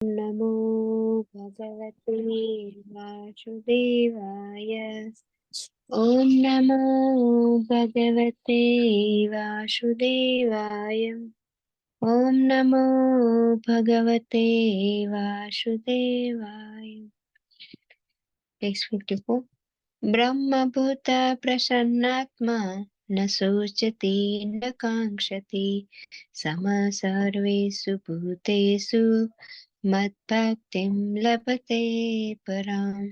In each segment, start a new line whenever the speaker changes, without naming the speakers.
नमो भगवते वासुदेवाय। ॐ नमो भगवते वासुदेवाय। ॐ नमो भगवते वासुदेवाय। Text 54. ब्रह्मभूत प्रसन्नात्मा न शोचति न काङ्क्षति समः सर्वेषु भूतेषु मद्भक्तिं लभते पराम्.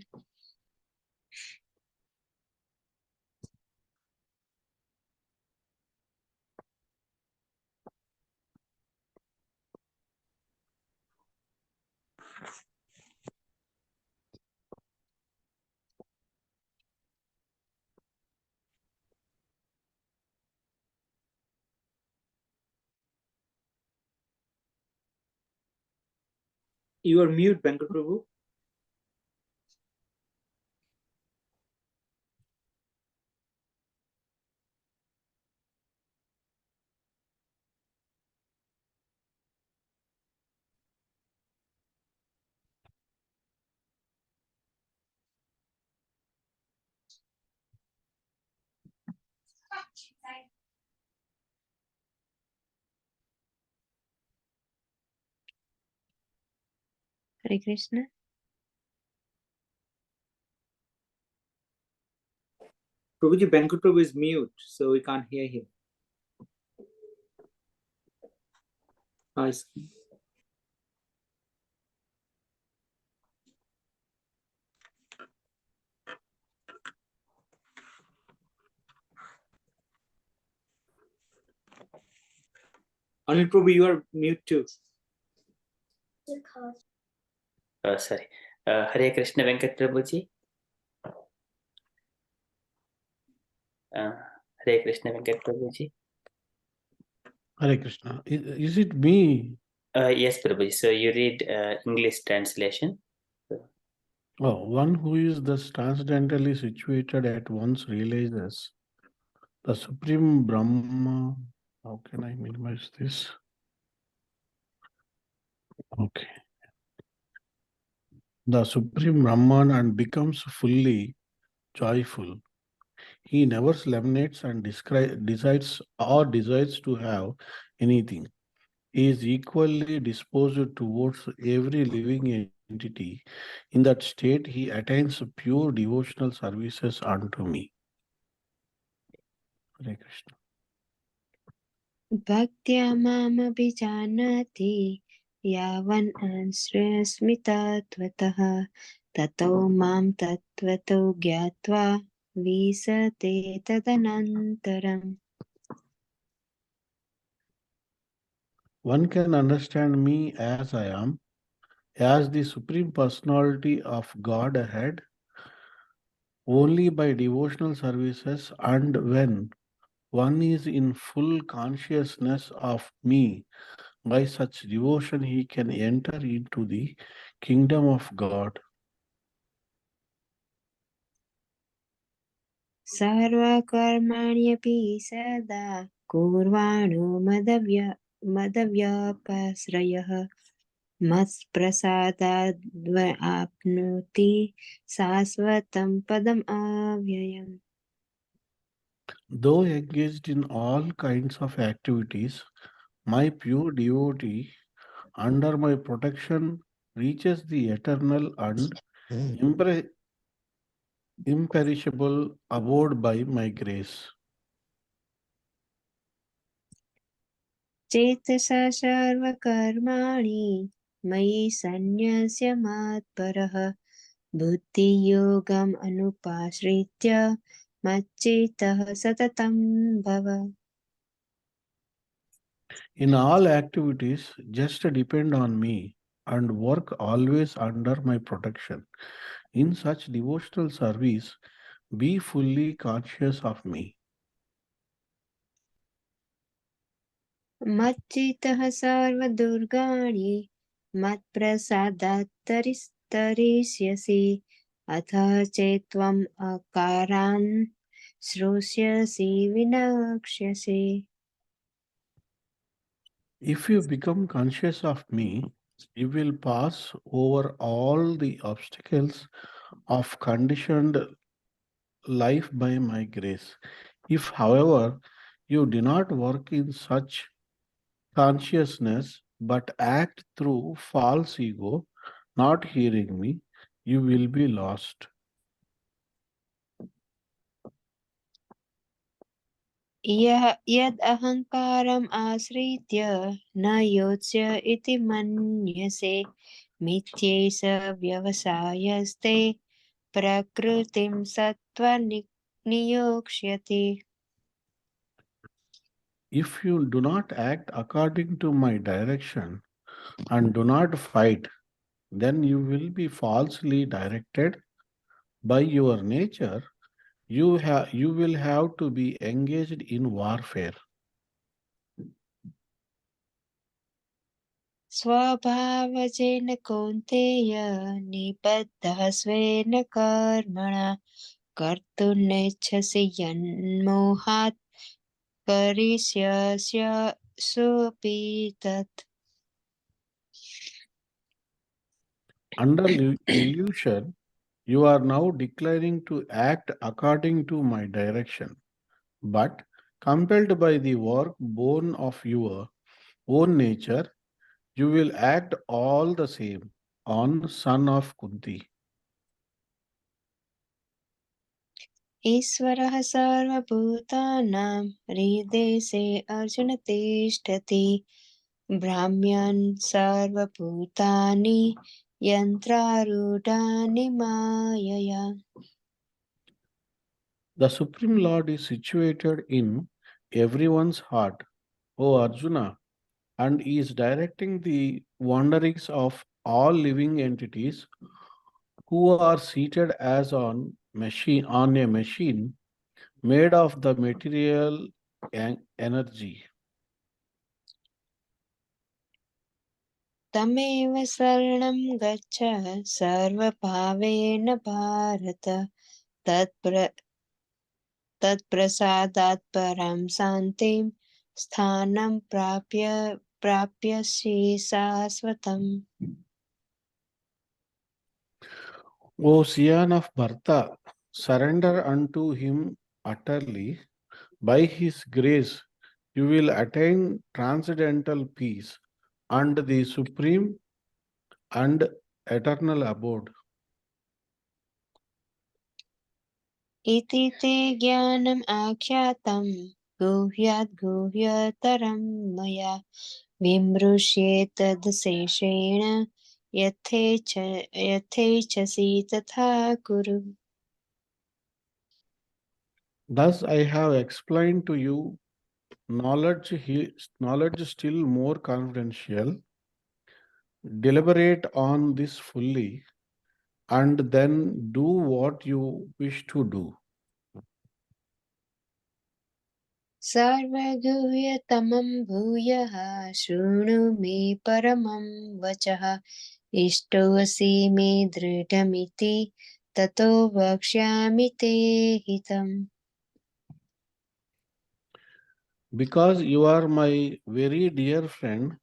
You are mute, Venkat Prabhu.
Hare Krishna.
Prabhuji, Venkat Prabhu is mute, so we can't hear him. I see. Anil Prabhu, you are mute too.
Sorry. Hare Krishna Venkat Prabhuji. Hare Krishna Venkat Prabhuji.
Hare Krishna. Is it me?
Yes, Prabhuji. So you read English translation.
Oh, one who is thus transcendentally situated at once realizes the Supreme Brahma. How can I minimize this? Okay. The Supreme Brahman and becomes fully joyful. He never laminates and decides to have anything. He is equally disposed towards every living entity. In that state, he attains pure devotional services unto me. Hare Krishna.
भक्त्या मामभिजानाति यावन् आश्रयस्मि तत्त्वतः ततो मां तत्त्वतो ज्ञात्वा विशते तदनन्तरम्.
One can understand me as I am, as the Supreme Personality of Godhead, only by devotional services, and when one is in full consciousness of me, by such devotion he can enter into the kingdom of God.
सर्वकर्माण्यपि सदा कुर्वाणो मदव्यापाश्रयः मत्प्रसादाद्वाप्नोति शाश्वतं पदम् अव्ययम्.
Though engaged in all kinds of activities, my pure devotee under my protection reaches the eternal and imperishable abode by my grace.
चेतसा सर्वकर्माणि मयि सन्न्यस्य मत्परः बुद्धियोगम् अनुपाश्रित्य मच्चित्तः सततं भव.
In all activities, just depend on me and work always under my protection. In such devotional service, be fully conscious of me.
मच्चित्तः सर्वदुर्गाणि मत्प्रसादात् तरिष्यसि अथ चेत्त्वम् अकारान् श्रोष्यसि विनक्ष्यसि.
If you become conscious of me, You will pass over all the obstacles of conditioned life by my grace. If, however, you do not work in such consciousness but act through false ego, not hearing me, you will be lost.
यद् अहङ्कारम् आश्रित्य न योत्स्य इति मन्यसे मिथ्यैष व्यवसायस्ते प्रकृतिं सत्त्वनियोक्ष्यति.
If you do not act according to my direction and do not fight, then you will be falsely directed by your nature. You will have to be engaged in warfare.
स्वभावजेन कौन्तेय निबद्धः स्वेन कर्मणा कर्तुं नेच्छसि यन्मोहात् करिष्यस्योऽपि तत्.
Under illusion, you are now declining to act according to my direction, but compelled by the work born of your own nature, you will act all the same on son of Kunti.
ईश्वरः सर्वभूतानां हृदेशे अर्जुन तिष्ठति भ्राम्यन् सर्वभूतानि यन्त्रारूढानि मायया.
The Supreme Lord is situated in everyone's heart, O Arjuna, and is directing the wanderings of all living entities who are seated as on a machine made of the material energy.
तमेव शरणं गच्छ सर्वभावेन भारत तत्प्रसादात् परं शान्तिं स्थानं प्राप्यसि शाश्वतम्.
O Sian of Bharta, surrender unto him utterly. By his grace, you will attain transcendental peace and the supreme and eternal abode.
इति ते ज्ञानम् आख्यातं गुह्यात् गुह्यतरं मया विमृश्येतदशेषेण यथेच्छसि तथा कुरु.
Thus I have explained to you knowledge still more confidential. Deliberate on this fully and then do what you wish to do.
सर्वगुह्यतमं भूयः शृणु मे परमं वचः इष्टोऽसि मे दृढमिति ततो वक्ष्यामि ते हितम्.
Because you are my very dear friend,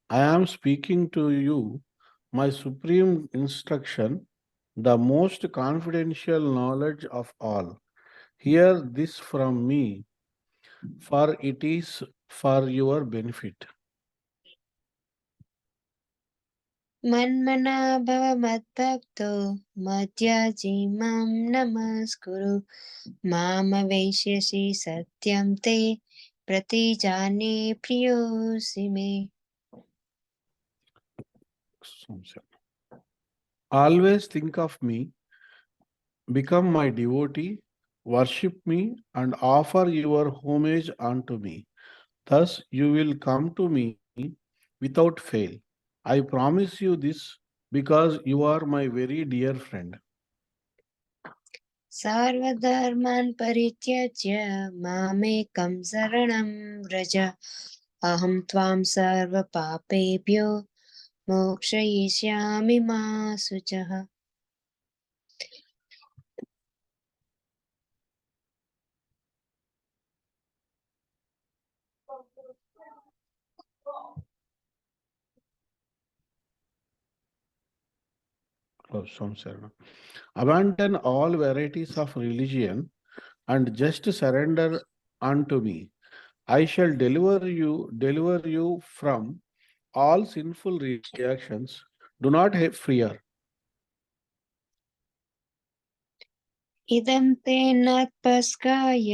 I am speaking to you my supreme instruction, the most confidential knowledge of all. Hear this from me, for it is for your benefit.
मन्मना भव मद्भक्तो मद्याजी मां नमस्कुरु मामवेश्यसि सत्यं ते प्रतिजाने प्रियोऽसि मे.
Always think of me, become my devotee, worship me, and offer your homage unto me. Thus you will come to me without fail. I promise you this because you are my very dear friend.
सर्वधर्मान् परित्यज्य मामेकं शरणं व्रज अहं त्वां सर्वपापेभ्यो मोक्षयिष्यामि मा शुचः.
Oh, Samsarana. Abandon all varieties of religion and just surrender unto me. I shall deliver you from all sinful reactions. Do not have fear.
इदं ते नात्पस्काय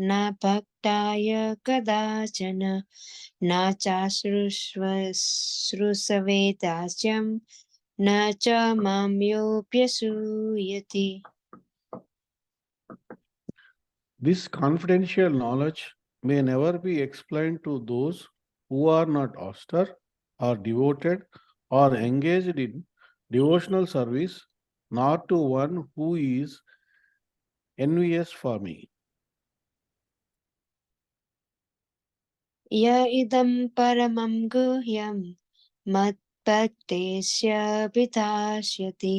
न भक्ताय कदाचन न चाश्रुषवे दास्यं न च मां योऽभ्यसूयति.
This confidential knowledge may never be explained to those who are not austere or devoted or engaged in devotional service, nor to one who is envious for me.
य इदं परमं गुह्यं मत्भक्तेष्यभिधास्यति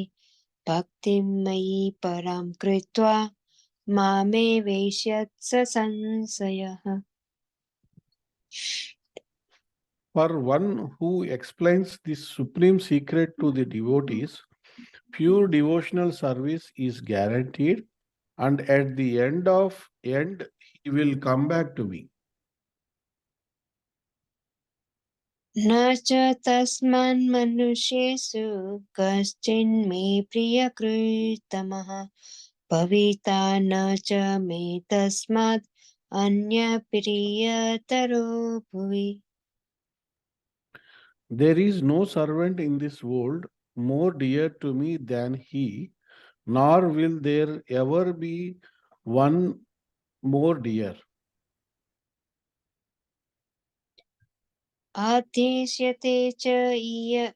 भक्तिं मयि परां कृत्वा मामे वैष्यत् स संशयः.
For one who explains this supreme secret to the devotees, pure devotional service is guaranteed, and at the end he will come back to me.
न च तस्मान्मनुष्येषु कश्चिन्मे प्रियकृतमः भविता न च मे तस्मात् अन्यप्रियतरो भुवि.
There is no servant in this world more dear to me than he, nor will there ever be one more dear.
आद्येष्यते च य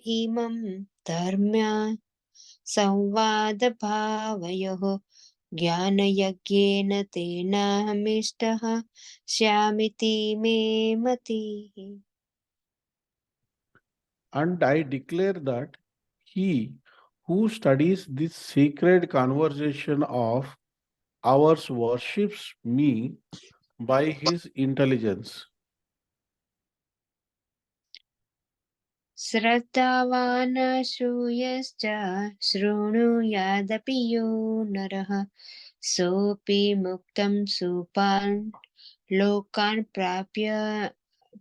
इमं धर्म्य संवादभावयोः ज्ञानयज्ञेन तेनाहमिष्टः स्यामिति मे मतिः.
And I declare that he who studies this sacred conversation of ours worships me by his intelligence.
श्रद्धावान् श्रूयश्च शृणुयादपि यो नरः सोऽपि मुक्तं सुपान् लोकान्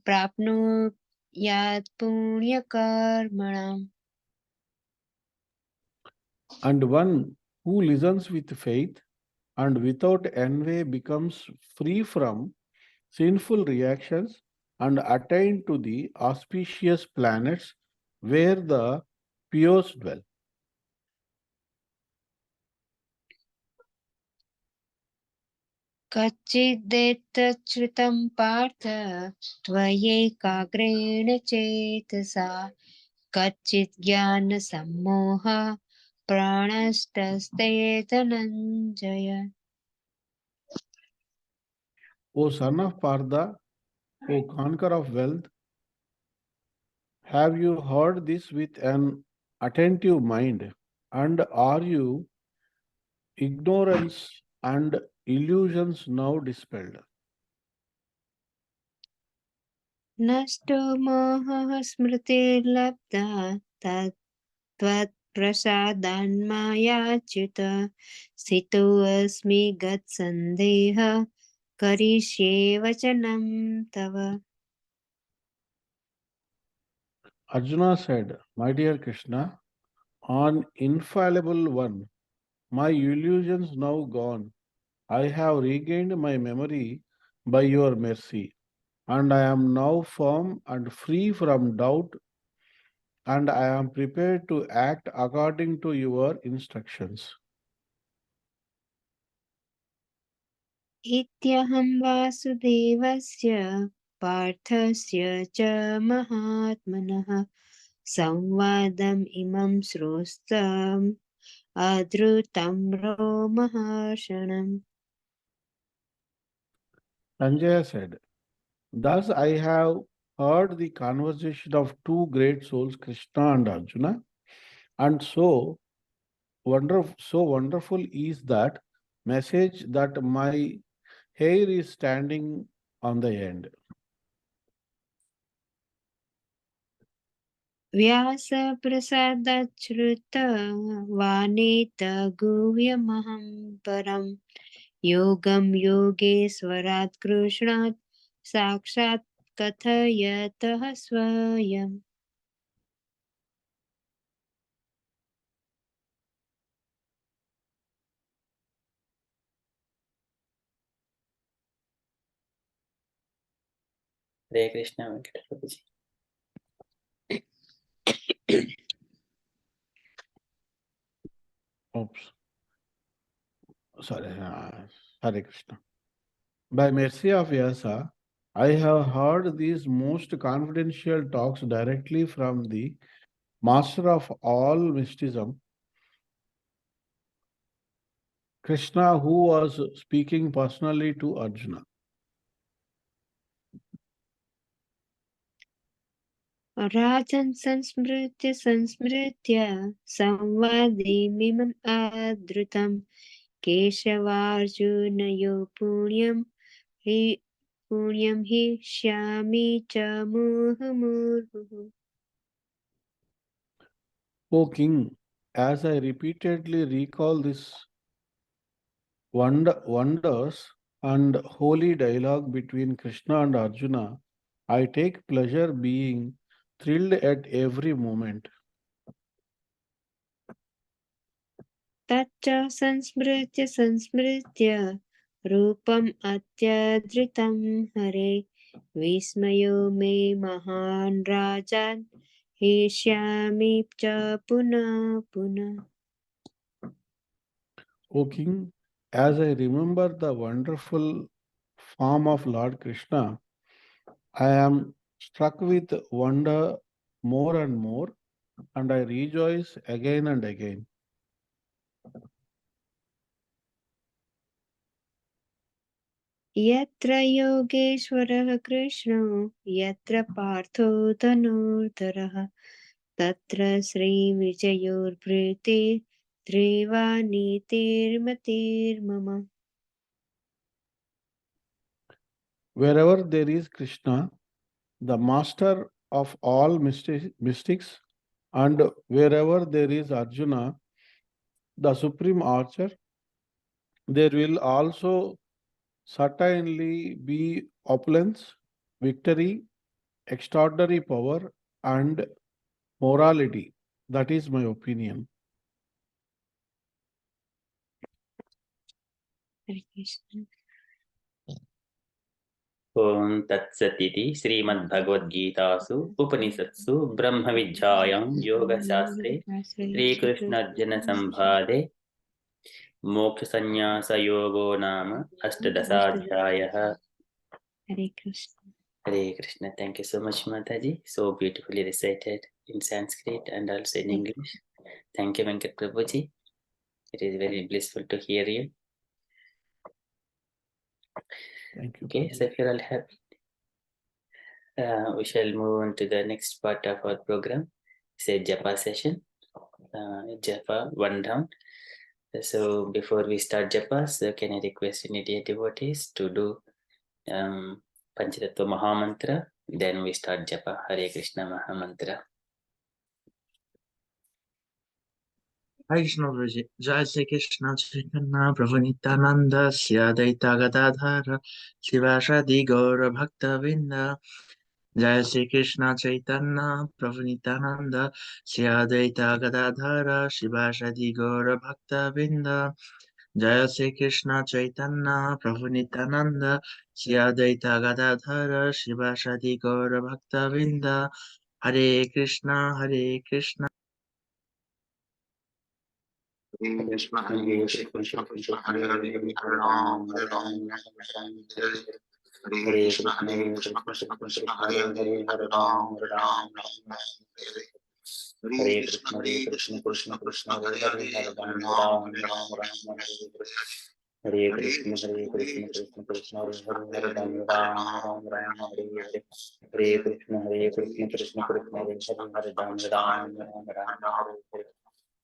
प्राप्नुयात् पुण्यकर्मणाम्.
And one who listens with faith and without envy becomes free from sinful reactions and attain to the auspicious planets where the pures dwell.
कच्चिदेतच्छ्रुतं Partha त्वयैकाग्रेण चेतसा कच्चित् ज्ञानसम्मोहः प्राणस्तस्ते Dhananjay.
O son of Partha, O conqueror of wealth, have you heard this with an attentive mind? And are you ignorance and illusions now dispelled?
नष्टो मोहः स्मृतिर्लब्धा त्वत्प्रसादान्मायाच्युत स्थितोऽस्मि गतसन्देहः करिष्ये वचनं तव.
Arjuna said, My dear Krishna, on infallible one, my illusions now gone. I have regained my memory by your mercy, and I am now firm and free from doubt, and I am prepared to act according to your instructions.
इत्यहं वासुदेवस्य पार्थस्य च महात्मनः संवादम् इमं श्रोस्तम् अधृतं रोमहर्षणम्.
Sanjaya said, Thus I have heard the conversation of two great souls, Krishna and Arjuna, and so wonderful is that message that my hair is standing on the end.
व्यासप्रसादाच्छ्रुतवानेत गुह्यमहं परं योगं योगेश्वरात् कृष्णात् साक्षात् कथयतः स्वयम्.
Hare Krishna, Venkata Prabhuji.
Oops. Sorry. Hare Krishna. By mercy of Vyasa, I have heard these most confidential talks directly from the master of all mysticism, Krishna, who was speaking personally to Arjuna.
राजन् संस्मृत्य संस्मृत्य संवादेमिमम् आदृतं केशवार्जुनयो पुण्यं हि श्यामि च मुहुर्मुहुः.
O king, as I repeatedly recall this wonders and holy dialogue between Krishna and Arjuna, I take pleasure being thrilled at every moment.
तच्च संस्मृत्य संस्मृत्य रूपम् अत्यद्भुतं हरे विस्मयो मे महान् राजान् हेष्यामि च पुनः पुनः.
O king, as I remember the wonderful form of Lord Krishna, I am struck with wonder more and more, and I rejoice again and again.
यत्र योगेश्वरः कृष्णो यत्र पार्थो धनुर्धरः तत्र श्रीविजयोर्भृते त्रिवाणीतिर्मतिर्मम.
Wherever there is Krishna, the master of all mystics, and wherever there is Arjuna, the supreme archer, there will also certainly be opulence, victory, extraordinary power, and morality. That is my opinion.
Hare Krishna.
Om Tat Satiti Srimad-Bhagavad-Gitasu Upanishatsu Brahma-Vidyayam Yoga-Shastre Sri Krishna-Arjuna Sambhade Moksha-Sannyasa-Yogo Nama Ashtadasādhyāyah.
Hare Krishna.
Hare Krishna. Thank you so much, Mataji. So beautifully recited in Sanskrit and also in English. Thank you, Venkat Prabhuji. It is very blissful to hear you.
Thank you.
Okay, so if you're all happy, we shall move on to the next part of our program. It's a Japa session. Japa one round. So before we start Japas, can I request any dear devotees to do Panchatattva Mahamantra? Then we start Japa Hare Krishna Mahamantra.
Hare Krishna Guruji. Jai Sri Krishna Chaitanya Prabhu Nityananda Sri Advaita Gadadhara Sivasadi Gaura Bhakta Vinda. Jai Sri Krishna Chaitanya Prabhu Nityananda Sri Advaita Gadadhara Sivasadi Gaura Bhakta Vinda. Jai Sri Krishna Chaitanya Prabhu Nityananda Sri Advaita Gadadhara Sivasadi Gaura Bhakta Vinda. Hare Krishna Hare Krishna Krishna Hare Krishna Krishna Hare Hare Hare Ram Hare Ram Hare Krishna Hare Krishna Krishna Krishna Hare Hare Hare Ram Hare Ram Hare Krishna Krishna Krishna Hare Hare Hare Ram Hare Ram Hare Krishna Krishna Krishna Hare Hare Ram Hare Hare Krishna Krishna Krishna Hare Hare Ram Hare Ram Hare Krishna Hare Krishna Krishna Krishna Hare Hare Ram Hare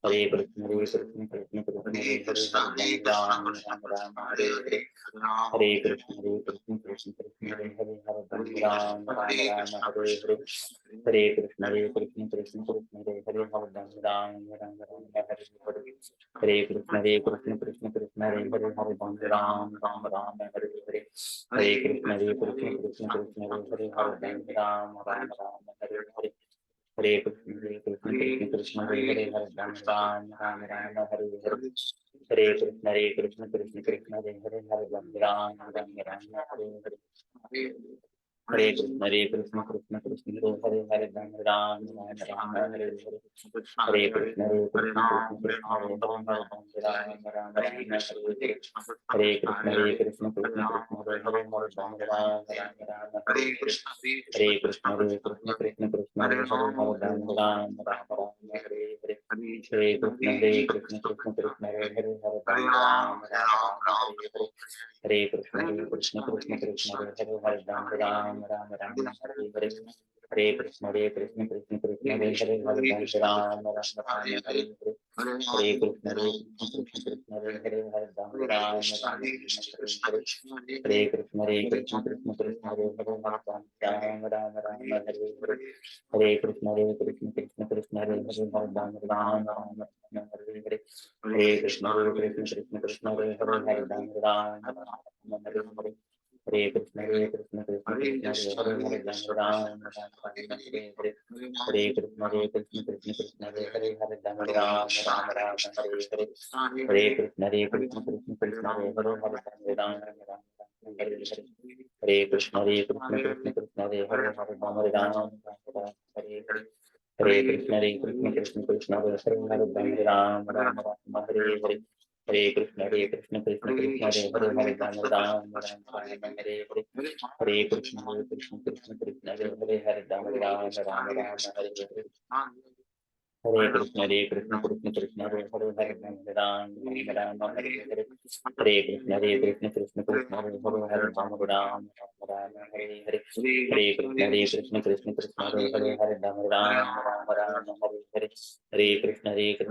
Ram
Hare Krishna Krishna Krishna Krishna Hare Hare Ram Ram Ram Hare Hare Hare Krishna Krishna Krishna Krishna Hare Hare Ram Ram Ram Hare Hare Hare Krishna Krishna Krishna Krishna Hare Hare Ram Ram Ram Hare Hare Hare Krishna Krishna Krishna Hare Hare Ram Ram Ram Hare Hare Hare Krishna Krishna Krishna Hare Hare Ram Ram Ram Hare Hare Hare Krishna Krishna Krishna Hare Hare Ram Ram Ram Hare Hare Hare Krishna Krishna Krishna Hare Hare Ram Ram Ram Hare Hare Hare Krishna Krishna Krishna Hare Hare Ram Ram Ram Hare Hare Hare Krishna Krishna Krishna Hare Hare Ram Ram Hare Hare Hare Krishna Krishna Krishna Hare Hare Ram Ram Hare Hare Hare Krishna Krishna Krishna Hare Hare Ram Ram Hare Hare Hare Krishna Krishna Krishna Hare Hare Ram Ram Hare Hare Hare Krishna Krishna Krishna Hare Hare Ram Ram Hare Hare Hare Krishna Krishna Krishna Hare Hare Ram Ram Hare Hare Hare Krishna Krishna Krishna Hare Hare Ram Ram Hare Hare Hare Krishna Krishna Krishna Hare Hare Ram Ram Hare Hare Hare Krishna Krishna Krishna Hare Hare Ram Ram Hare Hare Hare Krishna Krishna Krishna Hare Hare Ram Ram Hare Hare Hare Krishna Krishna Krishna Hare Hare Ram Hare Hare Hare Krishna Krishna Krishna Hare Hare Ram Ram Hare Hare Hare Krishna Krishna Krishna Hare Hare Ram Hare Hare Hare Krishna Krishna Krishna Hare Hare Ram Hare Hare Hare Krishna Krishna Hare Hare Ram Hare Hare Hare Krishna Krishna Krishna Hare Hare Ram Hare Hare Hare Krishna Krishna Krishna Hare Hare Ram Hare Hare Hare Krishna Krishna Krishna Hare Hare Ram Hare Hare Hare Krishna Krishna Krishna Hare Hare Ram Hare Hare Hare Krishna Krishna Krishna Hare Hare Ram Hare Hare Hare Krishna Krishna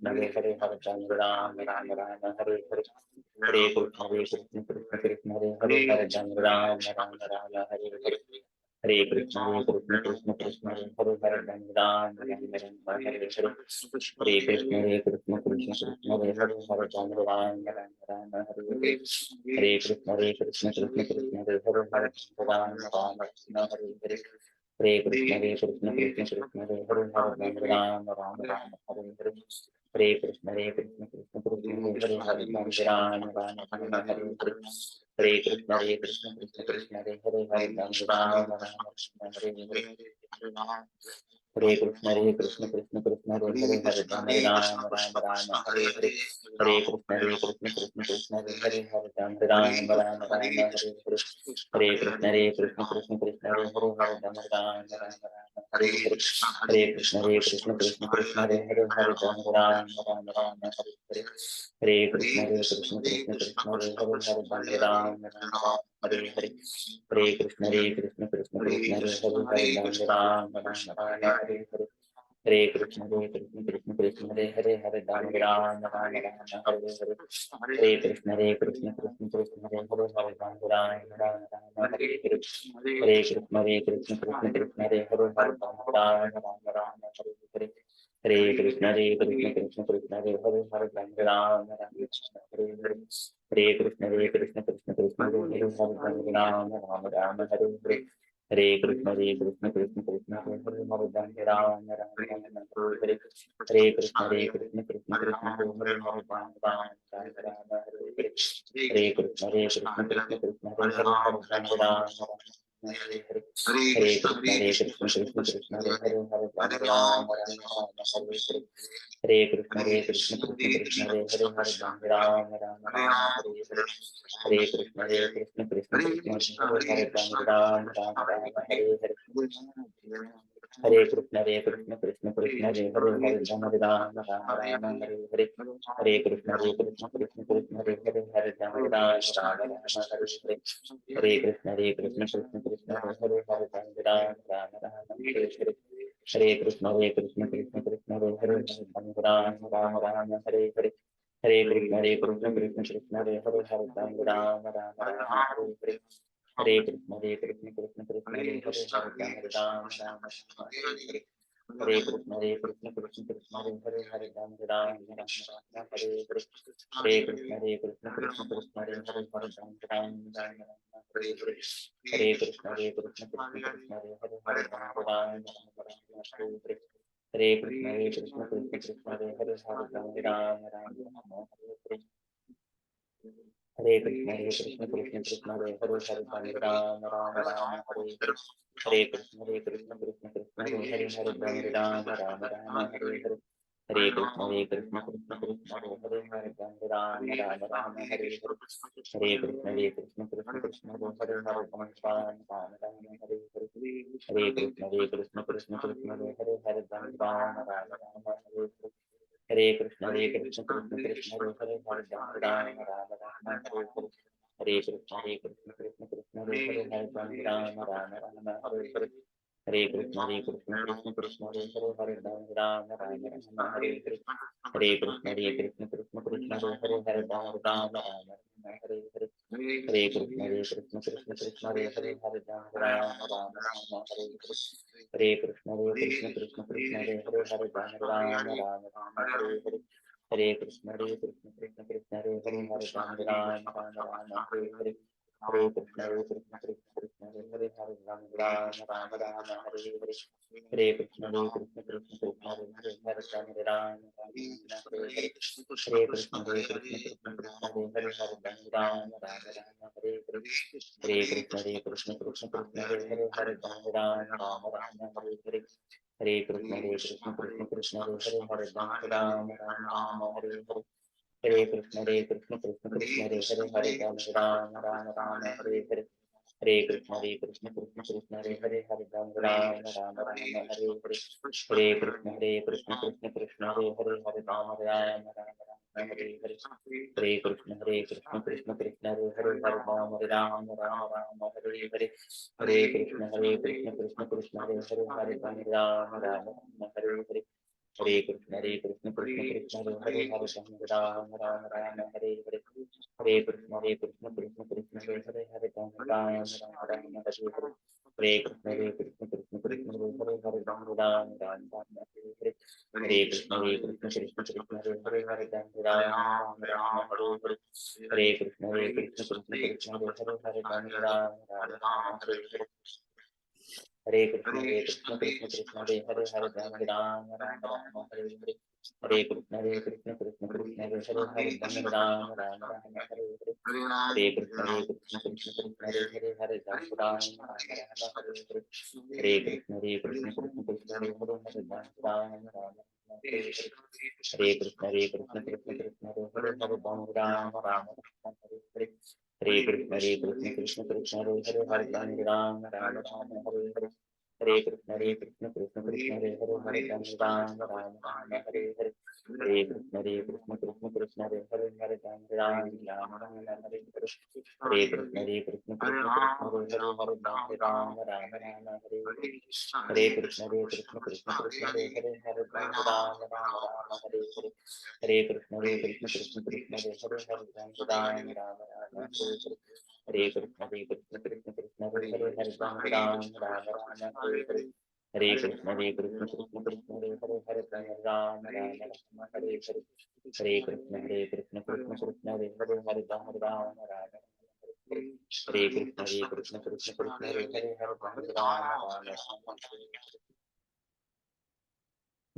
Krishna Hare Hare Ram Hare Hare Hare Krishna Krishna Krishna Hare Hare Ram Hare Hare Hare Krishna Krishna Krishna Hare Hare Ram Hare Hare Hare Krishna Krishna Krishna Hare Hare Ram Hare Hare Hare Krishna Krishna Krishna Hare Hare Ram Hare Hare Hare Krishna Krishna Krishna Hare Hare Ram Hare Hare Hare Krishna Krishna Krishna Hare Hare Ram Hare Hare Hare Krishna Krishna Krishna Hare Hare Ram Hare Hare Hare Krishna Krishna Krishna Hare Hare Ram Hare Hare Hare Krishna Krishna Hare Hare Ram Hare Hare Hare Krishna Krishna Hare Hare Ram Hare Hare Hare Krishna Krishna Hare Hare Ram Hare Hare Hare Krishna Krishna Hare Hare Ram Hare Hare Hare Krishna Krishna Hare Hare Ram Hare Hare Hare Krishna Krishna Hare Hare Ram Hare Hare Hare Krishna Krishna Hare Hare Ram Hare Hare Hare Krishna Krishna Hare Hare Ram Hare Hare Krishna Krishna Hare Hare Ram Hare Hare Hare Krishna Krishna Hare Hare Ram Hare Hare Hare Krishna Krishna Hare Hare Ram Hare Hare Krishna Krishna Hare Hare Ram Hare Hare Krishna Krishna Hare Hare Ram Hare Hare Hare Krishna Hare Hare Ram Hare Hare Hare Krishna Krishna Hare Hare Ram Hare Hare Hare Krishna Krishna Hare Ram Hare Hare Hare Krishna Krishna Hare Hare Ram Hare Hare Hare Krishna Krishna Hare Hare Ram Hare Hare Hare Krishna Krishna Hare Hare Ram Hare Hare Hare Krishna Krishna Krishna Hare Hare Ram Ram Ram Hare Hare Hare Krishna Krishna Krishna Hare Hare Ram Ram Ram Hare Hare Hare Krishna Krishna Krishna Hare Hare Ram Ram Hare Hare Hare Krishna Krishna Krishna Hare Hare Ram Ram Ram Hare Hare Hare Krishna Krishna Krishna Hare Hare Ram Ram Hare Hare Hare Krishna Krishna Krishna Hare Hare Ram Ram Hare Hare Hare Krishna Krishna Hare Hare Ram Ram Hare Hare Hare Krishna Krishna Hare Hare Ram Ram Hare Hare Hare Krishna Krishna Hare Hare Ram Ram Hare Hare Hare Krishna Krishna Hare Hare Ram Ram Hare Hare Hare Krishna Krishna Hare Hare Ram Ram Hare Hare Hare Krishna Krishna Hare Hare Ram Ram Hare Hare Hare Krishna Krishna Hare Hare Ram Ram Hare Hare Hare Krishna Krishna Hare Hare Ram Hare Hare Hare Krishna Krishna Hare Hare Ram Hare Hare Hare Krishna Krishna Hare Hare Ram Hare Hare Hare Krishna Krishna Hare Hare Ram Hare Hare Hare Krishna Krishna Hare Hare Ram Hare Hare Hare Krishna Krishna Hare Hare Ram Hare Hare Hare Krishna Krishna Hare Hare Ram Hare Hare Hare Krishna Krishna Hare Hare Ram Hare Hare Hare Krishna Krishna Hare Ram Hare Hare Hare Krishna Hare Hare Ram Hare Hare Hare Krishna Krishna Hare Hare Ram Hare Hare Hare Krishna Krishna Hare Hare Ram Hare Hare Hare Krishna Krishna Hare Hare Ram Hare Hare Hare Krishna Krishna Hare Hare Ram Hare Hare Hare Krishna Krishna Hare Hare Ram Hare Hare Hare Krishna Krishna Hare Hare Ram Hare Hare Hare Krishna Krishna Hare Hare Ram Hare Hare Hare Krishna Krishna Hare Hare Ram Hare Hare Hare Krishna Krishna Hare Hare Ram Hare Hare Hare Krishna Krishna Hare Hare Ram Hare Hare Hare Krishna Krishna Hare Hare Ram Hare Hare Hare Krishna Hare Hare Ram Hare Hare Hare Krishna Hare Hare Ram Hare Hare Hare Krishna Hare Hare Ram Hare Hare Hare Krishna Hare Ram Hare Hare Hare Krishna Hare Ram Hare Hare Hare Krishna Hare Ram Hare Hare Hare Krishna Hare Ram Hare Hare Hare Krishna Hare Ram Hare Hare Hare Krishna Hare Ram Hare Hare Hare Krishna Hare Ram Hare Hare Hare Krishna Hare Ram Hare Hare Hare Krishna Hare Ram Hare Hare Hare Krishna Hare Ram Hare Hare Hare Krishna Hare Ram Hare Krishna Hare Ram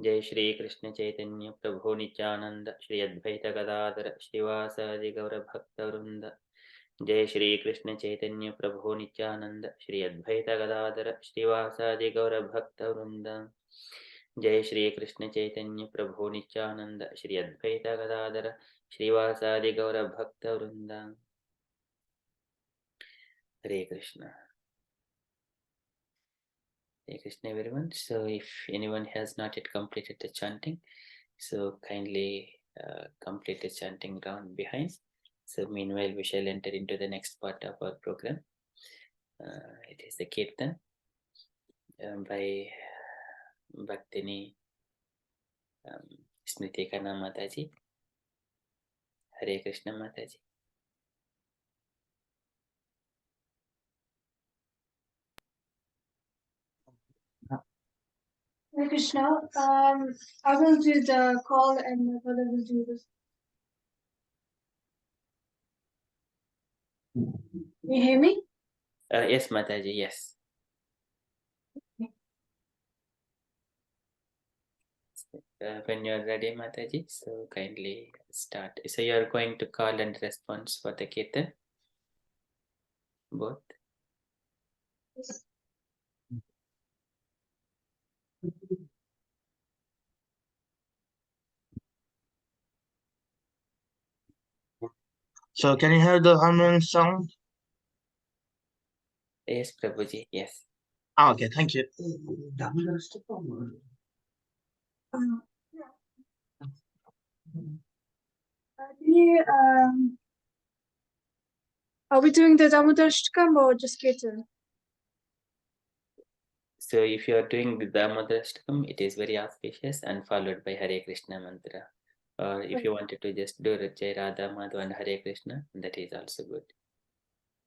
जय श्री कृष्ण चैतन्य प्रभु नित्यानंद श्री अद्वैत गदाधर श्रीवासादि गौर भक्त वृंद जय श्री कृष्ण चैतन्य प्रभु नित्यानंद श्री अद्वैत गदाधर श्रीवासादि गौर भक्त वृंद जय श्री कृष्ण चैतन्य प्रभु नित्यानंद श्री अद्वैत गदाधर श्रीवासादि गौर भक्त वृंद हरे Krishna. Hare Krishna everyone. So if anyone has not yet completed the chanting, so kindly complete the chanting round behind. So meanwhile we shall enter into the next part of our program. It is the Kirtan by Bhaktini Smriti Kana Mataji. Hare Krishna Mataji.
Hare Krishna. I will do the call and my brother will do this. You hear me?
Yes, Mataji, yes. When you're ready, Mataji, so kindly start. So you're going to call and response for the Kirtan? Both?
So can you hear the harmonium sound?
Yes, Prabhuji, yes.
Okay, thank you.
Can you, are we doing the Damodar Shtakam or just Kirtan?
So if you are doing the Damodar Ashtakam, it is very auspicious and followed by Hare Krishna mantra. Or if you wanted to just do Jai Radha Madhava and Hare Krishna, that is also good.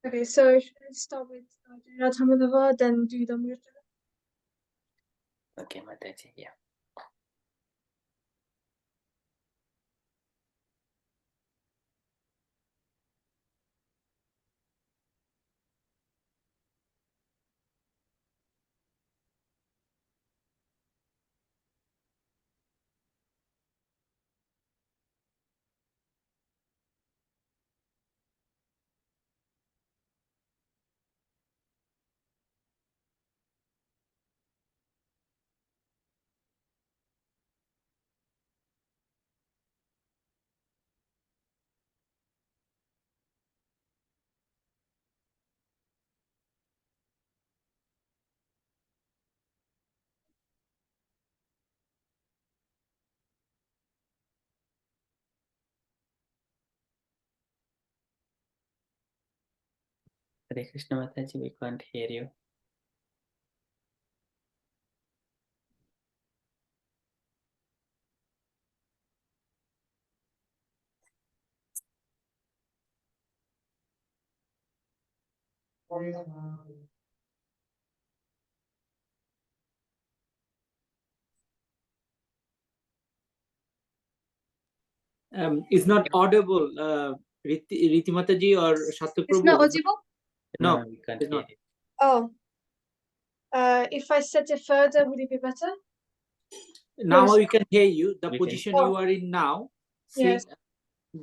Okay, so should I start with Radha Madhava, then do Damodar Shtakam?
Okay, Mataji, yeah. Hare Krishna Mataji, we can't hear you.
Is not audible. Riti Mataji or Shastri
It's
Prabhu.
not audible?
No,
we can't
it's
hear
not.
you.
Oh. If I set it further, would it be better?
Now
Close.
we can hear you. The
We can-
position you are in now,
Yes.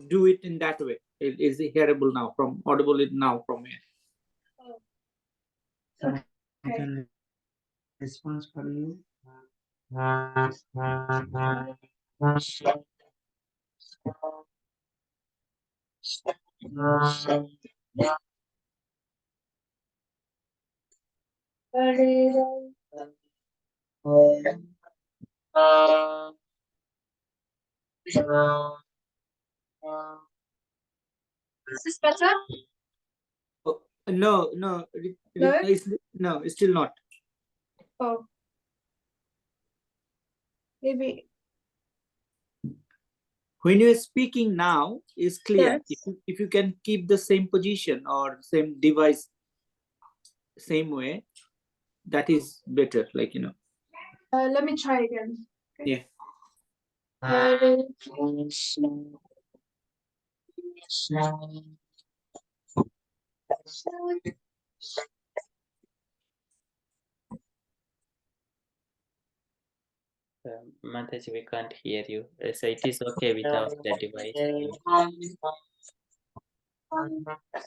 do it in that way. It is hearable now, from audible now from here.
Okay.
Response for you.
Is this better?
Oh, no,
No?
it's still not.
Oh. Maybe.
When you are speaking now, is clear.
Yes.
If you can keep the same position or same device, same way, that is better. Like,
Let me try again. Okay.
Yeah.
Hare
Mataji, we can't hear you. So it is okay without the device.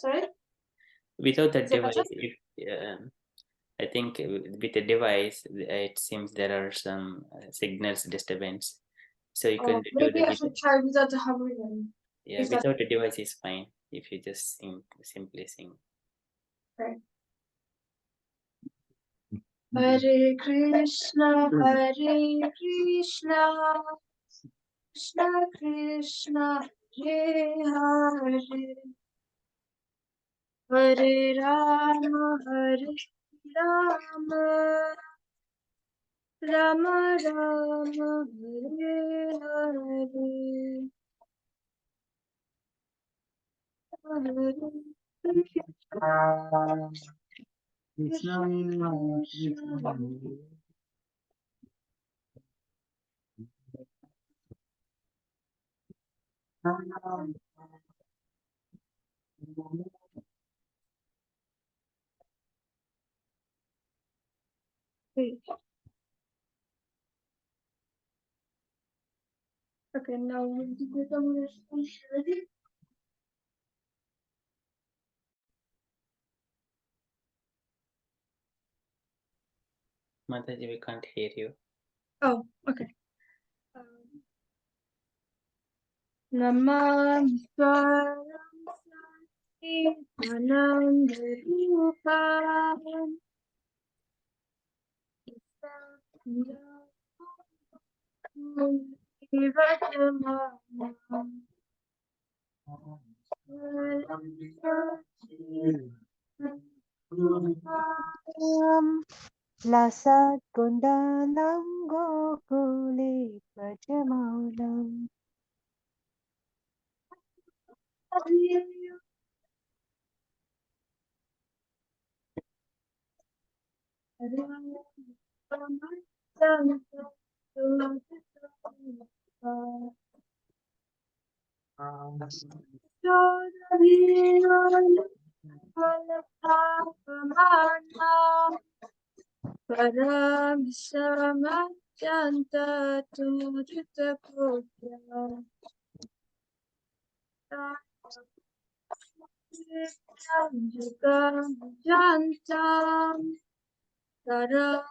Sorry?
Without the
Is it better?
device, I think with the device, it seems there are some signals disturbance. So you can do
Maybe
the
I should try without the harmonium.
yeah,
Is that
without the device is fine if you just simply sing.
okay? Hare Krishna, Krishna Krishna, Hare Hare, Hare Rama, Rama, Rama Rama Hare Hare Hare Krishna Krishna Wait. Okay, now we'll do the ready?
Mataji, we can't hear you.
Oh, okay. Namam Swaram Sati Anandarupam
Lasat kundalam gokule pajamaulam.
Param Samajanta Tudita Kotya Jantam Param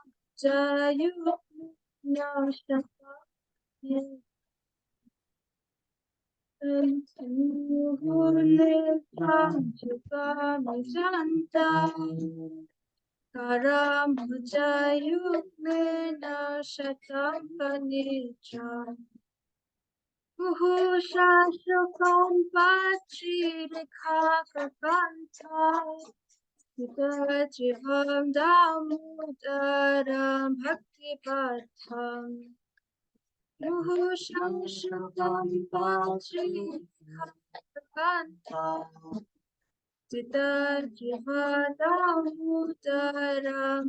Jayukna Shaka Karam Jayukmena Shatakanitra Uhusha Shukam Patri Rekakakanta Jivam Damudaram Bhakti Patham Uhusha Shukam Patri Rekakakanta Jivam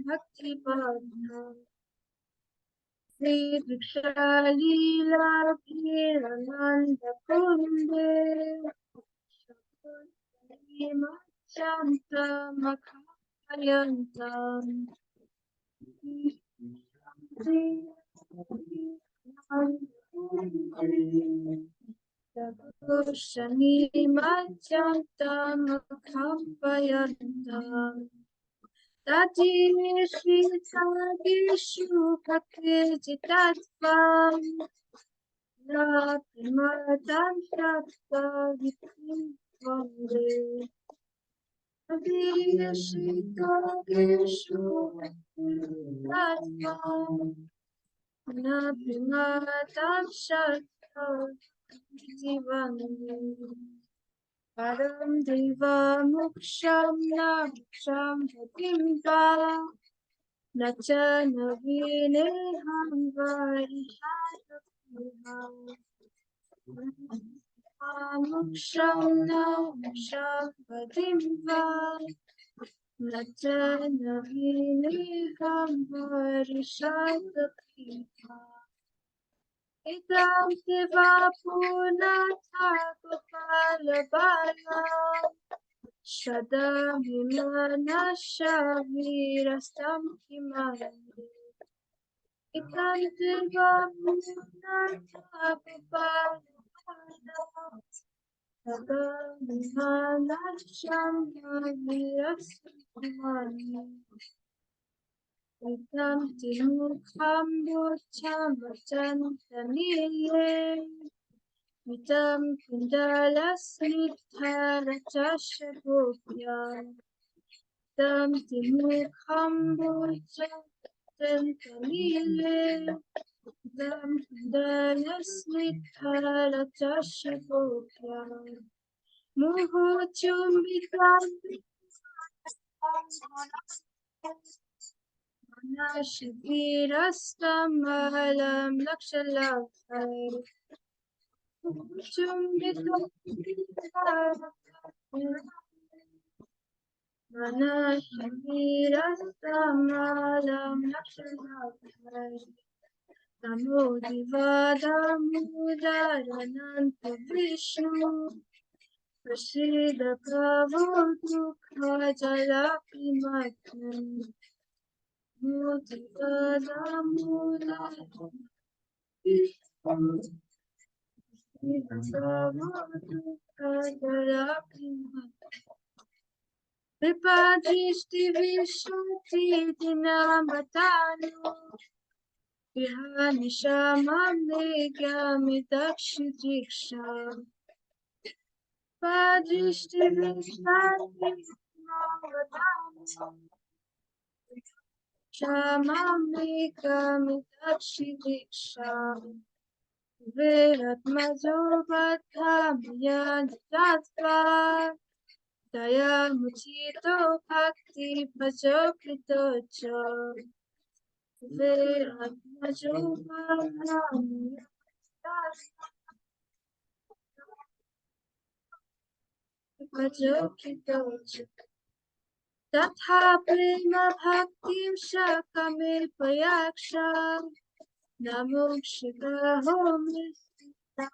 Bhakti Patham Sri Vikshalila Bhirananda Kunde Shakuni Machanta Makhayantam Shani Machanta Makhayantam Tati Shri Sagishu Kakirjitatvam Rapimatam Shakta Vikrivande Tati Shri Sagishu Kakirjitatvam Rapimatam Shakta Vikrivande Param Deva Muksham Naksham Bhatimva Nacha Navine Hamvari Muksham Naksham Bhatimva Nacha Navine Hamvari Shadakhiva Idam Deva Punatha Gopala Bala Shada Vimana Shavirastam Himani Ikam Deva Punatha Gopala Shada Vimana Shavirastam Himani Ikam Timukham Bucham Bachan Tanile Vitam Kundala Snitthara Chashagopya Tam Timukham Bucham Tanile Vitam Kundala Snitthara Chashagopya Muhu Chumbitam Anashvirastamalam lakshalabhai Anashvirastamalam lakshalabhai Namo Divadamudarananta Vishnu Prasida Pravo Dukha Jalapimatnam Namo Divadamudarananta Vishnu Vipadrishti Vishnuti Dinamatanu Vihanishamame Gyami Dakshi Diksha Padrishti Vishnuti Dinamatanu Shamame Gyami Dakshi Diksha Veratmajo Bhattamyan Tatva Daya Muchito Bhakti Pajokrito Cho Veratmajo Bhattamyan Pajokrito Cho Tatha Prema Bhaktim Shakame Payaksha Namo Shikaho Mistita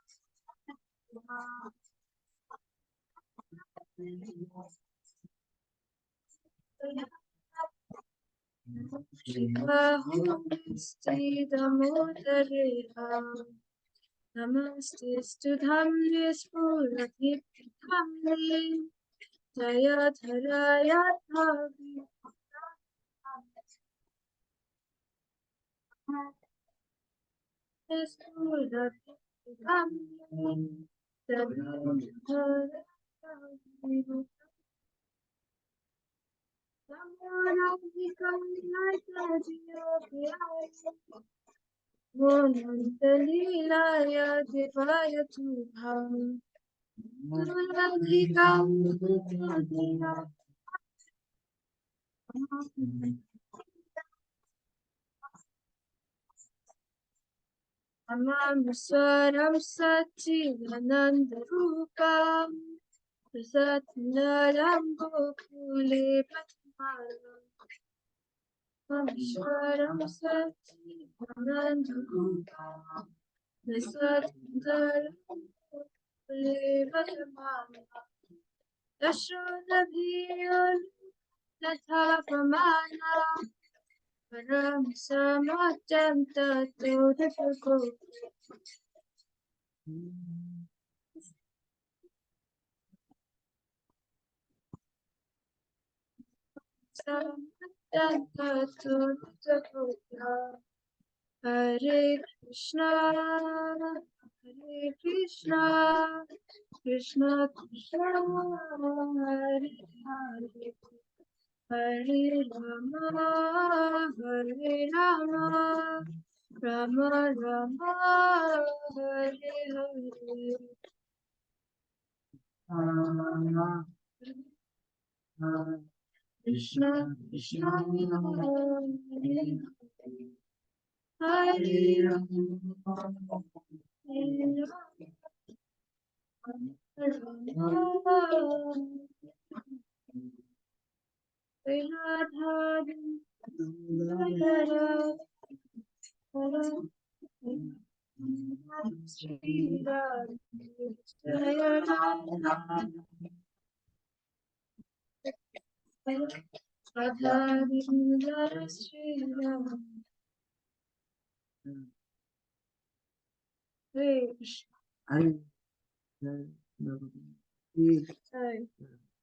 Namaste Studhamni Spuradhiptamni Jaya Dharaya Dhavi Spuradhiptamni Jaya Dharaya Dhavi Lilaya Devaya Tubham Amam Satchidananda Rupam Satnaram Gokule Patmaram Amam Satchidananda Rupam Satnaram Gokule Patmaram Yashodabhir Natha Pramana Param Samajam Tato Dipako Samajam Tato Dipako Hare Krishna Krishna Krishna Hare Hare Hare Rama Rama Rama Hare Hare Krishna Krishna Hare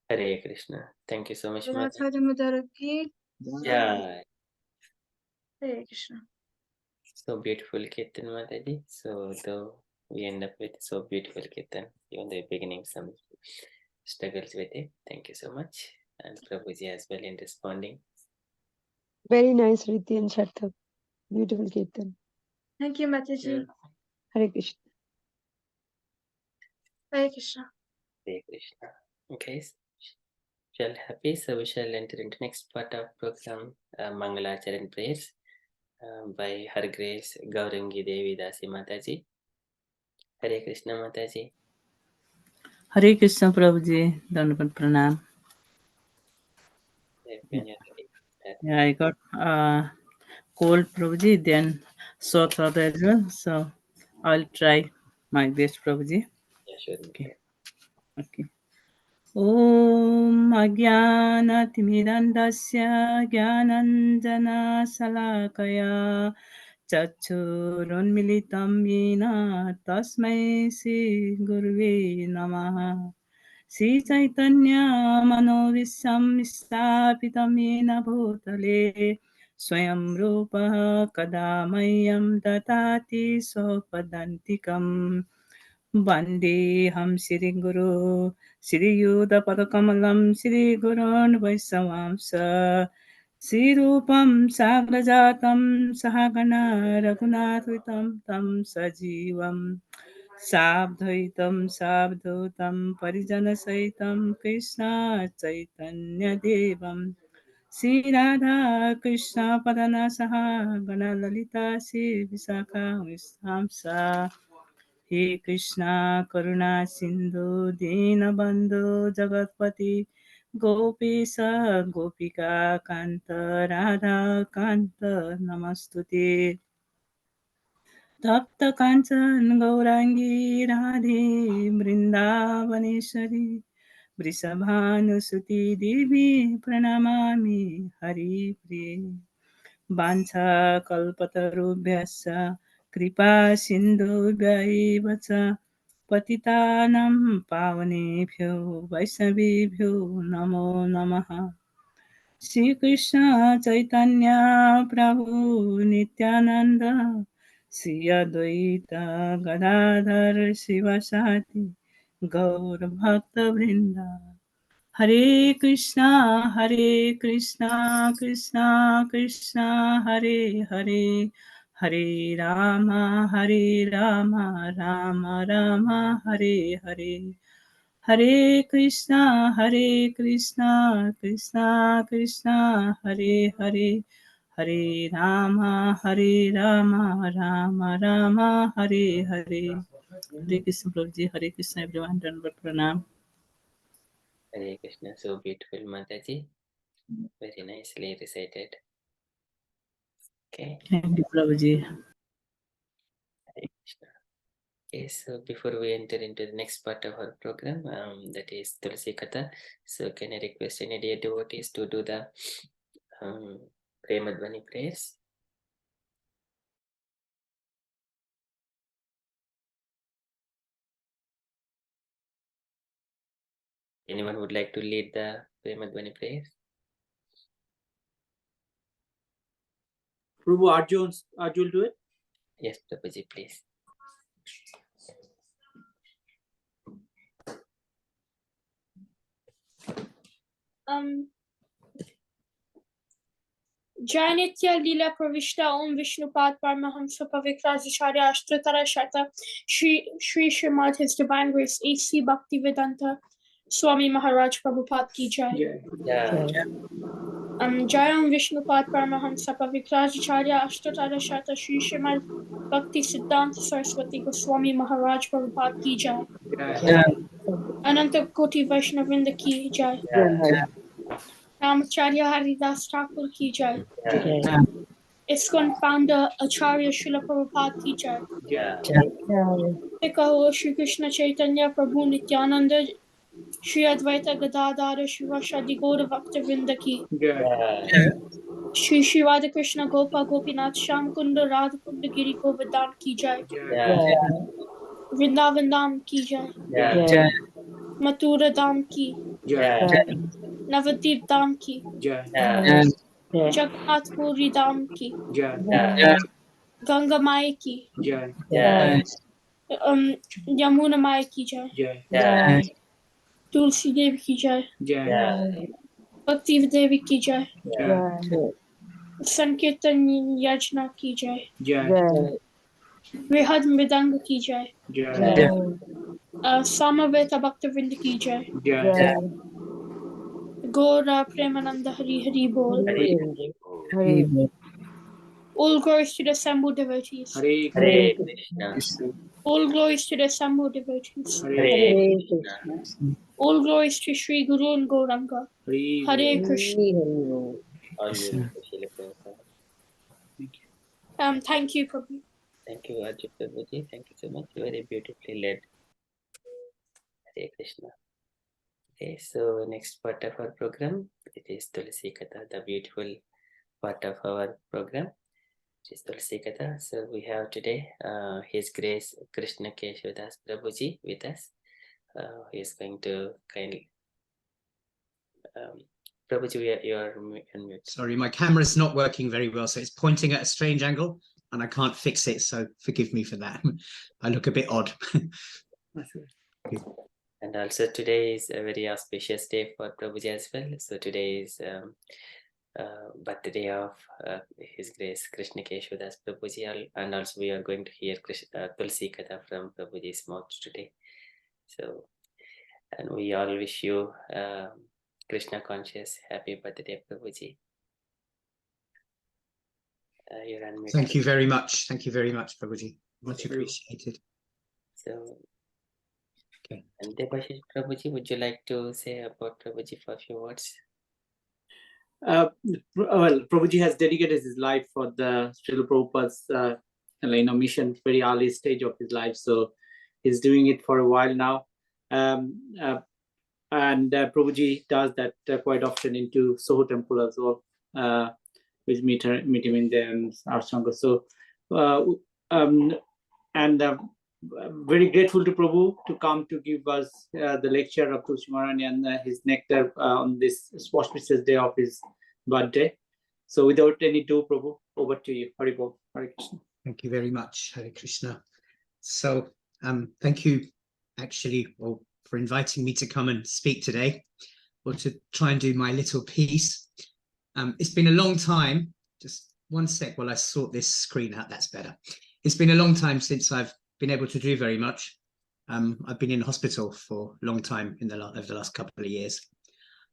Hare Krishna. Thank you so much, Mata.
Yeah.
Yeah,
Hare Krishna.
so beautiful Kirtan, Mataji. So though we end up with so beautiful Kirtan, even the beginning some struggles with it. Thank you so much. And Prabhuji as well in responding.
Very nice, Riddhi and Sarthak. Beautiful Kirtan.
Thank you, Mataji.
Hare Krishna.
Hare Krishna.
Hare Krishna. Okay. feel happy, so we shall enter into next part of program, Mangalacharan prayers by Her Grace Gaurangi Devi Dasi Mataji. Hare Krishna Mataji.
Hare Krishna Prabhuji, Dandavat Pranam.
When you're ready.
Yeah, I got cold Prabhuji, then sore throat as well. So I'll try my best Prabhuji.
Yeah, sure.
Okay. Okay. Om Ajnanatimidandasya Jnananjana Salakaya Chachurunmilitam Yena Tasmai Sri Gurve Namaha Sri Chaitanya Manovisam Stapitam Yena Bhutale Swayam Rupa Kadamayam Datati Sopadantikam Vandeham Sri Guru Sri Yuda Padakamalam Sri Gurun Vaisavamsa Sri Rupam Sagrajatam Sahagana Raghunathitam Tam Sajivam Sabdhutam Parijana Saitam Krishna Chaitanya Devam Sri Radha Krishna Padana Saha Gana Lalita Sri Visakha Vishamsa He Krishna Karuna Sindhu Dinabandhu Jagatpati Gopisa Gopika Kanta Radha Kanta Namastute Tapta Kanchan Gaurangi Radhe Vrindavaneshwari Vrisabhanusuti Devi Pranamami Hari Priye Vancha Kalpatarubhyasya Kripa Sindhubhya Vacha Patitanam Pavanebhyo Vaisnavebhyo Namo Namaha Shri Krishna Chaitanya Prabhu Nityananda Shri Advaita Gadadhar Shivasati Gaur Bhakta Vrinda Hare Krishna Krishna Krishna Hare Hare Hare Rama Rama Rama Hare Hare Hare Krishna Krishna Krishna Hare Hare Hare Rama Rama Rama Hare Hare Hare Krishna Prabhuji, Hare Krishna everyone, Dandavat Pranam.
Hare Krishna, so beautiful Mataji. Very nicely recited. Okay.
Thank you, Prabhuji.
Hare Krishna. Okay, so before we enter into the next part of our program, that is Tulasi Katha, so can I request any dear devotees to do the Premadvani prayers? Anyone would like to lead the Premadvani prayers?
Prabhu Arjun do it.
Yes, Prabhuji, please.
जय नित्य लीला प्रविष्टा ओम विष्णुपाद परमहंस पवित्राचार्य अष्टोत्तर शत Shri Shrimad His Divine Grace A.C. Bhaktivedanta Swami Maharaj Prabhupada ki jai. Jai Om Vishnupad Paramahamsa Pavikrajacharya Ashtatara Shata Shri Srimad Bhakti Siddhanta Saraswati Goswami Maharaj Prabhupada ki jai. Ananta Koti Vaishnavinda ki jai. Ramacharya Haridas Thakur ki jai. ISKCON founder Acharya Srila Prabhupada ki jai. Kaho Shri Krishna Chaitanya Prabhu Nityananda Shri Advaita Gadadhara Shivasadi Gaura Bhakta ki Shri Shri Radha Krishna Gopa Gopinath Sham Kunda Radha Kunda Giri Govardhan ki jai. Vrindavan Dham ki jai. Mathura Dham ki. Navadvip Dham ki. Jagannath Puri Dham ki. Ganga Mai ki. Yamuna Mai ki jai. Tulsi Devi ki jai. Bhakti Devi ki jai. Sankirtan Yajna ki jai. Vrihad Mridanga ki jai. Samaveta Bhaktivinoda ki jai. Gora Premananda Hari Hari Bol.
Hari Hari Bol.
All glories to the assembled devotees.
Hare
Hare
Krishna.
Krishna.
All glories to the assembled devotees.
Hare
Hare
Hare
Krishna.
Krishna.
All glories to Sri Guru and Gauranga.
Hare
Hare Krishna.
Hari Bol.
All glories to Srila Prabhupada.
Thank you, Prabhu.
Thank you, Ajit Prabhuji. Thank you so much. Very beautifully led. Hare Krishna. Okay, so next part of our program, it is Tulasi Katha, the beautiful part of our program, which is Tulasi Katha. So we have today His Grace Krishna Keshav Prabhuji with us. He is going to kindly. Prabhuji, you are unmute.
Sorry, my camera's not working very well, so it's pointing at a strange angle and I can't fix it, so forgive me for that. I look a bit odd.
And also today is a very auspicious day for Prabhuji as well. So today is birthday of His Grace Krishna Keshav Prabhuji, and also we are going to hear Tulasi Katha from Prabhuji's mouth today. So, and we all wish you Krishna conscious happy birthday, Prabhuji. You're unmuted.
Thank you very much. Thank you very much, Prabhuji. Much appreciated.
So,
okay.
And Debashish Prabhuji, would you like to say about Prabhuji for a few words?
Well, Prabhuji has dedicated his life for the Srila Prabhupada's mission, very early stage of his life. So he's doing it for a while now. And Prabhuji does that quite often into Soho Temple as well. We meet him in the Arsanga. So, very grateful to Prabhu to come to give us the lecture of Tulsi Maharani and his nectar on this auspicious day of his birthday. So, without any ado, Prabhu, over to you. Hari Bol, Hare Krishna.
Thank you very much, Hare Krishna. So, thank you, actually, for inviting me to come and speak today, or to try and do my little piece. It's been a long time. Just one sec while I sort this screen out. That's better. It's been a long time since I've been able to do very much. I've been in hospital for a long time over the last couple of years.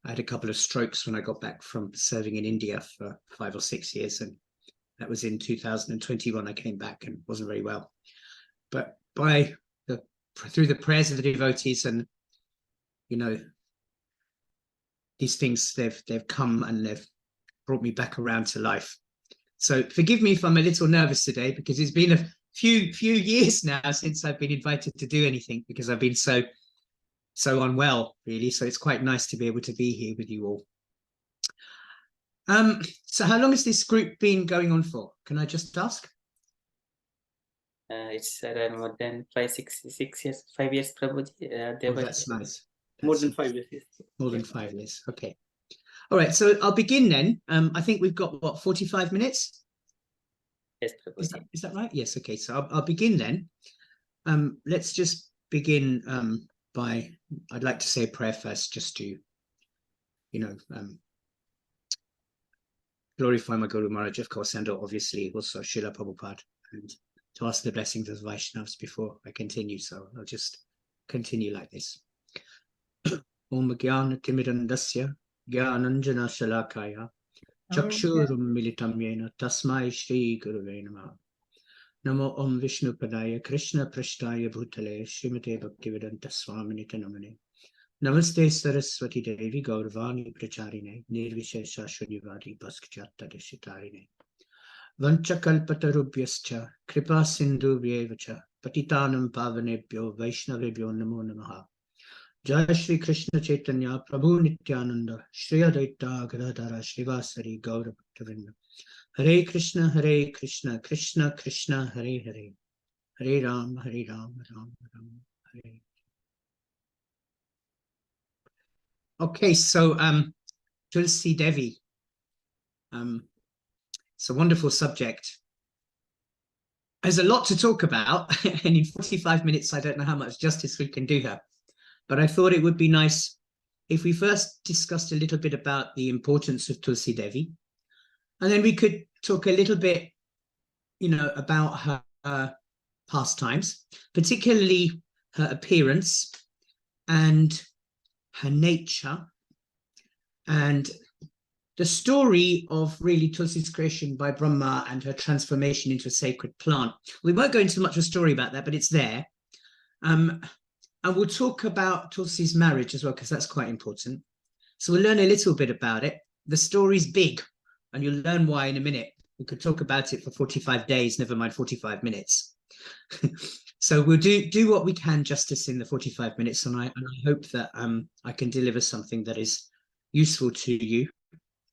I had a couple of strokes when I got back from serving in India for 5 or 6 years, and that was in 2021. I came back and wasn't very well. But through the prayers of the devotees, and these things, they've come and they've brought me back around to life. So forgive me if I'm a little nervous today, because it's been a few years now since I've been invited to do anything, because I've been so unwell, really. So it's quite nice to be able to be here with you all. So how long has this group been going on for? Can I just ask?
It's around more than 5 years, Prabhuji.
That's nice.
More than 5 years.
More than 5 years. Okay. All right. So I'll begin then. I think we've got, what, 45 minutes?
Yes, Prabhuji.
Is that right? Yes. Okay. So I'll begin then. Let's just begin I'd like to say a prayer first, just to, glorify my Guru Maharaj, of course, and obviously also Srila Prabhupada, and to ask the blessings of Vaishnavas before I continue. So I'll just continue like this. Om Jnana Timidandasya Jnananjana Shalakaya Chakshurum Militam Yena Tasmai Shri Guruve Namaha. Namo Om Vishnu Padaya Krishna Prashtaya Bhutale Srimate Bhaktivedanta Swamini Namane. Namaste Saraswati Devi Gauravani Pracharine Nirvishesha Shunyavadi Bhaskchatta Deshitarine. Vanchakalpatarubhyascha Kripa Sindhu Vyevacha Patitanam Pavanebhyo Vaishnavebhyo Namo Namaha. Jai Shri Krishna Chaitanya Prabhu Nityananda Shri Advaita Gadadhara Srivasari Gaura Bhaktavinda. Hare Krishna Krishna Krishna Hare Hare Hare Ram Ram Ram Hare. Okay, so Tulsi Devi. It's a wonderful subject. There's a lot to talk about, and in 45 minutes, I don't know how much justice we can do her. But I thought it would be nice if we first discussed a little bit about the importance of Tulsi Devi, and then we could talk a little bit, about her pastimes, particularly her appearance and her nature, and the story of really Tulsi's creation by Brahma and her transformation into a sacred plant. We won't go into much of a story about that, but it's there. And we'll talk about Tulsi's marriage as well, because that's quite important. So we'll learn a little bit about it. The story's big, and you'll learn why in a minute. We could talk about it for 45 days, never mind 45 minutes. So we'll do what we can justice in the 45 minutes, and I hope that I can deliver something that is useful to you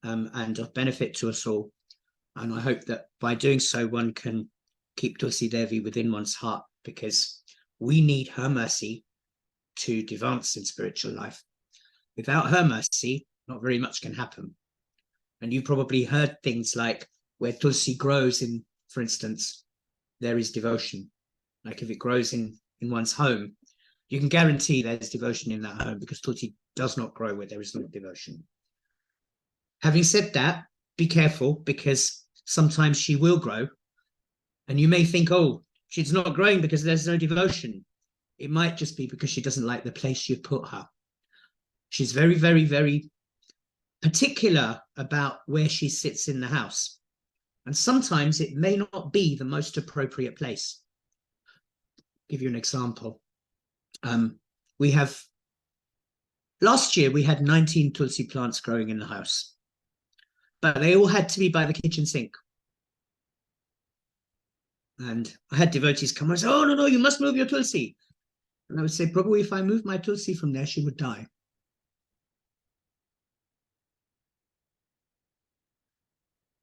and of benefit to us all. And I hope that by doing so, one can keep Tulsi Devi within one's heart, because we need her mercy to advance in spiritual life. Without her mercy, not very much can happen. And you probably heard things like where Tulsi grows in, for instance, there is devotion. Like if it grows in one's home, you can guarantee there's devotion in that home, because Tulsi does not grow where there is no devotion. Having said that, be careful, because sometimes she will grow and you may think, oh, she's not growing because there's no devotion. It might just be because she doesn't like the place you put her. She's very, very, very particular about where she sits in the house. And sometimes it may not be the most appropriate place. I'll give you an example. Last year we had 19 Tulsi plants growing in the house, but they all had to be by the kitchen sink. And I had devotees come and say, oh, no, you must move your Tulsi. And I would say, probably if I moved my Tulsi from there, she would die.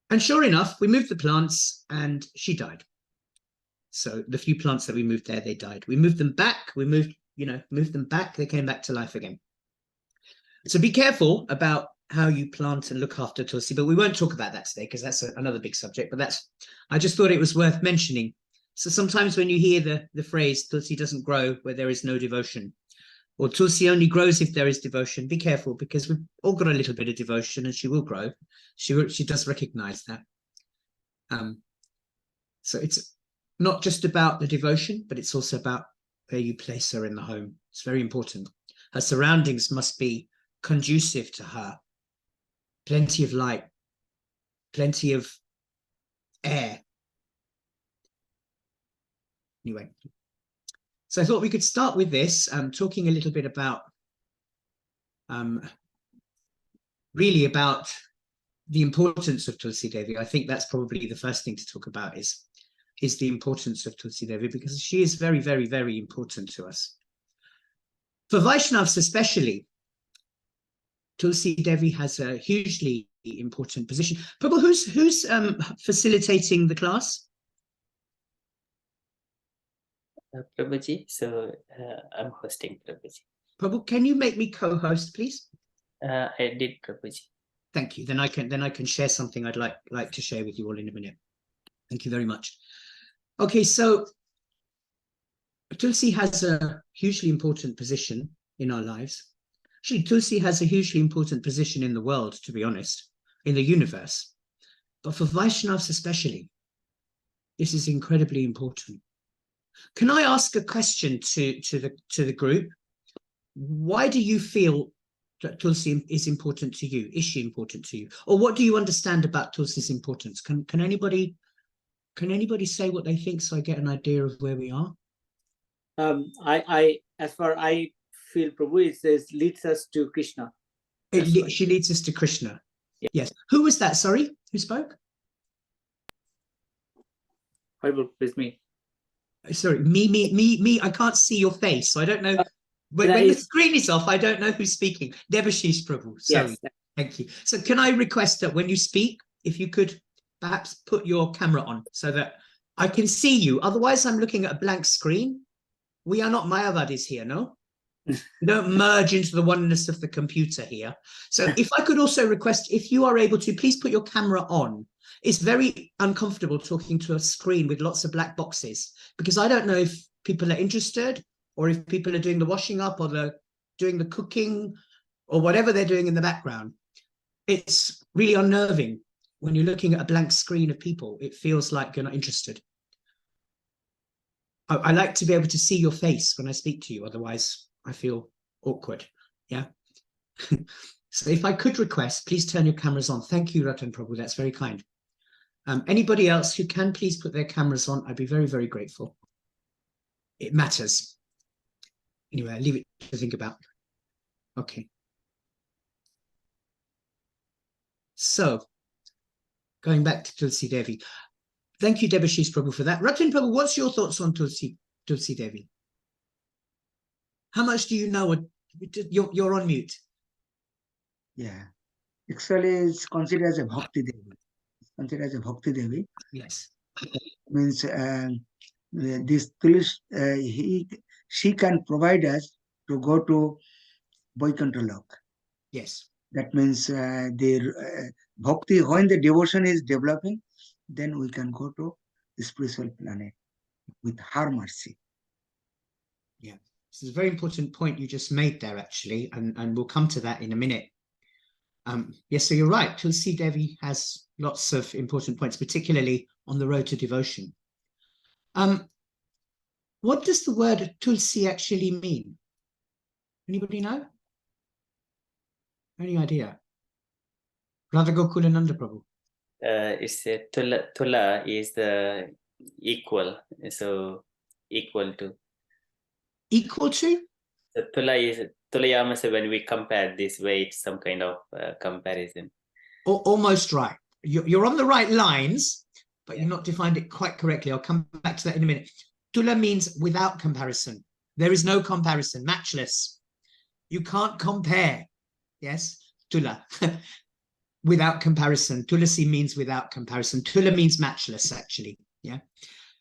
And sure enough, we moved the plants and she died. So the few plants that we moved there, they died. We moved them back. We moved them back. They came back to life again. So be careful about how you plant and look after Tulsi, but we won't talk about that today because that's another big subject. But I just thought it was worth mentioning. So sometimes when you hear the phrase Tulsi doesn't grow where there is no devotion, or Tulsi only grows if there is devotion, be careful, because we've all got a little bit of devotion and she will grow. She does recognize that. So it's not just about the devotion, but it's also about where you place her in the home. It's very important. Her surroundings must be conducive to her. Plenty of light, plenty of air. Anyway, so I thought we could start with this, talking a little bit about really about the importance of Tulsi Devi. I think that's probably the first thing to talk about is the importance of Tulsi Devi, because she is very, very, very important to us. For Vaishnavas especially, Tulsi Devi has a hugely important position. Prabhu, who's facilitating the class?
Prabhuji, so I'm hosting Prabhuji.
Prabhu, can you make me co-host, please?
I did, Prabhuji.
Thank you. Then I can share something I'd like to share with you all in a minute. Thank you very much. Okay, so Tulsi has a hugely important position in our lives. Actually, Tulsi has a hugely important position in the world, to be honest, in the universe. But for Vaishnavas especially, this is incredibly important. Can I ask a question to the group? Why do you feel that Tulsi is important to you? Is she important to you? Or what do you understand about Tulsi's importance? Can anybody say what they think, so I get an idea of where we are?
As far I feel, Prabhu, it says leads us to Krishna.
She leads us to Krishna. Yeah. Yes. Who was that? Sorry, who spoke?
It's me.
Sorry, me. I can't see your face, so I don't know. When the screen is off, I don't know who's speaking. Debashish Prabhu. Sorry. Yes. Thank you. So can I request that when you speak, if you could perhaps put your camera on so that I can see you. Otherwise, I'm looking at a blank screen. We are not Mayavadis here, no? We don't merge into the oneness of the computer here. So if I could also request, if you are able to, please put your camera on. It's very uncomfortable talking to a screen with lots of black boxes, because I don't know if people are interested or if people are doing the washing up or they're doing the cooking or whatever they're doing in the background. It's really unnerving when you're looking at a blank screen of people. It feels like you're not interested. I like to be able to see your face when I speak to you. Otherwise, I feel awkward. Yeah. So if I could request, please turn your cameras on. Thank you, Ratan Prabhu. That's very kind. Anybody else who can please put their cameras on, I'd be very, very grateful. It matters. Anyway, I'll leave it to think about. Okay. So, going back to Tulsi Devi. Thank you, Debashish Prabhu, for that. Ratan Prabhu, what's your thoughts on Tulsi Devi? How much do you know? You're on mute.
Yeah. Actually, it's considered as a Bhakti Devi. It's considered as a Bhakti Devi.
Yes.
Means this Tulsi, she can provide us to go to Vaikuntha Lok.
Yes.
That means the Bhakti, when the devotion is developing, then we can go to the spiritual planet with her mercy.
Yeah. This is a very important point you just made there, actually, and we'll come to that in a minute. Yes, so you're right. Tulsi Devi has lots of important points, particularly on the road to devotion. What does the word Tulsi actually mean? Anybody know? Any idea? Radha Gokulananda Prabhu.
It's a Tula is the equal, so equal to.
Equal to?
So Tulayama, so when we compare this way, it's some kind of comparison.
Almost right. You're on the right lines, but you're not defined it quite correctly. I'll come back to that in a minute. Tula means without comparison. There is no comparison, matchless. You can't compare. Yes, Tula. Without comparison. Tulasi means without comparison. Tula means matchless, actually. Yeah.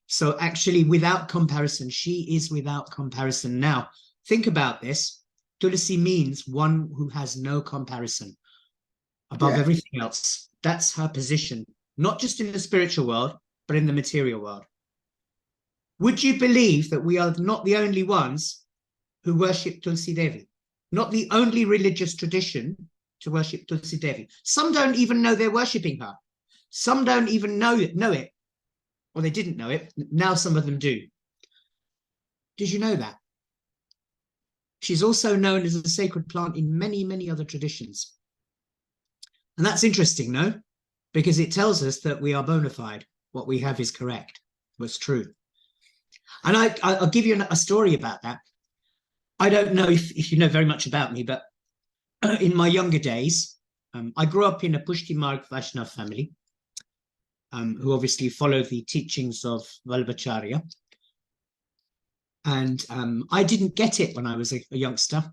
So actually, without comparison, she is without comparison. Now, think about this. Tulasi means one who has no comparison above everything else. That's her position, not just in the spiritual world, but in the material world. Would you believe that we are not the only ones who worship Tulsi Devi? Not the only religious tradition to worship Tulsi Devi. Some don't even know they're worshipping her. Some don't even know it, or they didn't know it. Now some of them do. Did you know that? She's also known as a sacred plant in many, many other traditions. And that's interesting, no? Because it tells us that we are bona fide. What we have is correct. What's true. And I'll give you a story about that. I don't know if you know very much about me, but in my younger days, I grew up in a Pushti Marg Vaishnav family, who obviously follow the teachings of Vallabhacharya. And I didn't get it when I was a youngster.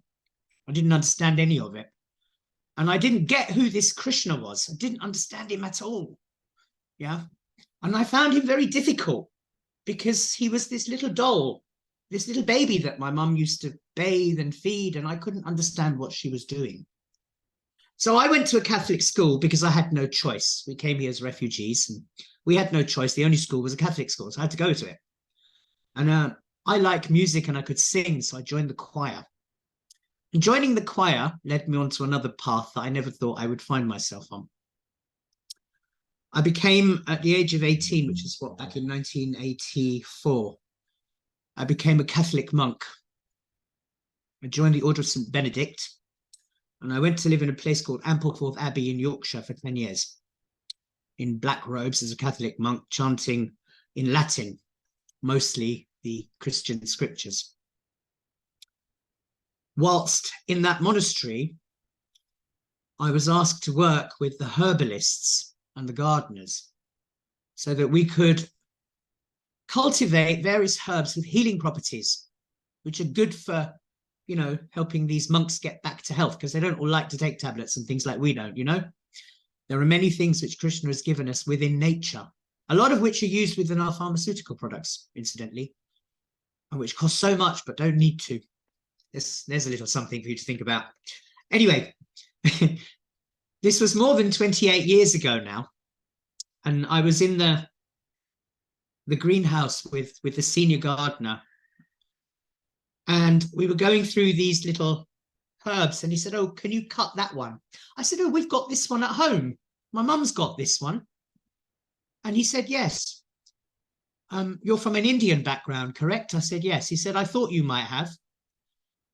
I didn't understand any of it. And I didn't get who this Krishna was. I didn't understand him at all. Yeah. And I found him very difficult because he was this little doll, this little baby that my mum used to bathe and feed, and I couldn't understand what she was doing. So I went to a Catholic school because I had no choice. We came here as refugees and we had no choice. The only school was a Catholic school, so I had to go to it. And I like music and I could sing, so I joined the choir. And joining the choir led me onto another path that I never thought I would find myself on. I became, at the age of 18, which is what, back in 1984, I became a Catholic monk. I joined the Order of St. Benedict, and I went to live in a place called Ampleforth Abbey in Yorkshire for 10 years, in black robes as a Catholic monk, chanting in Latin, mostly the Christian scriptures. Whilst in that monastery, I was asked to work with the herbalists and the gardeners so that we could cultivate various herbs with healing properties, which are good for, you know, helping these monks get back to health, because they don't all like to take tablets and things like we don't, you know. There are many things which Krishna has given us within nature, a lot of which are used within our pharmaceutical products, incidentally, and which cost so much but don't need to. There's a little something for you to think about. Anyway, this was more than 28 years ago now, and I was in the greenhouse with the senior gardener, and we were going through these little herbs, and he said, "Oh, can you cut that one?" I said, "Oh, we've got this one at home. My mum's got this one." And he said, "Yes. You're from an Indian background, correct?" I said, "Yes." He said, "I thought you might have."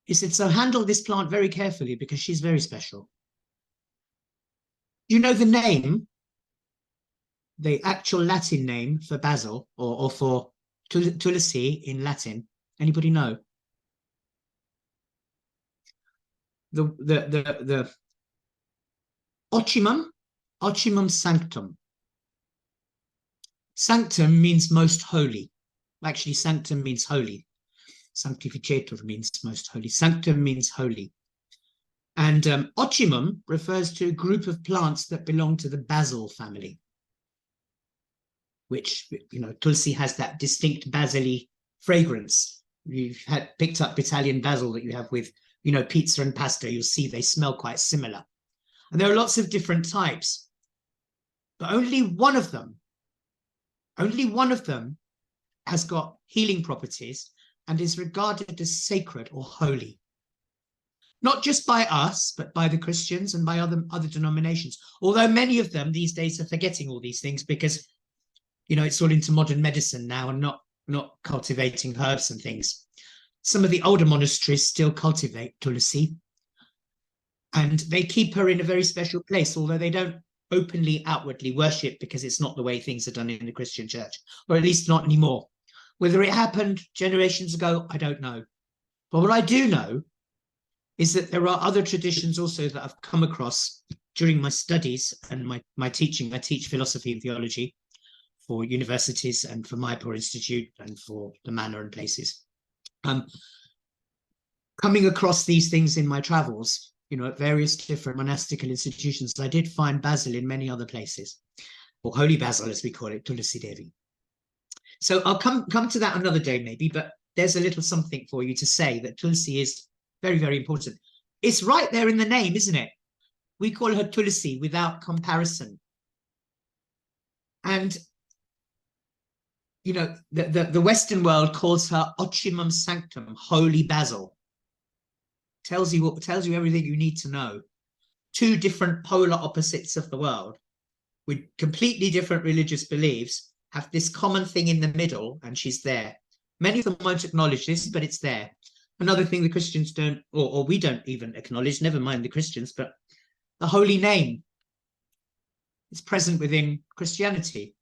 He said, "So handle this plant very carefully because she's very special." Do you know the name, the actual Latin name for basil or for Tulasi in Latin? Anybody know? The Ocimum sanctum. Sanctum means most holy. Actually, sanctum means holy. Sanctificator means most holy. Sanctum means holy. And Ocimum refers to a group of plants that belong to the basil family, which, you know, Tulsi has that distinct basil-y fragrance. You've picked up Italian basil that you have with, you know, pizza and pasta. You'll see they smell quite similar. And there are lots of different types, but only one of them has got healing properties and is regarded as sacred or holy. Not just by us, but by the Christians and by other denominations. Although many of them these days are forgetting all these things because, you know, it's all into modern medicine now and not cultivating herbs and things. Some of the older monasteries still cultivate Tulasi, and they keep her in a very special place, although they don't openly, outwardly worship, because it's not the way things are done in the Christian church, or at least not anymore. Whether it happened generations ago, I don't know. But what I do know is that there are other traditions also that I've come across during my studies and my teaching. I teach philosophy and theology for universities and for Mayapur Institute and for the manor and places. Coming across these things in my travels, you know, at various different monastical institutions, I did find basil in many other places, or holy basil, as we call it, Tulasi Devi. So I'll come to that another day maybe, but there's a little something for you to say that Tulasi is very, very important. It's right there in the name, isn't it? We call her Tulasi without comparison. And, you know, the Western world calls her Ocimum Sanctum, holy basil. Tells you everything you need to know. Two different polar opposites of the world with completely different religious beliefs have this common thing in the middle, and she's there. Many of them won't acknowledge this, but it's there. Another thing the Christians don't, or we don't even acknowledge, never mind the Christians, but the holy name is present within Christianity,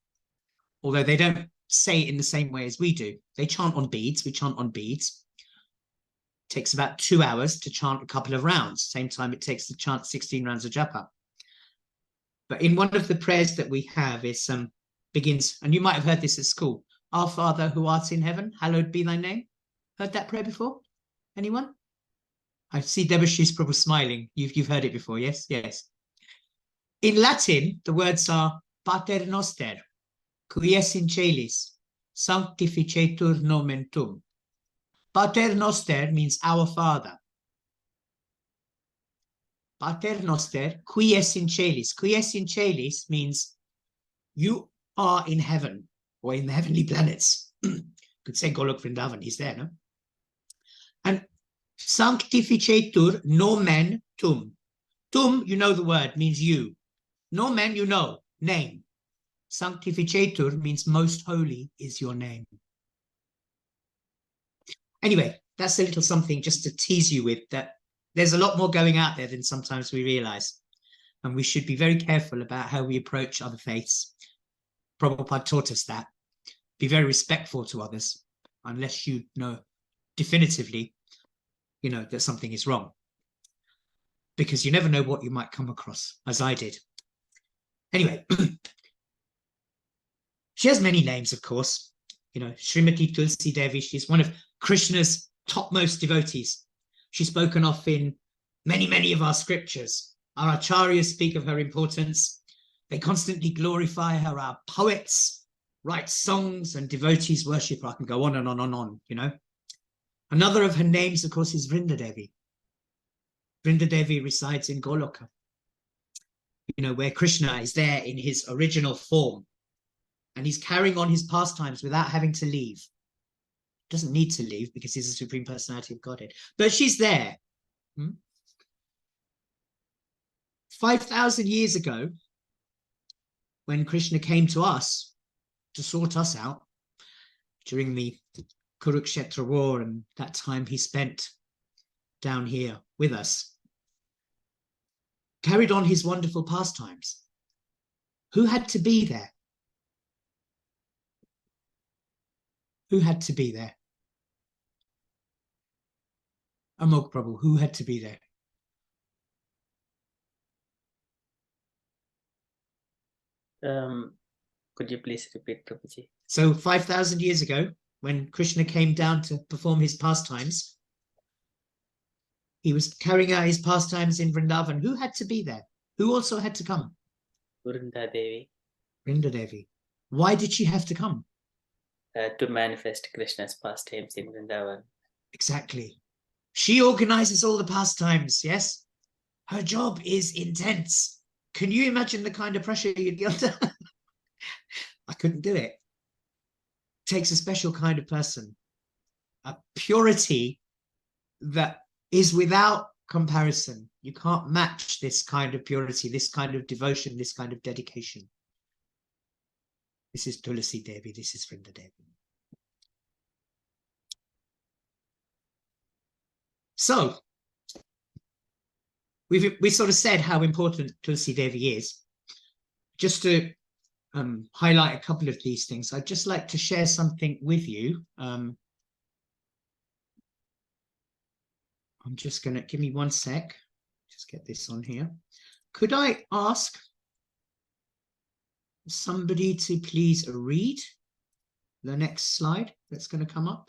although they don't say it in the same way as we do. They chant on beads, we chant on beads. It takes about 2 hours to chant a couple of rounds, same time it takes to chant 16 rounds of japa. But in one of the prayers that we have, it begins, and you might have heard this at school, Our Father who art in heaven, hallowed be thy name. Heard that prayer before? Anyone? I see Debashi's probably smiling. You've heard it before, yes? Yes. In Latin, the words are Pater Noster, qui es in celis, sanctificetur nomen tuum. Pater Noster means our Father. Pater Noster, qui es in celis. Qui es in celis means you are in heaven, or in the heavenly planets. Could say Golok Vrindavan, he's there, no? And sanctificetur nomen tuum. Tuum, you know the word, means you. Nomen, you know, name. Sanctificetur means most holy is your name. Anyway, that's a little something just to tease you with, that there's a lot more going out there than sometimes we realize. And we should be very careful about how we approach other faiths. Prabhupada taught us that. Be very respectful to others, unless you know definitively, you know, that something is wrong. Because you never know what you might come across, as I did. Anyway, she has many names, of course. You know, Srimati Tulasi Devi, she's one of Krishna's topmost devotees. She's spoken of in many, many of our scriptures. Our acharyas speak of her importance. They constantly glorify her. Our poets write songs and devotees worship her. I can go on and on and on, you know. Another of her names, of course, is Vrinda Devi. Vrinda Devi resides in Goloka, you know, where Krishna is there in his original form. And he's carrying on his pastimes without having to leave. Doesn't need to leave because he's the Supreme Personality of Godhead. But she's there. 5,000 years ago, when Krishna came to us to sort us out during the Kurukshetra war and that time he spent down here with us, carried on his wonderful pastimes. Who had to be there? Who had to be there? Amok Prabhu, who had to be there?
Could you please repeat, Prabhuji?
So 5,000 years ago, when Krishna came down to perform his pastimes, he was carrying out his pastimes in Vrindavan. Who had to be there? Who also had to come?
Vrinda Devi.
Vrinda Devi. Why did she have to come?
To manifest Krishna's pastimes in Vrindavan.
Exactly. She organizes all the pastimes, yes? Her job is intense. Can you imagine the kind of pressure you'd be under? I couldn't do it. It takes a special kind of person, a purity that is without comparison. You can't match this kind of purity, this kind of devotion, this kind of dedication. This is Tulasi Devi, this is Vrinda Devi. So, we sort of said how important Tulasi Devi is. Just to highlight a couple of these things, I'd just like to share something with you. I'm just going to, give me one sec, just get this on here. Could I ask somebody to please read the next slide that's going to come up?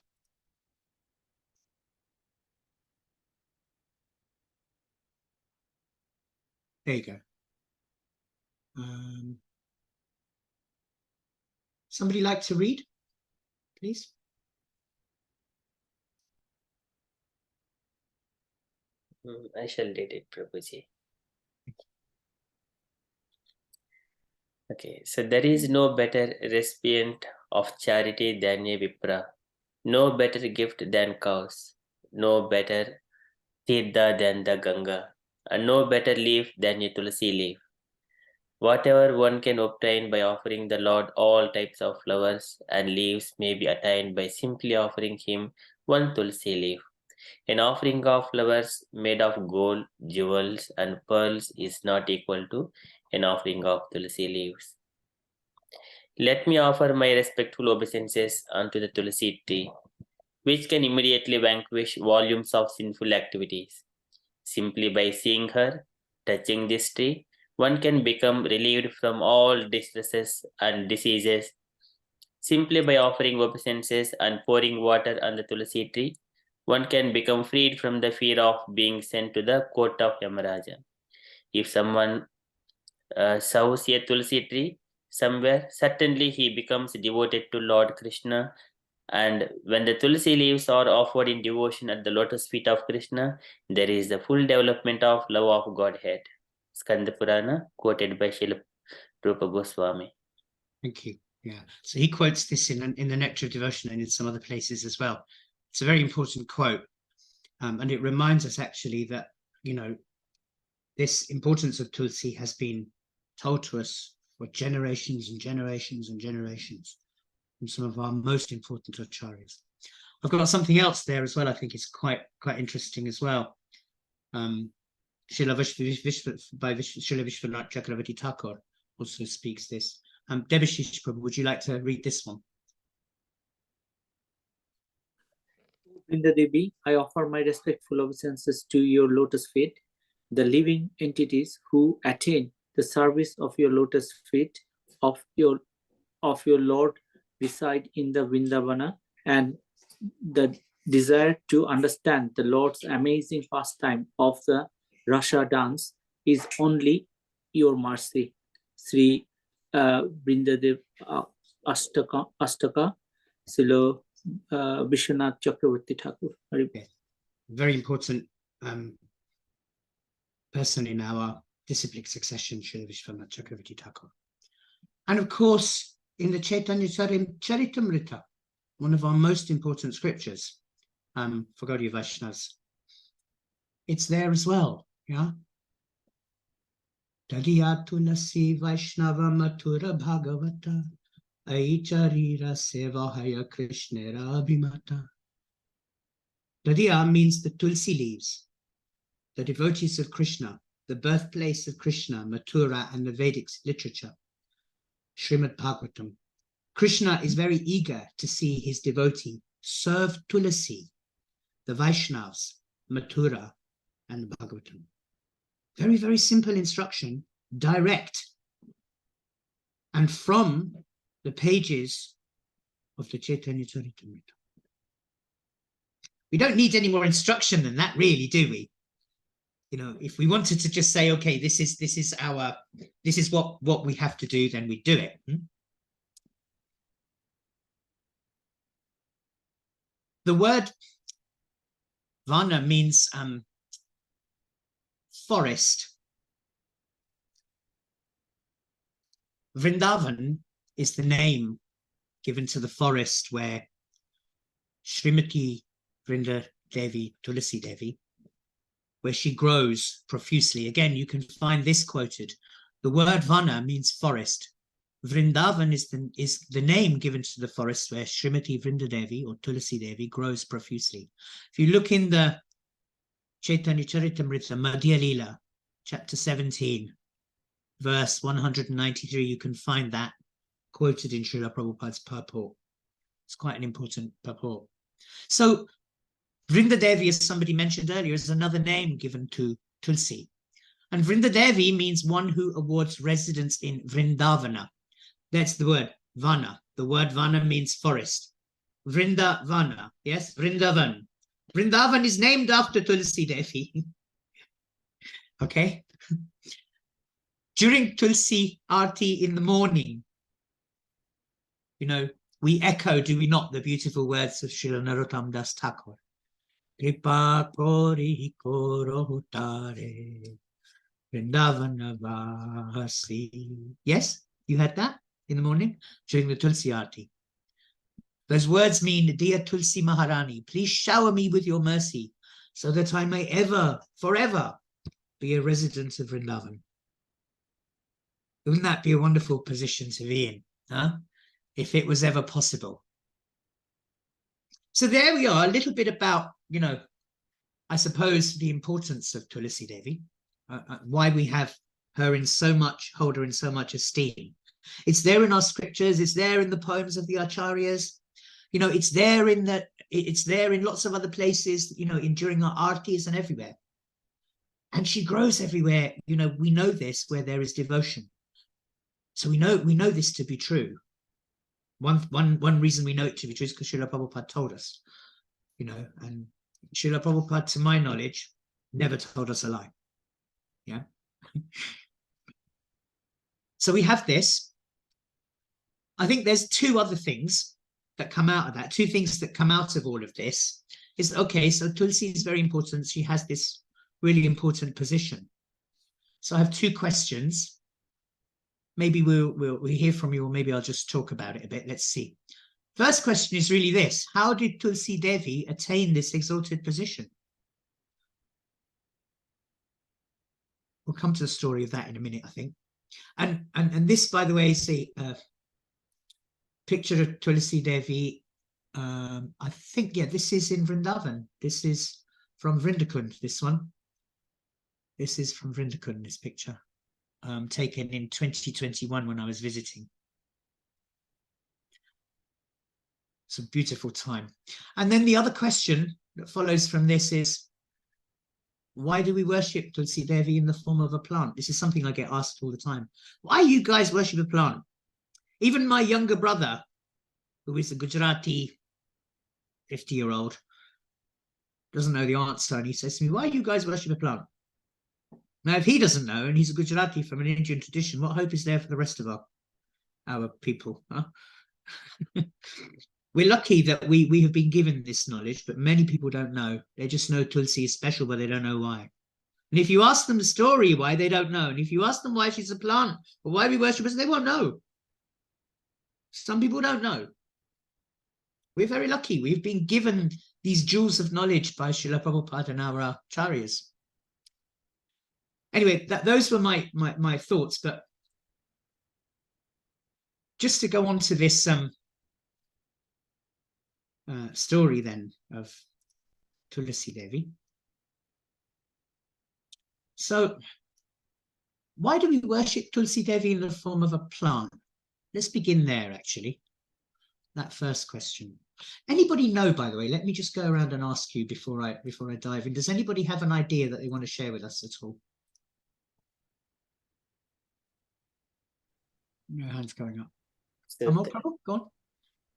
There you go. Somebody like to read, please?
I shall read it, Prabhuji. Okay, so there is no better recipient of charity than a Vipra, no better gift than cows, no better Tirtha than the Ganga, and no better leaf than a Tulasi leaf. Whatever one can obtain by offering the Lord all types of flowers and leaves may be attained by simply offering him one Tulasi leaf. An offering of flowers made of gold, jewels, and pearls is not equal to an offering of Tulasi leaves. Let me offer my respectful obeisances unto the Tulasi tree, which can immediately vanquish volumes of sinful activities. Simply by seeing her, touching this tree, one can become relieved from all distresses and diseases. Simply by offering obeisances and pouring water on the Tulasi tree, one can become freed from the fear of being sent to the court of Yamaraja. If someone sows a Tulasi tree somewhere, certainly he becomes devoted to Lord Krishna. And when the Tulasi leaves are offered in devotion at the lotus feet of Krishna, there is the full development of love of Godhead. Skanda Purana, quoted by Srila Rupa Goswami.
Thank you. Yeah, so he quotes this in the Nectar of Devotion and in some other places as well. It's a very important quote, and it reminds us actually that, you know, this importance of Tulsi has been told to us for generations and generations and generations from some of our most important acharyas. I've got something else there as well. I think it's quite interesting as well. Srila Vishwanath Chakravarti Thakur also speaks this. Debashish Prabhu, would you like to read this one?
Vrinda Devi, I offer my respectful obeisances to your lotus feet. The living entities who attain the service of your lotus feet of your Lord reside in the Vrindavana, and the desire to understand the Lord's amazing pastime of the Rasa dance is only your mercy. Sri Vrindadev Astaka Silo Vishwanath Chakravarti Thakur.
Very important person in our disciplic succession, Srila Vishwanath Chakravarti Thakur. And of course, in the Chaitanya Charitamrita, one of our most important scriptures for Gaudiya Vaishnavas, it's there as well, yeah? Tadiya Tulasi Vaishnava Mathura Bhagavata Aicharira Sevahaya Krishnera Abhimata. Tadiya means the Tulsi leaves, the devotees of Krishna, the birthplace of Krishna, Mathura, and the Vedic literature, Srimad Bhagavatam. Krishna is very eager to see his devotee serve Tulasi, the Vaishnavas, Mathura, and the Bhagavatam. Very, very simple instruction, direct, and from the pages of the Chaitanya Charitamrita. We don't need any more instruction than that, really, do we? You know, if we wanted to just say, okay, this is what we have to do, then we do it. The word vana means forest. Vrindavan is the name given to the forest where Srimati Vrinda Devi, Tulasi Devi, where she grows profusely. Again, you can find this quoted. The word vana means forest. Vrindavan is the name given to the forest where Srimati Vrinda Devi or Tulasi Devi grows profusely. If you look in the Chaitanya Charitamrita, Madhya Lila, chapter 17, verse 193, you can find that quoted in Srila Prabhupada's purport. It's quite an important purport. So Vrinda Devi, as somebody mentioned earlier, is another name given to Tulsi. And Vrinda Devi means one who awards residence in Vrindavana. That's the word, vana. The word vana means forest. Vrindavana, yes, Vrindavan. Vrindavan is named after Tulsi Devi. Okay. During Tulsi Aarti in the morning, you know, we echo, do we not, the beautiful words of Srila Narottam Das Thakur. Kripa kori koro tare Vrindavana vasi. Yes, you had that in the morning during the Tulsi Aarti. Those words mean, dear Tulsi Maharani, please shower me with your mercy so that I may ever, forever be a resident of Vrindavan. Wouldn't that be a wonderful position to be in, huh? If it was ever possible. So there we are, a little bit about, you know, I suppose the importance of Tulasi Devi, why we have her in so much, hold her in so much esteem. It's there in our scriptures, it's there in the poems of the acharyas, you know, it's there in lots of other places, you know, during our artis and everywhere. And she grows everywhere, you know, we know this where there is devotion. So we know this to be true. One reason we know it to be true is because Srila Prabhupada told us, you know, and Srila Prabhupada, to my knowledge, never told us a lie. Yeah. So we have this. I think there's two other things that come out of that, two things that come out of all of this is, okay, so Tulsi is very important. She has this really important position. So I have two questions. Maybe we'll hear from you, or maybe I'll just talk about it a bit. Let's see. First question is really this: how did Tulsi Devi attain this exalted position? We'll come to the story of that in a minute, I think. And this, by the way, is a picture of Tulasi Devi. I think, yeah, this is in Vrindavan. This is from Vrindakund, this one. This is from Vrindakund, this picture, taken in 2021 when I was visiting. It's a beautiful time. And then the other question that follows from this is, why do we worship Tulsi Devi in the form of a plant? This is something I get asked all the time. Why you guys worship a plant? Even my younger brother, who is a Gujarati 50-year-old, doesn't know the answer. And he says to me, why you guys worship a plant? Now, if he doesn't know, and he's a Gujarati from an Indian tradition, what hope is there for the rest of our people? Huh? We're lucky that we have been given this knowledge, but many people don't know. They just know Tulsi is special, but they don't know why. And if you ask them the story why, they don't know. And if you ask them why she's a plant or why we worship her, they won't know. Some people don't know. We're very lucky. We've been given these jewels of knowledge by Srila Prabhupada and our acharyas. Anyway, those were my thoughts. But just to go on to this story then of Tulasi Devi. So why do we worship Tulasi Devi in the form of a plant? Let's begin there, actually. That first question. Anybody know, by the way, let me just go around and ask you before I dive in. Does anybody have an idea that they want to share with us at all? No hands going up.
So
Amal, Prabhu, go on.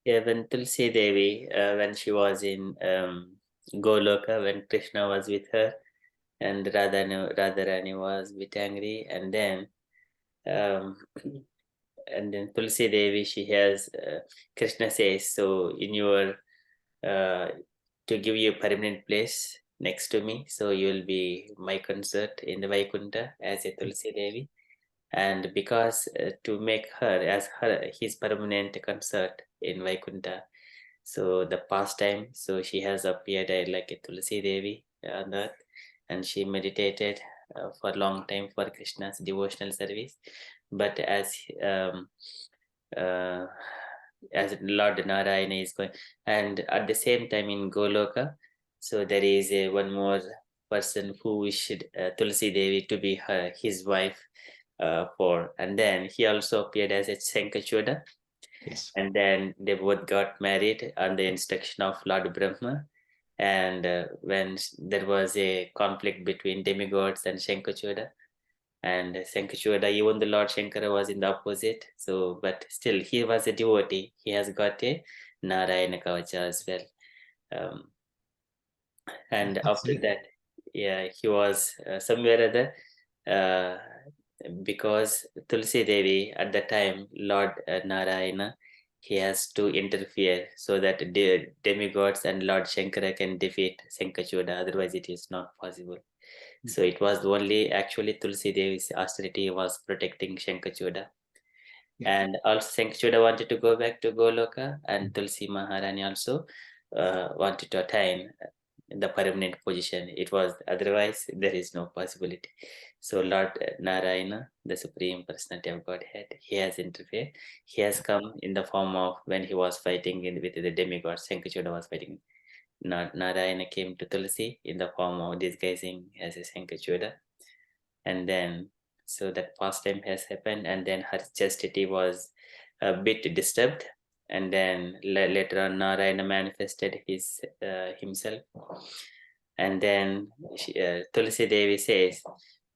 yeah, when Tulsi Devi, when she was in Goloka, when Krishna was with her, and Radharani was a bit angry, and then Tulsi Devi, she has Krishna says, so in your to give you a permanent place next to me, so you will be my consort in the Vaikunta as a Tulsi Devi. And because to make her as his permanent consort in Vaikunta, so the past time, so she has appeared like a Tulsi Devi on earth, and she meditated for a long time for Krishna's devotional service. But as Lord Narayana is going, and at the same time in Goloka, so there is one more person who wished Tulsi Devi to be his wife and then he also appeared as a Sankachoda.
Yes.
And then they both got married on the instruction of Lord Brahma. And when there was a conflict between demigods and Shankachoda, and Sankachoda, even the Lord Shankara was in the opposite. So, but still, he was a devotee. He has got a Narayana Kavacha as well. And after that, yeah, he was somewhere or other, because Tulsi Devi at the time, Lord Narayana, he has to interfere so that the demigods and Lord Shankara can defeat Sankachoda. Otherwise, it is not possible. So it was only actually Tulsi Devi's austerity was protecting Shankachoda. Yeah. And also Shankachoda wanted to go back to Goloka, and Tulsi Maharani also wanted to attain the permanent position. It was otherwise there is no possibility. So Lord Narayana, the Supreme Personality of Godhead, he has interfered. He has come in the form of when he was fighting with the demigods. Shankachoda was fighting. Narayana came to Tulsi in the form of disguising as a Sankachoda, and then so that pastime has happened, and then her chastity was a bit disturbed, and then later on Narayana manifested himself, and then Tulsi Devi says,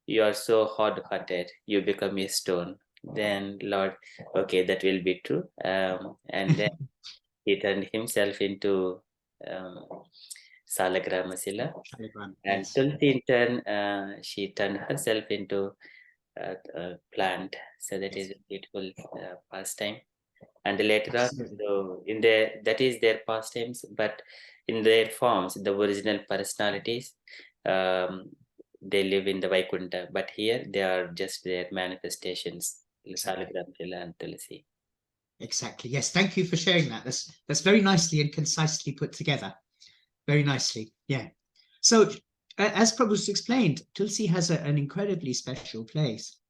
"You are so hard-hearted, you become a stone." Then Lord, okay, that will be true, and then he turned himself into Salagramasila, and
yes.
Tulsi in turn, she turned herself into a plant. So that is a beautiful pastime. And later on, so in that is their pastimes, but in their forms, the original personalities, they live in the Vaikunta. But here they are just their manifestations, Salagramasila and Tulsi.
Exactly. Yes. Thank you for sharing that. That's very nicely and concisely put together. Very nicely. Yeah. So as Prabhu's explained, Tulsi has an incredibly special place.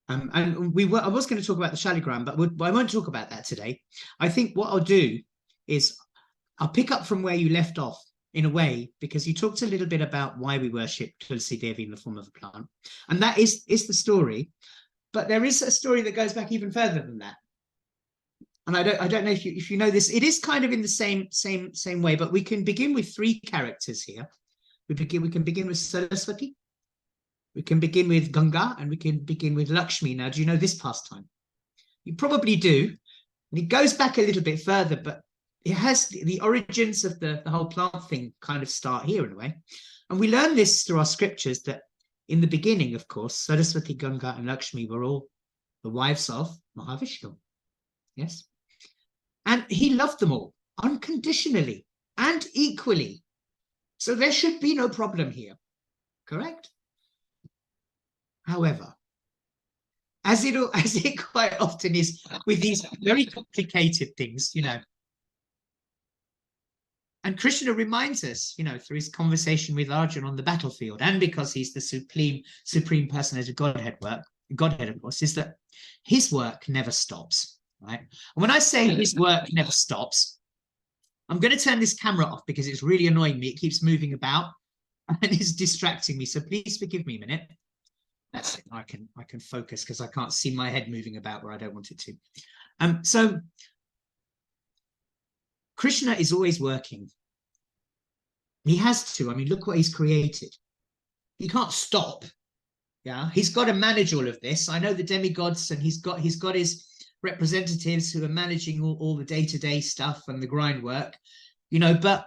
And I was going to talk about the Shaligram, but I won't talk about that today. I think what I'll do is I'll pick up from where you left off in a way, because you talked a little bit about why we worship Tulsi Devi in the form of a plant. And that is the story. But there is a story that goes back even further than that. And I don't know if you know this. It is kind of in the same way, but we can begin with three characters here. We can begin with Saraswati, we can begin with Ganga, and we can begin with Lakshmi. Now, do you know this pastime? You probably do. And it goes back a little bit further, but it has the origins of the whole plant thing kind of start here in a way. And we learn this through our scriptures that in the beginning, of course, Saraswati, Ganga, and Lakshmi were all the wives of Mahavishnu. Yes. And he loved them all unconditionally and equally. So there should be no problem here. Correct? However, as it quite often is with these very complicated things, and Krishna reminds us, through his conversation with Arjuna on the battlefield, and because he's the supreme personality of Godhead, of course, is that his work never stops, right? And when I say his work never stops, I'm going to turn this camera off because it's really annoying me. It keeps moving about and it's distracting me. So please forgive me a minute. That's it. I can focus because I can't see my head moving about where I don't want it to. So Krishna is always working. He has to. I mean, look what he's created. He can't stop. Yeah, he's got to manage all of this. I know the demigods, and he's got his representatives who are managing all the day-to-day stuff and the grind work, you know, but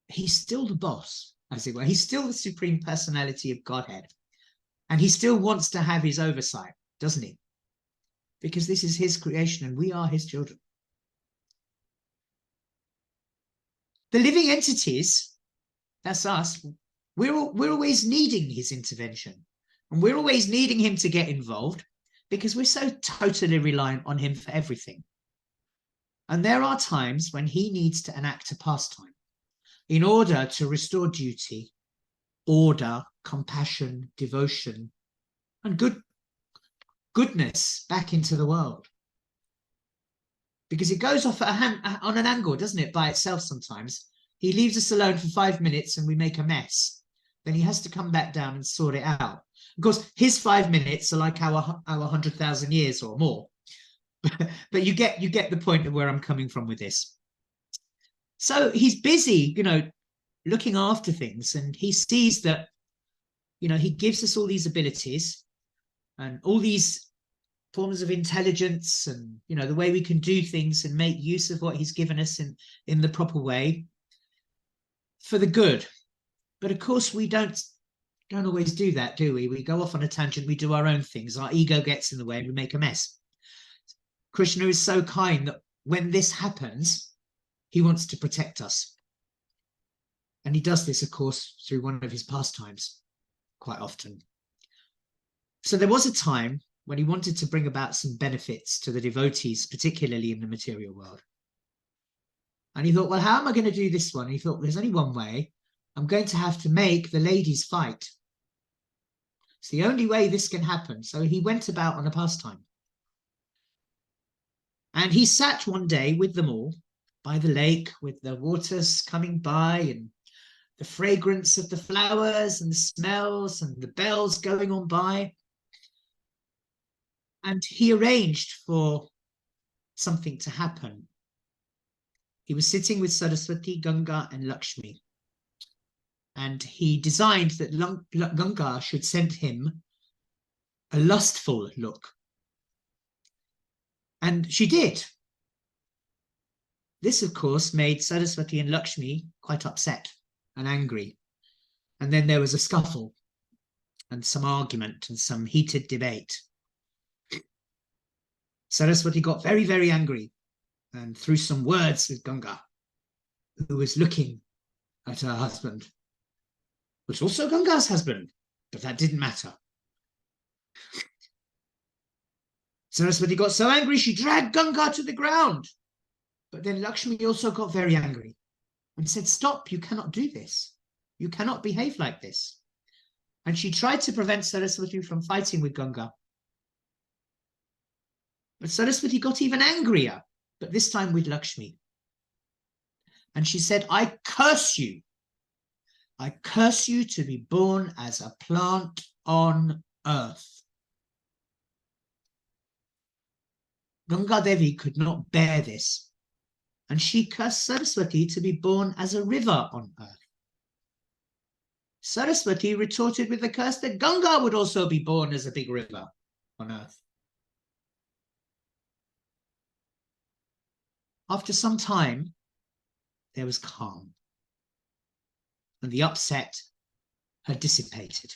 he's still the boss, as it were. He's still the supreme personality of Godhead. And he still wants to have his oversight, doesn't he? Because this is his creation and we are his children. The living entities, that's us, we're always needing his intervention. And we're always needing him to get involved because we're so totally reliant on him for everything. And there are times when he needs to enact a pastime in order to restore duty, order, compassion, devotion, and goodness back into the world. Because it goes off on an angle, doesn't it, by itself sometimes. He leaves us alone for 5 minutes and we make a mess. Then he has to come back down and sort it out. Of course, his 5 minutes are like our 100,000 years or more. But you get the point of where I'm coming from with this. So he's busy, you know, looking after things, and he sees that, you know, he gives us all these abilities and all these forms of intelligence, and, you know, the way we can do things and make use of what he's given us in the proper way for the good. But of course, we don't always do that, do we? We go off on a tangent, we do our own things, our ego gets in the way, and we make a mess. Krishna is so kind that when this happens, he wants to protect us. And he does this, of course, through one of his pastimes, quite often. So there was a time when he wanted to bring about some benefits to the devotees, particularly in the material world. And he thought, well, how am I going to do this one? And he thought, there's only one way. I'm going to have to make the ladies fight. It's the only way this can happen. So he went about on a pastime. And he sat one day with them all by the lake, with the waters coming by and the fragrance of the flowers and the smells and the bells going on by. And he arranged for something to happen. He was sitting with Saraswati, Ganga, and Lakshmi. And he designed that Ganga should send him a lustful look. And she did. This, of course, made Saraswati and Lakshmi quite upset and angry. And then there was a scuffle and some argument and some heated debate. Saraswati got very, very angry and threw some words with Ganga, who was looking at her husband, who was also Ganga's husband, but that didn't matter. Saraswati got so angry, she dragged Ganga to the ground. But then Lakshmi also got very angry and said, stop, you cannot do this. You cannot behave like this. And she tried to prevent Saraswati from fighting with Ganga. But Saraswati got even angrier, but this time with Lakshmi. And she said, I curse you. I curse you to be born as a plant on earth. Ganga Devi could not bear this, and she cursed Saraswati to be born as a river on earth. Saraswati retorted with the curse that Ganga would also be born as a big river on earth. After some time, there was calm, and the upset had dissipated.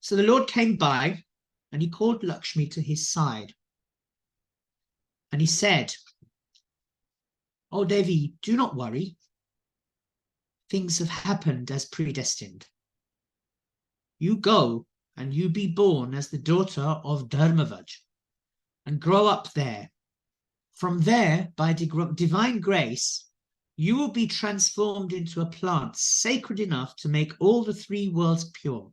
So the Lord came by, and he called Lakshmi to his side. And he said, "Oh, Devi, do not worry. Things have happened as predestined. You go and you be born as the daughter of Dharmavaj and grow up there. From there, by divine grace, you will be transformed into a plant sacred enough to make all the three worlds pure.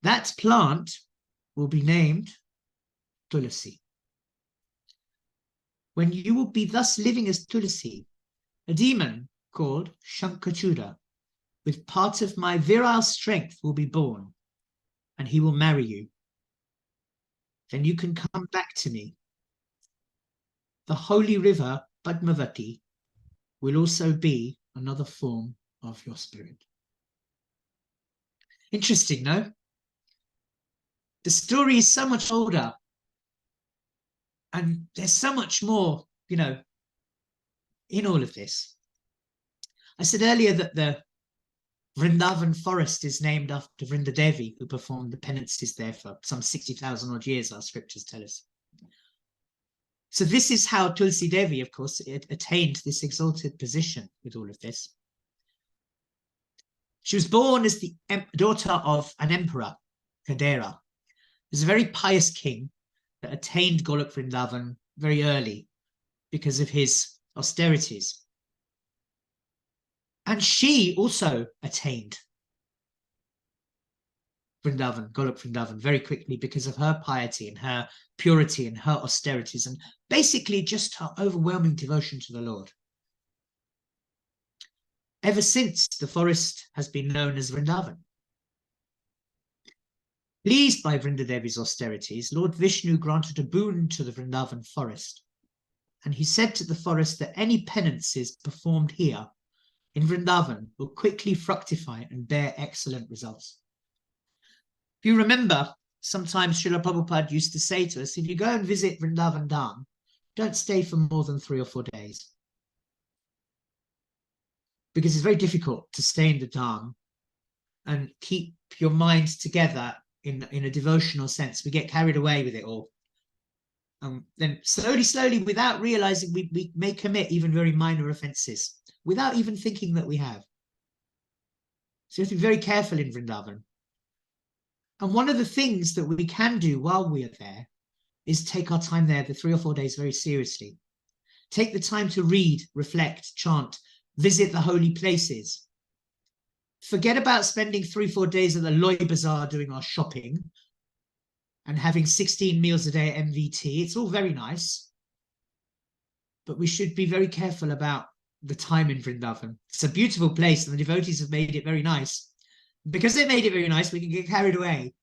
That plant will be named Tulasi. When you will be thus living as Tulasi, a demon called Shankachuda, with part of my virile strength will be born, and he will marry you. Then you can come back to me. The holy river Padmavati will also be another form of your spirit. Interesting, no? The story is so much older, and there's so much more, in all of this. I said earlier that the Vrindavan forest is named after Vrindadevi, who performed the penances there for some 60,000 odd years, our scriptures tell us. So this is how Tulasi Devi, of course, attained this exalted position with all of this. She was born as the daughter of an emperor, Kadera. He was a very pious king that attained Golok Vrindavan very early because of his austerities. And she also attained Vrindavan, Golok Vrindavan, very quickly because of her piety and her purity and her austerities, and basically just her overwhelming devotion to the Lord. Ever since, the forest has been known as Vrindavan. Pleased by Vrindadevi's austerities, Lord Vishnu granted a boon to the Vrindavan forest, and he said to the forest that any penances performed here in Vrindavan will quickly fructify and bear excellent results. If you remember, sometimes Srila Prabhupada used to say to us, if you go and visit Vrindavan Dham, don't stay for more than 3 or 4 days. Because it's very difficult to stay in the Dham and keep your mind together in a devotional sense. We get carried away with it all. Then slowly, without realizing, we may commit even very minor offenses without even thinking that we have. So you have to be very careful in Vrindavan. And one of the things that we can do while we are there is take our time there, the 3 or 4 days, very seriously. Take the time to read, reflect, chant, visit the holy places. Forget about spending 3-4 days at the Loy Bazaar doing our shopping and having 16 meals a day at MVT. It's all very nice, but we should be very careful about the time in Vrindavan. It's a beautiful place, and the devotees have made it very nice. Because they made it very nice, we can get carried away.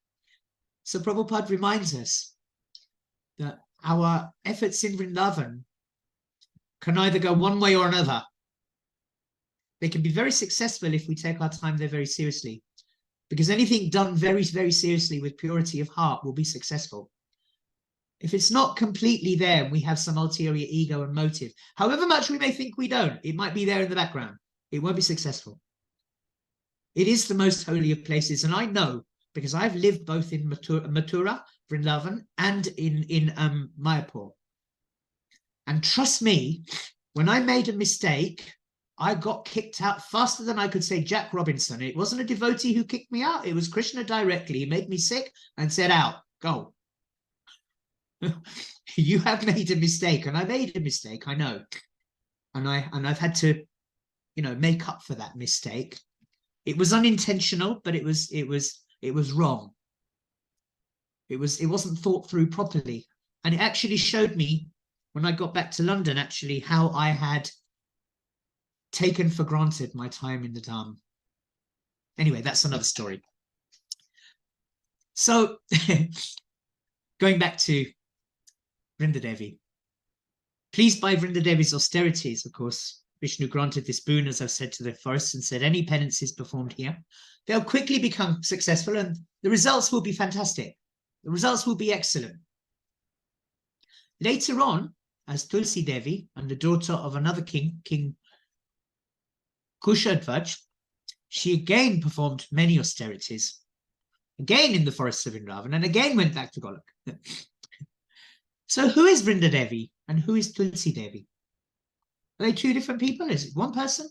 So Prabhupada reminds us that our efforts in Vrindavan can either go one way or another. They can be very successful if we take our time there very seriously, because anything done very, very seriously with purity of heart will be successful. If it's not completely there, we have some ulterior ego and motive. However much we may think we don't, it might be there in the background. It won't be successful. It is the most holy of places, and I know, because I've lived both in Mathura, Vrindavan, and in Mayapur. And trust me, when I made a mistake, I got kicked out faster than I could say Jack Robinson. It wasn't a devotee who kicked me out. It was Krishna directly. He made me sick and said, out, go. You have made a mistake, and I made a mistake, I know. And I've had to, make up for that mistake. It was unintentional, but it was wrong. It wasn't thought through properly. And it actually showed me when I got back to London, actually, how I had taken for granted my time in the Dham. Anyway, that's another story. So going back to Vrindadevi. Pleased by Vrindadevi's austerities, of course, Vishnu granted this boon, as I've said, to the forest, and said any penances performed here, they'll quickly become successful, and the results will be fantastic. The results will be excellent. Later on, as Tulasi Devi and the daughter of another king, King Kushadhvaj, she again performed many austerities, again in the forests of Vrindavan, and again went back to Golok. So who is Vrindadevi and who is Tulasi Devi? Are they 2 different people? Is it one person?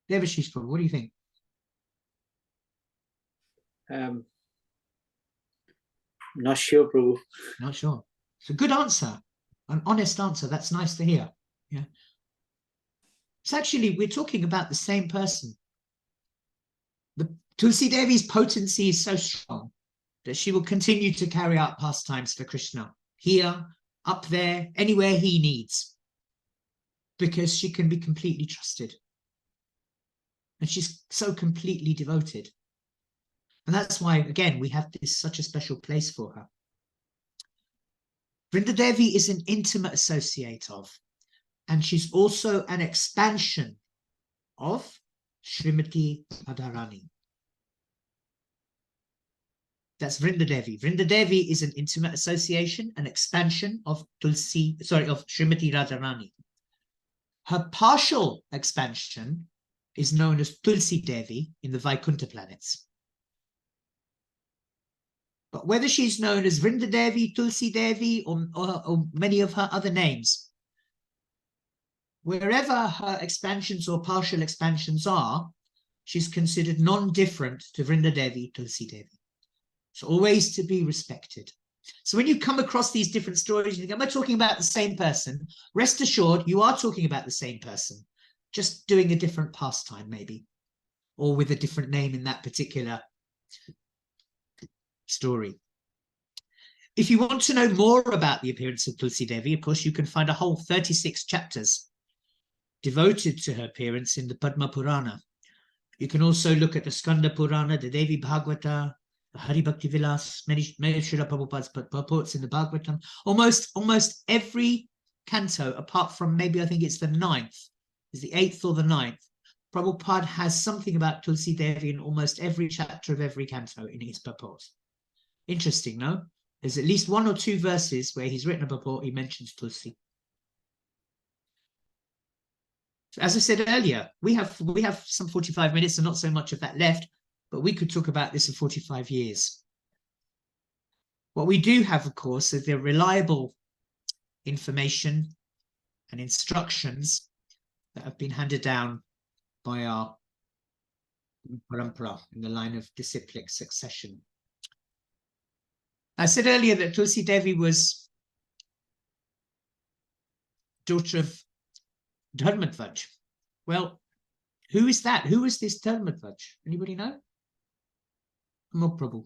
Devashish Prabhu, what do you think?
Not sure, Prabhu.
Not sure. It's a good answer, an honest answer. That's nice to hear. Yeah. It's actually, we're talking about the same person. The Tulasi Devi's potency is so strong that she will continue to carry out pastimes for Krishna here, up there, anywhere he needs, because she can be completely trusted. And she's so completely devoted. And that's why, again, we have such a special place for her. Vrindadevi is an intimate associate of, and she's also an expansion of Srimati Radharani. That's Vrindadevi. Vrindadevi is an intimate association, an expansion of Srimati Radharani. Her partial expansion is known as Tulasi Devi in the Vaikuntha planets. But whether she's known as Vrindadevi, Tulasi Devi, or many of her other names, wherever her expansions or partial expansions are, she's considered non-different to Vrindadevi, Tulasi Devi. So always to be respected. So when you come across these different stories, you think, am I talking about the same person? Rest assured, you are talking about the same person, just doing a different pastime maybe, or with a different name in that particular story. If you want to know more about the appearance of Tulasi Devi, of course, you can find a whole 36 chapters devoted to her appearance in the Padma Purana. You can also look at the Skanda Purana, the Devi Bhagavata, the Hari Bhakti Vilas, many Srila Prabhupada's purports in the Bhagavatam. Almost every canto, apart from maybe I think it's the 9th, is the 8th or the 9th, Prabhupada has something about Tulasi Devi in almost every chapter of every canto in his purport. Interesting, no? There's at least 1 or 2 verses where he's written a purport, he mentions Tulasi. As I said earlier, we have some 45 minutes and not so much of that left, but we could talk about this for 45 years. What we do have, of course, is the reliable information and instructions that have been handed down by our parampara in the line of disciplic succession. I said earlier that Tulasi Devi was daughter of Dharmadvaj. Well, who is that? Who is this Dharmadvaj? Anybody know? Amok Prabhu.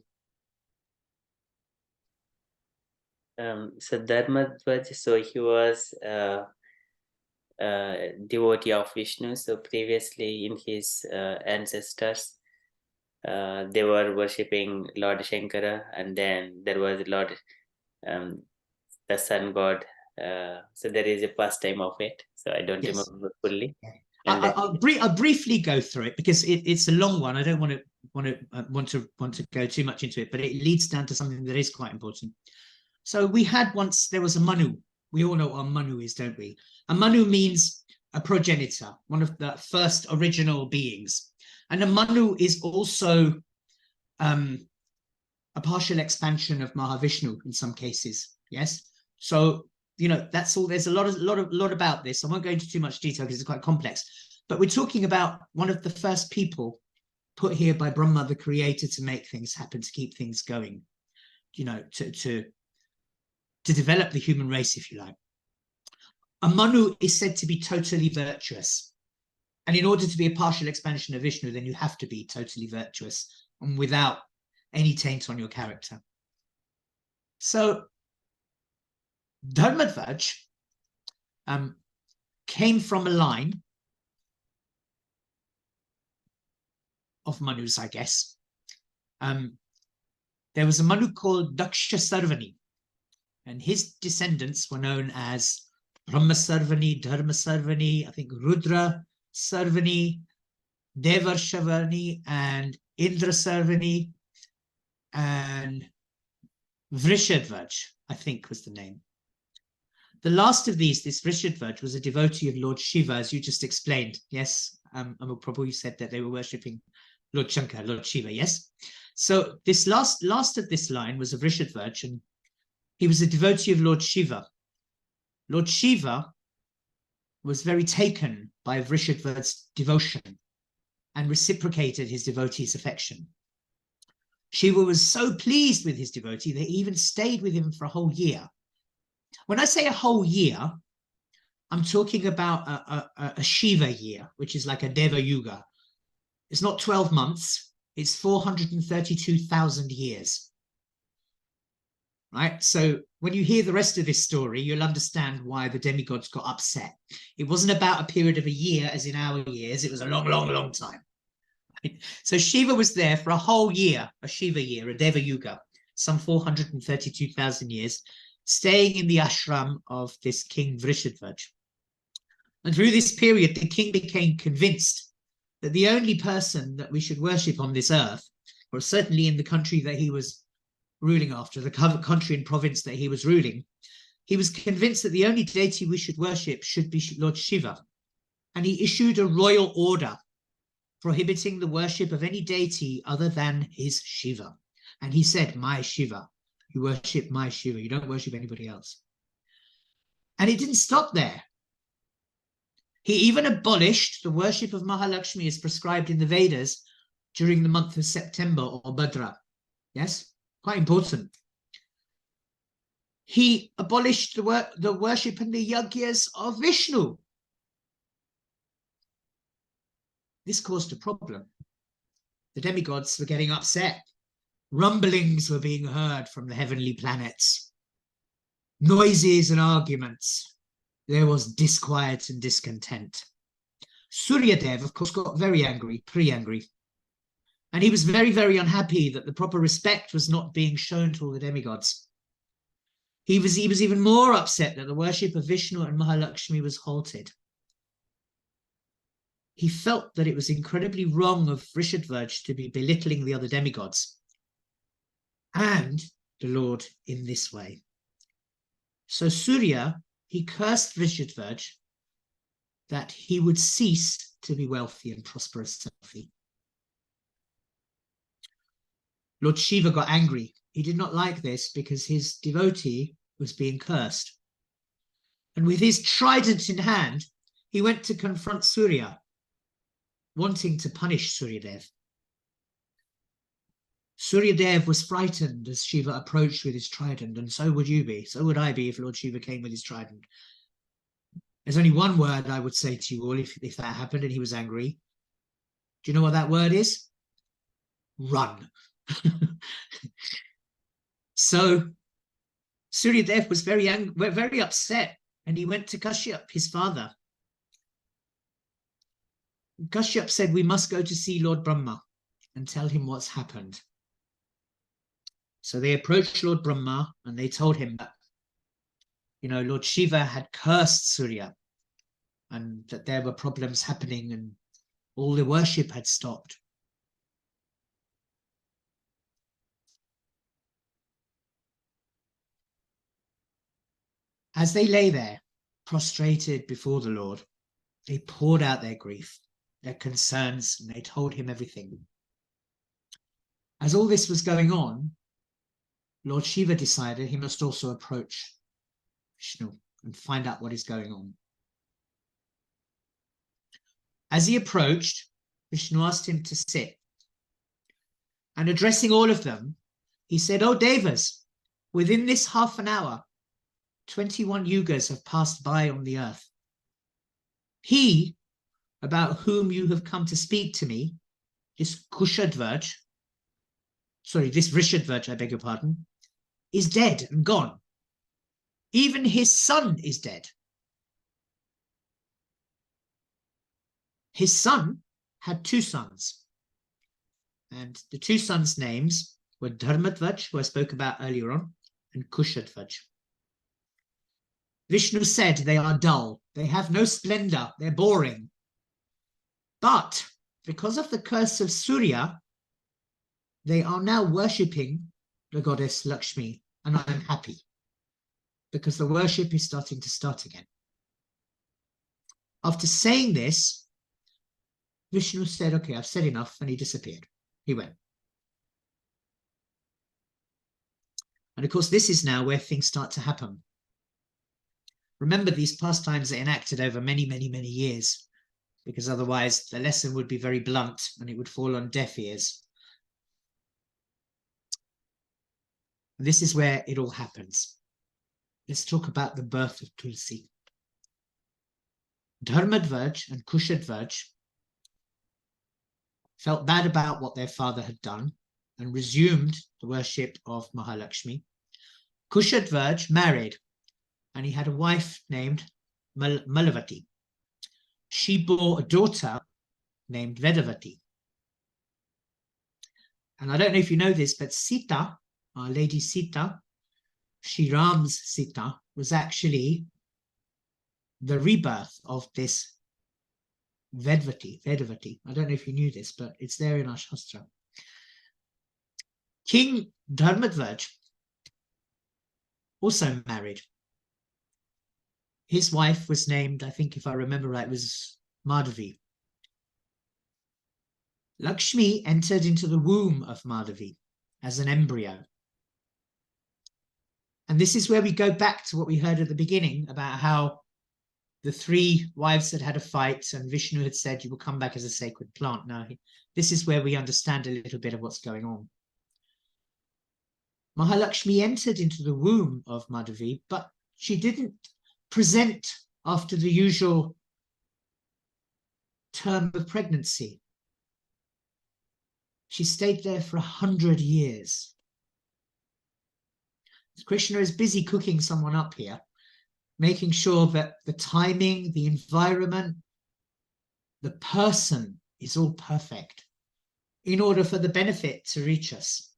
So Dharmadvaj, so he was a devotee of Vishnu. So previously in his ancestors, they were worshipping Lord Shankara, and then there was Lord, the sun god. So there is a pastime of it. So I don't remember fully.
I'll briefly go through it because it's a long one. I don't want to go too much into it, but it leads down to something that is quite important. So we had once, there was a Manu. We all know what a Manu is, don't we? A Manu means a progenitor, one of the first original beings. And a Manu is also a partial expansion of Mahavishnu in some cases. Yes. So, you know, that's all. There's a lot about this. I won't go into too much detail because it's quite complex. But we're talking about one of the first people put here by Brahma, the creator, to make things happen, to keep things going, you know, to develop the human race, if you like. A Manu is said to be totally virtuous. And in order to be a partial expansion of Vishnu, then you have to be totally virtuous and without any taint on your character. So Dharmadvaj came from a line of Manus, I guess. There was a Manu called Daksha Sarvani, and his descendants were known as Brahma Sarvani, Dharma Sarvani, I think Rudra Sarvani, Devarshavani, and Indra Sarvani, and Vrishadvaj, I think was the name. The last of these, this Vrishadvaj, was a devotee of Lord Shiva, as you just explained. Yes, Amok Prabhu, you said that they were worshipping Lord Shankar, Lord Shiva, yes? So this last of this line was a Vrishadvaj, and he was a devotee of Lord Shiva. Lord Shiva was very taken by Vrishadvaj's devotion and reciprocated his devotee's affection. Shiva was so pleased with his devotee that he even stayed with him for a whole year. When I say a whole year, I'm talking about a Shiva year, which is like a Deva Yuga. It's not 12 months, it's 432,000 years. Right? So when you hear the rest of this story, you'll understand why the demigods got upset. It wasn't about a period of a year, as in our years. It was a long, long, long time. So Shiva was there for a whole year, a Shiva year, a Deva Yuga, some 432,000 years, staying in the ashram of this king Vrishadhvaj. And through this period, the king became convinced that the only person that we should worship on this earth, or certainly in the country that he was ruling after, the country and province that he was ruling, he was convinced that the only deity we should worship should be Lord Shiva. And he issued a royal order prohibiting the worship of any deity other than his Shiva. And he said, my Shiva. You worship my Shiva. You don't worship anybody else. And it didn't stop there. He even abolished the worship of Mahalakshmi as prescribed in the Vedas during the month of September, or Bhadra. Yes, quite important. He abolished the worship and the yagyas of Vishnu. This caused a problem. The demigods were getting upset. Rumblings were being heard from the heavenly planets. Noises and arguments. There was disquiet and discontent. Suryadev, of course, got very angry, pretty angry. And he was very, very unhappy that the proper respect was not being shown to all the demigods. He was even more upset that the worship of Vishnu and Mahalakshmi was halted. He felt that it was incredibly wrong of Vrishadhvaj to be belittling the other demigods and the Lord in this way. So Surya, he cursed Vrishadhvaj that he would cease to be wealthy and prosperous. Lord Shiva got angry. He did not like this because his devotee was being cursed. And with his trident in hand, he went to confront Surya, wanting to punish Suryadev. Suryadev was frightened as Shiva approached with his trident, and so would you be. So would I be if Lord Shiva came with his trident. There's only one word I would say to you all if that happened and he was angry. Do you know what that word is? Run. So Suryadev was very upset, and he went to Kashyap, his father. Kashyap said, we must go to see Lord Brahma and tell him what's happened. So they approached Lord Brahma and they told him that, Lord Shiva had cursed Surya and that there were problems happening and all the worship had stopped. As they lay there, prostrated before the Lord, they poured out their grief, their concerns, and they told him everything. As all this was going on, Lord Shiva decided he must also approach Vishnu and find out what is going on. As he approached, Vishnu asked him to sit. And addressing all of them, he said, "O Devas, within this half an hour, 21 yugas have passed by on the earth. He, about whom you have come to speak to me, this Vrishadhvaj, I beg your pardon, is dead and gone. Even his son is dead. His son had two sons, and the two sons' names were Dharmadhvaj, who I spoke about earlier on, and Kushadhvaj. Vishnu said they are dull, they have no splendor, they're boring. But because of the curse of Surya, they are now worshipping the goddess Lakshmi, and I'm happy because the worship is starting to start again." After saying this, Vishnu said, "Okay, I've said enough," and he disappeared. He went. And of course, this is now where things start to happen. Remember, these pastimes are enacted over many, many, many years, because otherwise the lesson would be very blunt and it would fall on deaf ears. And this is where it all happens. Let's talk about the birth of Tulasi. Dharmadhvaj and Kushadhvaj felt bad about what their father had done and resumed the worship of Mahalakshmi. Kushadhvaj married, and he had a wife named Malavati. She bore a daughter named Vedavati. And I don't know if you know this, but Sita, our Lady Sita, Sri Ram's Sita, was actually the rebirth of this Vedvati. I don't know if you knew this, but it's there in our Shastra. King Dharmadvaj also married. His wife was named, I think if I remember right, was Madhavi. Lakshmi entered into the womb of Madhavi as an embryo. And this is where we go back to what we heard at the beginning about how the three wives had had a fight and Vishnu had said, you will come back as a sacred plant. Now, this is where we understand a little bit of what's going on. Mahalakshmi entered into the womb of Madhavi, but she didn't present after the usual term of pregnancy. She stayed there for 100 years. Krishna is busy cooking someone up here, making sure that the timing, the environment, the person is all perfect in order for the benefit to reach us.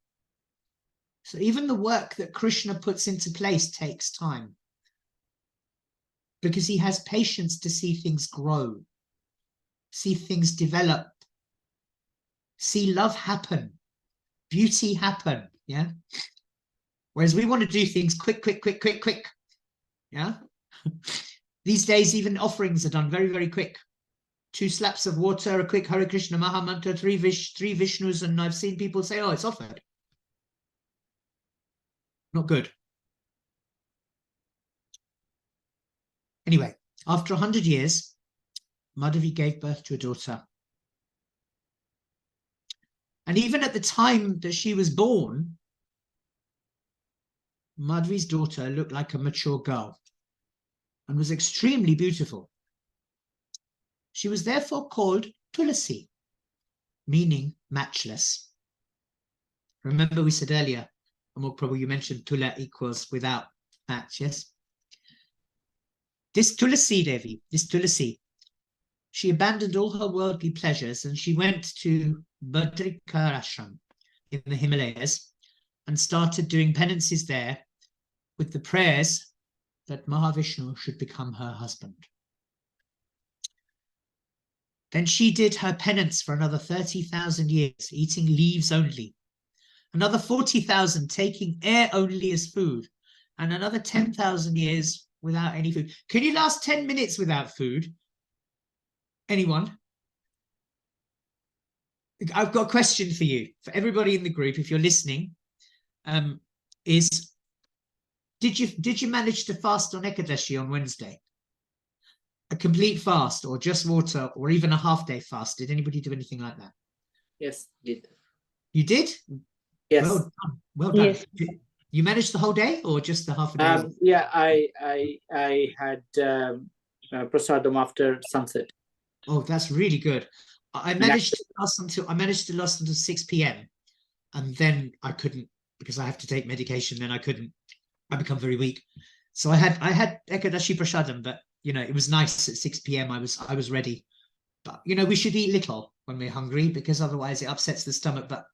So even the work that Krishna puts into place takes time because he has patience to see things grow, see things develop, see love happen, beauty happen, yeah? Whereas we want to do things quick, yeah? These days, even offerings are done very, very quick. 2 slaps of water, a quick Hare Krishna Maha Mantra, three Vishnus, and I've seen people say, oh, it's offered. Not good. Anyway, after 100 years, Madhavi gave birth to a daughter. And even at the time that she was born, Madhavi's daughter looked like a mature girl and was extremely beautiful. She was therefore called Tulasi, meaning matchless. Remember we said earlier, Amok Prabhu, you mentioned Tula equals without match, yes? This Tulasi Devi, this Tulasi, she abandoned all her worldly pleasures and she went to Badrika Ashram in the Himalayas and started doing penances there with the prayers that Mahavishnu should become her husband. Then she did her penance for another 30,000 years, eating leaves only, another 40,000 taking air only as food, and another 10,000 years without any food. Can you last 10 minutes without food? Anyone? I've got a question for you, for everybody in the group, if you're listening, did you manage to fast on Ekadashi on Wednesday? A complete fast, or just water, or even a half-day fast? Did anybody do anything like that?
Yes, did.
You did?
Yes.
Well done. Well done.
Yes.
You managed the whole day, or just the half a day?
Yeah, I had prasadam after sunset.
Oh, that's really good. I managed to last until 6 p.m. and then I couldn't, because I have to take medication. Then I couldn't. I become very weak. So I had Ekadashi Prasadam, but you know, it was nice at 6 p.m. I was ready. But you know, we should eat little when we're hungry because otherwise it upsets the stomach. But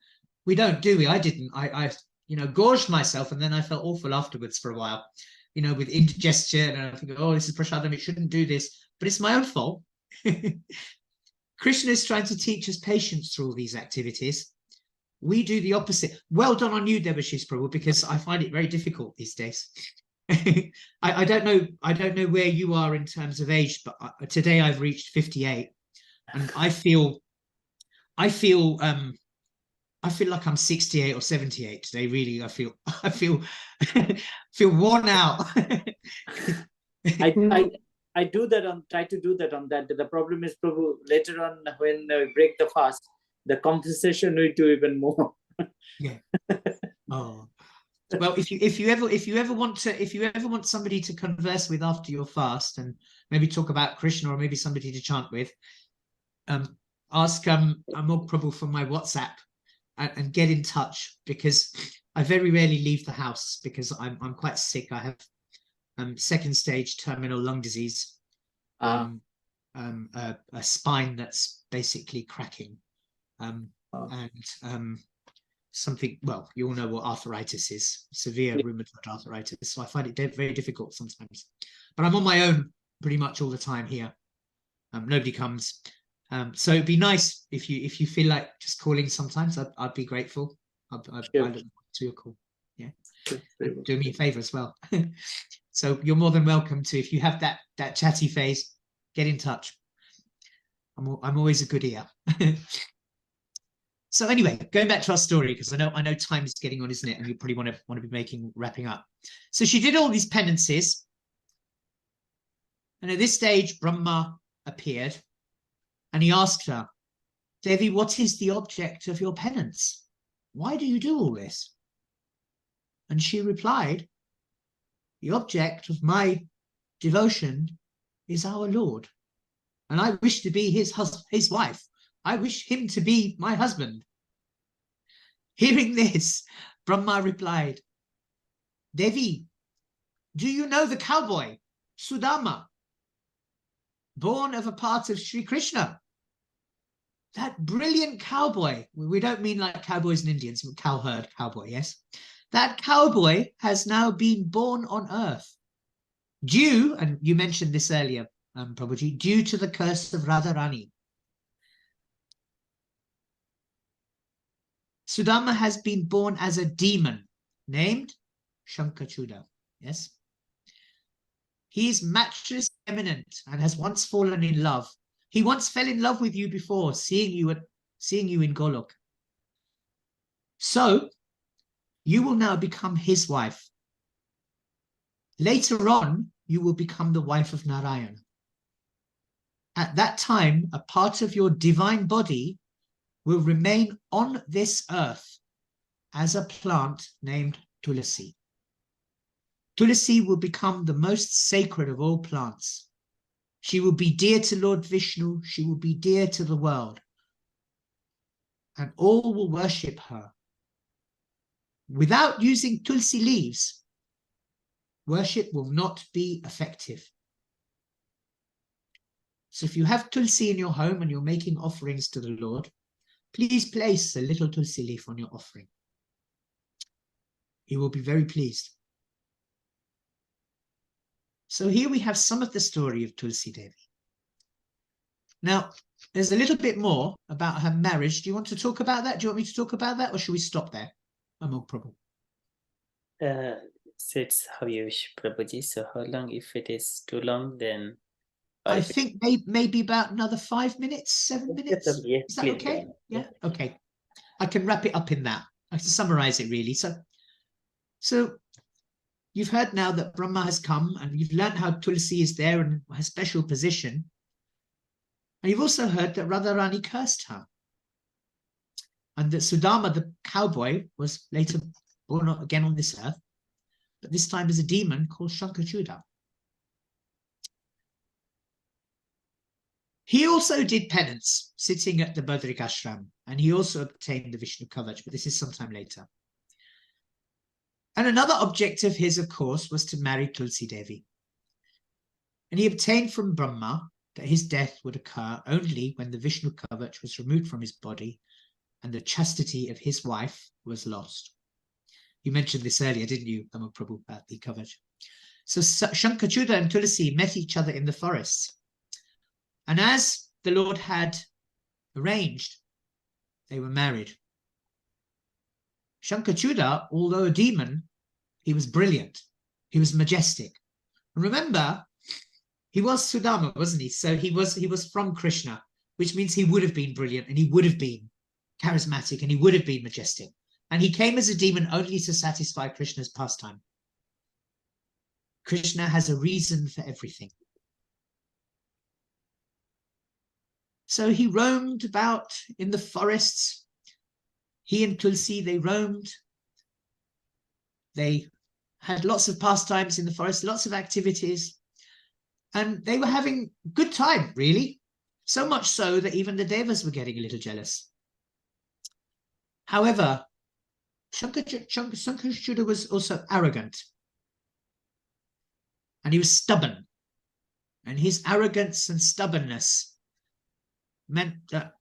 we don't, do we? I didn't. I you know, gorged myself and then I felt awful afterwards for a while, you know, with indigestion, and I think, oh, this is Prasadam, it shouldn't do this, but it's my own fault. Krishna is trying to teach us patience through all these activities. We do the opposite. Well done on you, Debashish Prabhu, because I find it very difficult these days. I don't know where you are in terms of age, but today I've reached 58 and I feel like I'm 68 or 78 today. Really, I feel worn out.
I do that try to do that on that. The problem is, Prabhu, later on when we break the fast, the compensation will do even more.
Yeah. Oh. Well, if you ever want somebody to converse with after your fast and maybe talk about Krishna, or maybe somebody to chant with, ask Amog Prabhu from my WhatsApp and get in touch, because I very rarely leave the house because I'm quite sick. I have second stage terminal lung disease, a spine that's basically cracking, and something, well, you all know what arthritis is, severe rheumatoid arthritis. So I find it very difficult sometimes. But I'm on my own pretty much all the time here. Nobody comes. So it'd be nice if you feel like just calling sometimes. I'd be grateful. I look forward to your call. Yeah, do me a favor as well. So you're more than welcome to, if you have that chatty face, get in touch. I'm always a good ear. So anyway, going back to our story, because I know time is getting on, isn't it? And you probably want to be wrapping up. So she did all these penances, and at this stage, Brahma appeared, and he asked her, Devi, what is the object of your penance? Why do you do all this? And she replied, the object of my devotion is our Lord, and I wish to be his wife. I wish him to be my husband. Hearing this, Brahma replied, Devi, do you know the cowboy, Sudama, born of a part of Sri Krishna? That brilliant cowboy, we don't mean like cowboys and Indians, but cowherd, cowboy, yes? That cowboy has now been born on earth. Due, and you mentioned this earlier, Prabhuji, due to the curse of Radharani. Sudama has been born as a demon named Shankachuda. Yes. He is matchless, eminent, and has once fallen in love. He once fell in love with you before, seeing you in Golok. So you will now become his wife. Later on, you will become the wife of Narayana. At that time, a part of your divine body will remain on this earth as a plant named Tulasi. Tulasi will become the most sacred of all plants. She will be dear to Lord Vishnu. She will be dear to the world. And all will worship her. Without using Tulsi leaves, worship will not be effective. So if you have Tulsi in your home and you're making offerings to the Lord, please place a little Tulsi leaf on your offering. He will be very pleased. So here we have some of the story of Tulsi Devi. Now, there's a little bit more about her marriage. Do you want to talk about that? Do you want me to talk about that, or should we stop there? No problem.
So it's how you wish, Prabhuji. So how long? If it is too long, then
I think maybe about another 5 minutes, 7 minutes.
Yes,
is that okay? Yeah. Okay. I can wrap it up in that. I can summarize it really. So you've heard now that Brahma has come, and you've learned how Tulasi is there and her special position. And you've also heard that Radharani cursed her. And that Sudama, the cowboy, was later born again on this earth, but this time as a demon called Shankachuda. He also did penance, sitting at the Badrik Ashram, and he also obtained the Vishnu Kavach, but this is sometime later. And another object of his, of course, was to marry Tulsi Devi. And he obtained from Brahma that his death would occur only when the Vishnu Kavach was removed from his body and the chastity of his wife was lost. You mentioned this earlier, didn't you, Prabhu, about the Kavach? So Shankachuda and Tulasi met each other in the forests. And as the Lord had arranged, they were married. Shankachuda, although a demon, he was brilliant. He was majestic. And remember, he was Sudama, wasn't he? So he was from Krishna, which means he would have been brilliant, and he would have been charismatic, and he would have been majestic. And he came as a demon only to satisfy Krishna's pastime. Krishna has a reason for everything. So he roamed about in the forests. He and Tulsi, they roamed. They had lots of pastimes in the forest, lots of activities. And they were having a good time, really. So much so that even the devas were getting a little jealous. However, Shankachuda was also arrogant. And he was stubborn. And his arrogance and stubbornness meant that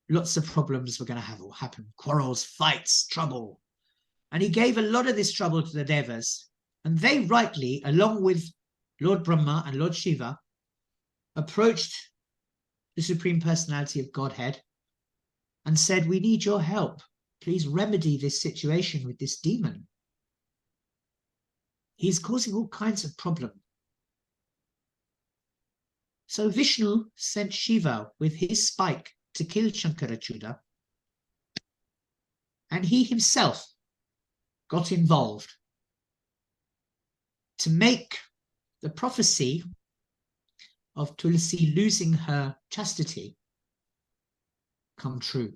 lots of problems were going to happen, quarrels, fights, trouble. And he gave a lot of this trouble to the Devas. And they rightly, along with Lord Brahma and Lord Shiva, approached the Supreme Personality of Godhead and said, we need your help. Please remedy this situation with this demon. He's causing all kinds of problems. So Vishnu sent Shiva with his spike to kill Shankarachuda, and he himself got involved to make the prophecy of Tulasi losing her chastity come true,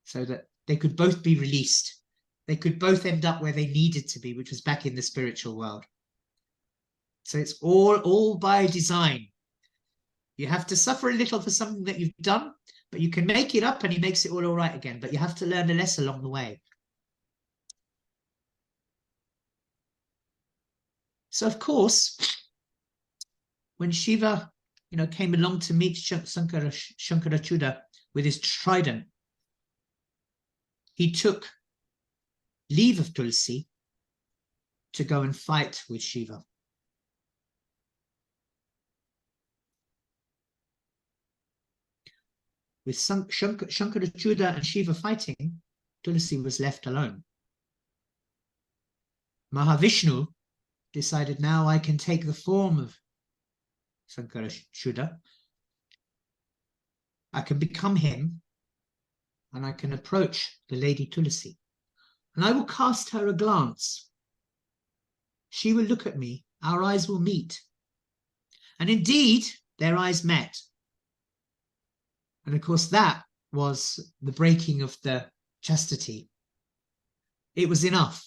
so that they could both be released. They could both end up where they needed to be, which was back in the spiritual world. So it's all by design. You have to suffer a little for something that you've done, but you can make it up and he makes it all right again. But you have to learn a lesson along the way. So, of course, when Shiva, came along to meet Shankarachuda with his trident, he took leave of Tulasi to go and fight with Shiva. With Shankarachuda and Shiva fighting, Tulasi was left alone. Mahavishnu decided, now I can take the form of Shankarachuda. I can become him, and I can approach the lady Tulasi. And I will cast her a glance. She will look at me. Our eyes will meet. And indeed, their eyes met. And of course, that was the breaking of the chastity. It was enough.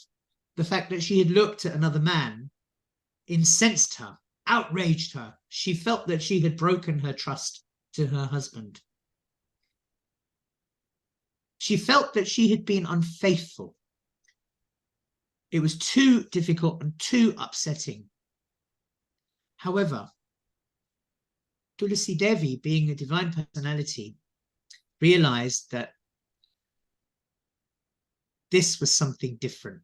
The fact that she had looked at another man incensed her, outraged her. She felt that she had broken her trust to her husband. She felt that she had been unfaithful. It was too difficult and too upsetting. However, Tulasi Devi, being a divine personality, realized that this was something different.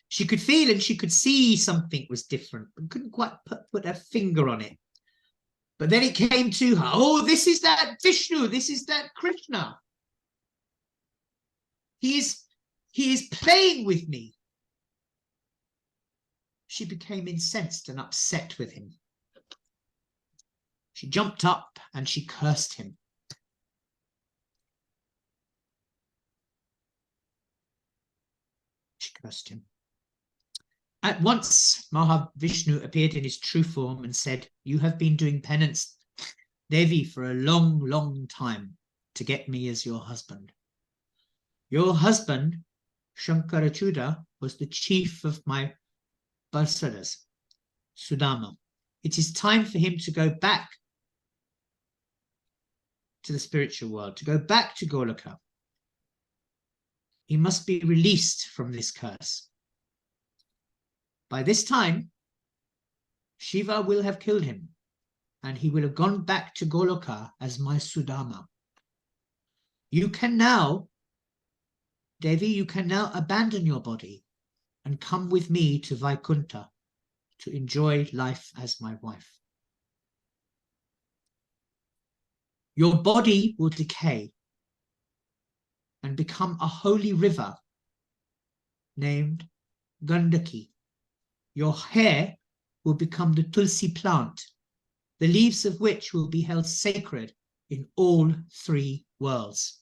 She could feel and she could see something was different, but couldn't quite put her finger on it. But then it came to her, oh, this is that Vishnu, this is that Krishna. He is playing with me. She became incensed and upset with him. She jumped up and she cursed him. She cursed him. At once, Mahavishnu appeared in his true form and said, you have been doing penance, Devi, for a long, long time to get me as your husband. Your husband, Shankarachuda, was the chief of my Barsadas, Sudama. It is time for him to go back to the spiritual world, to go back to Goloka. He must be released from this curse. By this time, Shiva will have killed him, and he will have gone back to Goloka as my Sudama. You can now, Devi, you can now abandon your body and come with me to Vaikuntha to enjoy life as my wife. Your body will decay and become a holy river named Gandaki. Your hair will become the Tulsi plant, the leaves of which will be held sacred in all three worlds.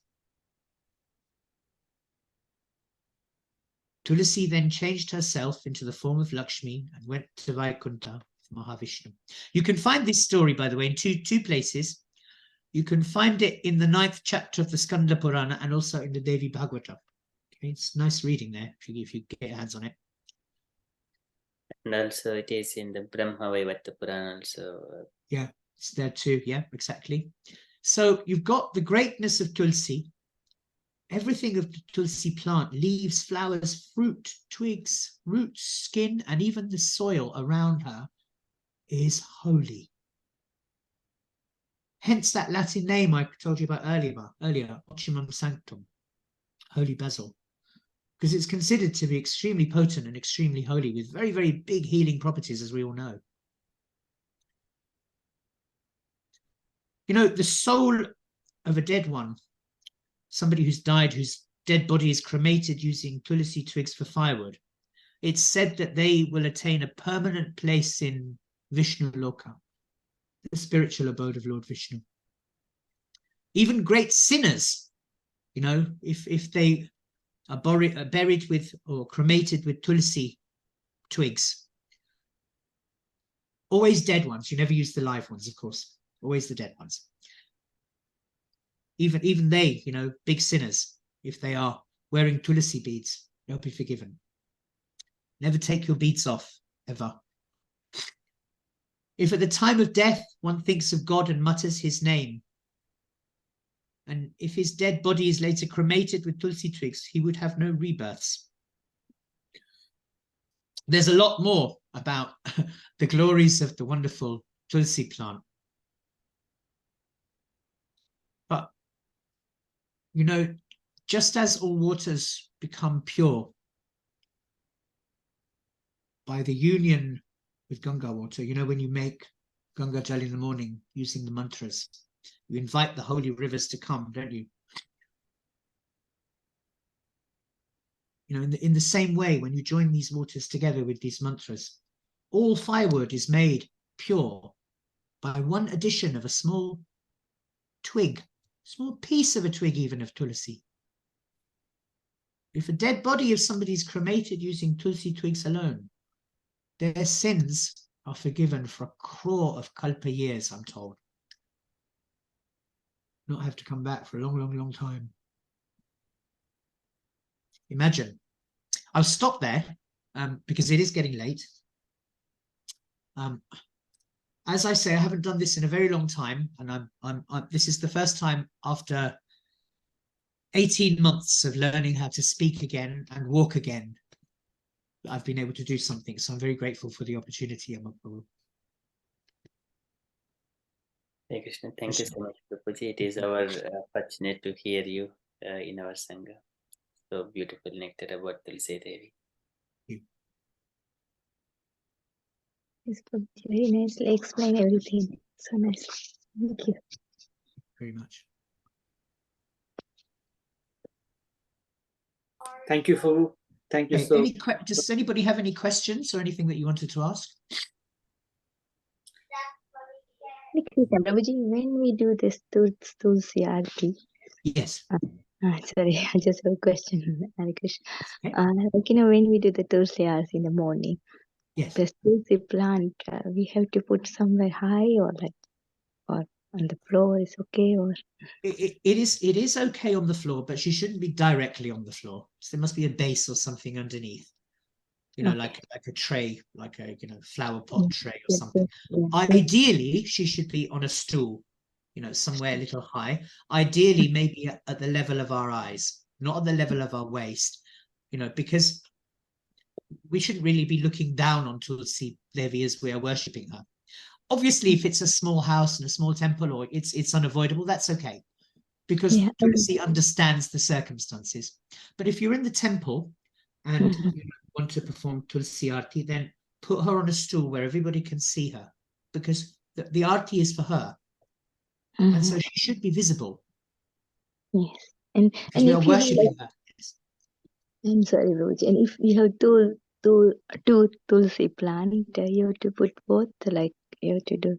Tulasi then changed herself into the form of Lakshmi and went to Vaikuntha with Mahavishnu. You can find this story, by the way, in two places. You can find it in the 9th chapter of the Skanda Purana and also in the Devi Bhagavata. Okay, it's nice reading there if you get your hands on it.
And also it is in the Brahma Vaivarta Purana also.
Yeah, it's there too. Yeah, exactly. So you've got the greatness of Tulsi. Everything of the Tulsi plant, leaves, flowers, fruit, twigs, roots, skin, and even the soil around her is holy. Hence that Latin name I told you about earlier, Optimum Sanctum, Holy Basil, because it's considered to be extremely potent and extremely holy with very, very big healing properties, as we all know. You know, the soul of a dead one, somebody who's died, whose dead body is cremated using tulasi twigs for firewood, it's said that they will attain a permanent place in Vishnu Loka, the spiritual abode of Lord Vishnu. Even great sinners, you know, if they are buried with or cremated with tulasi twigs, always dead ones, you never use the live ones, of course, always the dead ones. Even they, you know, big sinners, if they are wearing tulasi beads, they'll be forgiven. Never take your beads off, ever. If at the time of death one thinks of God and mutters his name, and if his dead body is later cremated with tulsi twigs, he would have no rebirths. There's a lot more about the glories of the wonderful tulsi plant. But, you know, just as all waters become pure by the union with Ganga water, you know, when you make Ganga Jal in the morning using the mantras, you invite the holy rivers to come, don't you? You know, in the same way, when you join these waters together with these mantras, all firewood is made pure by one addition of a small twig, small piece of a twig even of tulasi. If a dead body of somebody is cremated using tulsi twigs alone, their sins are forgiven for 1 crore of kalpa years, I'm told. Not have to come back for a long, long, long time. Imagine. I'll stop there because it is getting late. As I say, I haven't done this in a very long time, and this is the first time after 18 months of learning how to speak again and walk again that I've been able to do something. So I'm very grateful for the opportunity, Amaprabhu.
Hey Krishna, thank you so much, Prabhuji. It is our fortunate to hear you in our Sangha. So beautiful nectar about Tulsi Devi.
Yes, Prabhuji, very nicely explain everything. So nice. Thank you.
Very much.
Thank you, Fubu. Thank you so much.
Does anybody have any questions or anything that you wanted to ask?
Prabhuji, when we do this Tulsi Aarti,
yes.
Sorry, I just have a question. Hare Krishna. Like, you know, when we do the Tulsi Aarti in the morning,
yes,
the Tulsi plant, we have to put somewhere high or on the floor is okay, or
it is okay on the floor, but she shouldn't be directly on the floor. So there must be a base or something underneath. You know,
okay.
like a tray, like a flower pot tray or
Yes,
something.
yes.
Ideally, she should be on a stool, you know, somewhere a little high. Ideally, maybe at the level of our eyes, not at the level of our waist, you know, because we shouldn't really be looking down on Tulasi Devi as we are worshipping her. Obviously, if it's a small house and a small temple, or it's unavoidable, that's okay, because Tulasi understands the circumstances. But if you're in the temple and you want to perform Tulasi Aarti, then put her on a stool where everybody can see her, because the Aarti is for her. And so she should be visible.
Yes. And
we are
if
worshipping her. Yes.
I'm sorry, Roj. And if you have two Tulsi plant, you have to put both, like you have to do.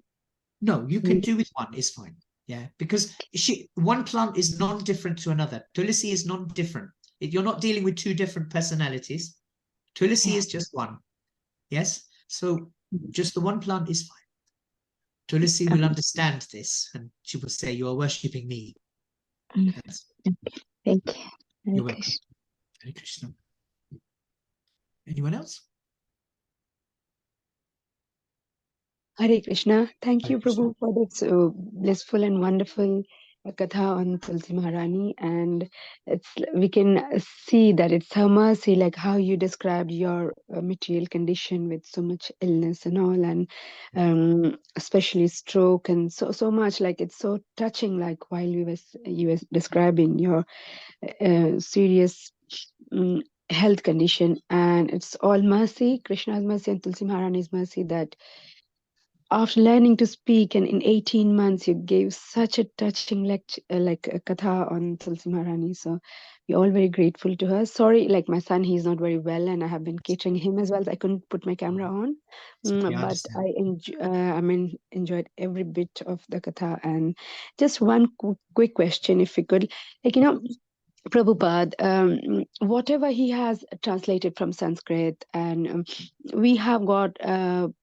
No, you can do with one, is fine. Yeah, because one plant is non-different to another. Tulasi is non-different. You're not dealing with two different personalities. Tulasi is just one. Yes, so just the one plant is fine. Tulasi will understand this, and she will say, "You are worshipping me." Yes.
Thank you.
You're welcome. Hare Krishna. Anyone else?
Hare Krishna. Thank
Hare
you,
Krishna.
Prabhu, for that blissful and wonderful a Katha on Tulsi Maharani, and we can see that it's her mercy, like how you described your material condition with so much illness and all, and especially stroke and so much. Like it's so touching. Like while you were describing your serious health condition, and it's all mercy, Krishna's mercy and Tulsi Maharani's mercy, that after learning to speak and in 18 months you gave such a touching lecture, like a katha on Tulsi Maharani. So we're all very grateful to her. Sorry, like my son, he's not very well, and I have been catering him as well. So I couldn't put my camera on, but enjoyed every bit of the katha. And just one quick question, if we could, like, Prabhupada, whatever he has translated from Sanskrit, and we have got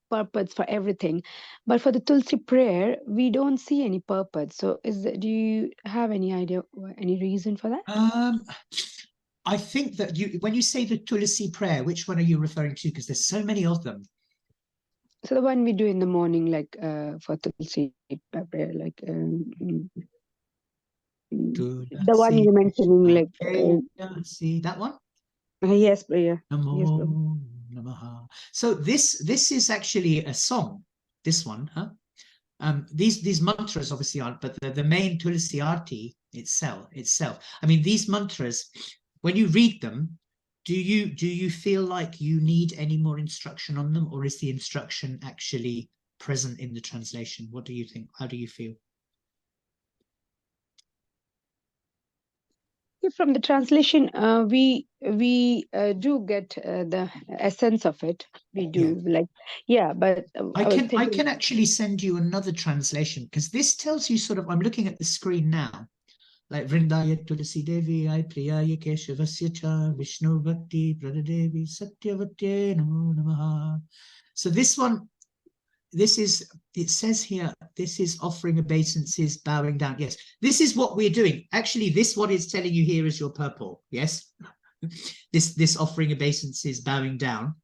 purpose for everything, but for the Tulsi prayer, we don't see any purpose. So, do you have any idea, any reason for that?
I think that when you say the Tulasi prayer, which one are you referring to? Because there's so many of them.
So the one we do in the morning, like for Tulsi prayer, like the one you mentioning, like
that one.
Yes, prayer.
Namo Namaha. So this is actually a song. This one, huh? These mantras obviously aren't, but the main Tulasi Arti itself. I mean, these mantras, when you read them, do you feel like you need any more instruction on them, or is the instruction actually present in the translation? What do you think? How do you feel?
From the translation, we do get the essence of it. We do, but
I can actually send you another translation, because this tells you sort of, I'm looking at the screen now, like Vrindaya Tulasi Devi, I Priyaya Keshavasya Cha, Vishnu Bhakti, Pradadevi, Satyavatye Namo Namaha. So this one, it says here, this is offering obeisances, bowing down. Yes, this is what we're doing. Actually, what it's telling you here is your purport. Yes, this offering obeisances, bowing down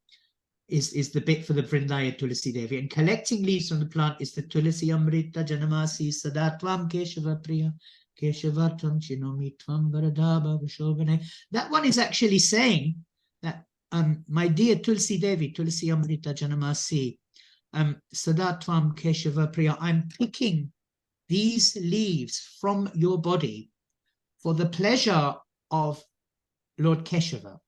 is the bit for the Vrindaya Tulasi Devi. And collecting leaves from the plant is the Tulasi Amrita Janamasi Sadatvam Keshava Priya Keshavatvam Chinomi Tvam Varadaba Vishobhane. That one is actually saying that, my dear Tulasi Devi, Tulasi Amrita Janamasi, Sadatvam Keshava Priya, I'm picking these leaves from your body for the pleasure of Lord Keshava.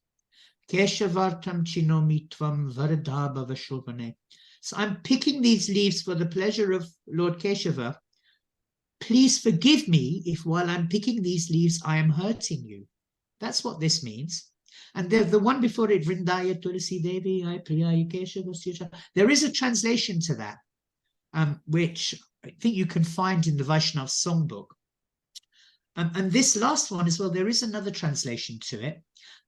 Keshavartam Chinomi Tvam Varadaba Vashobhane. So I'm picking these leaves for the pleasure of Lord Keshava. Please forgive me if while I'm picking these leaves, I am hurting you. That's what this means. And the one before it, Vrindaya Tulasi Devi, I Priyaya Keshava. There is a translation to that, which I think you can find in the Vaishnav songbook. And this last one as well, there is another translation to it.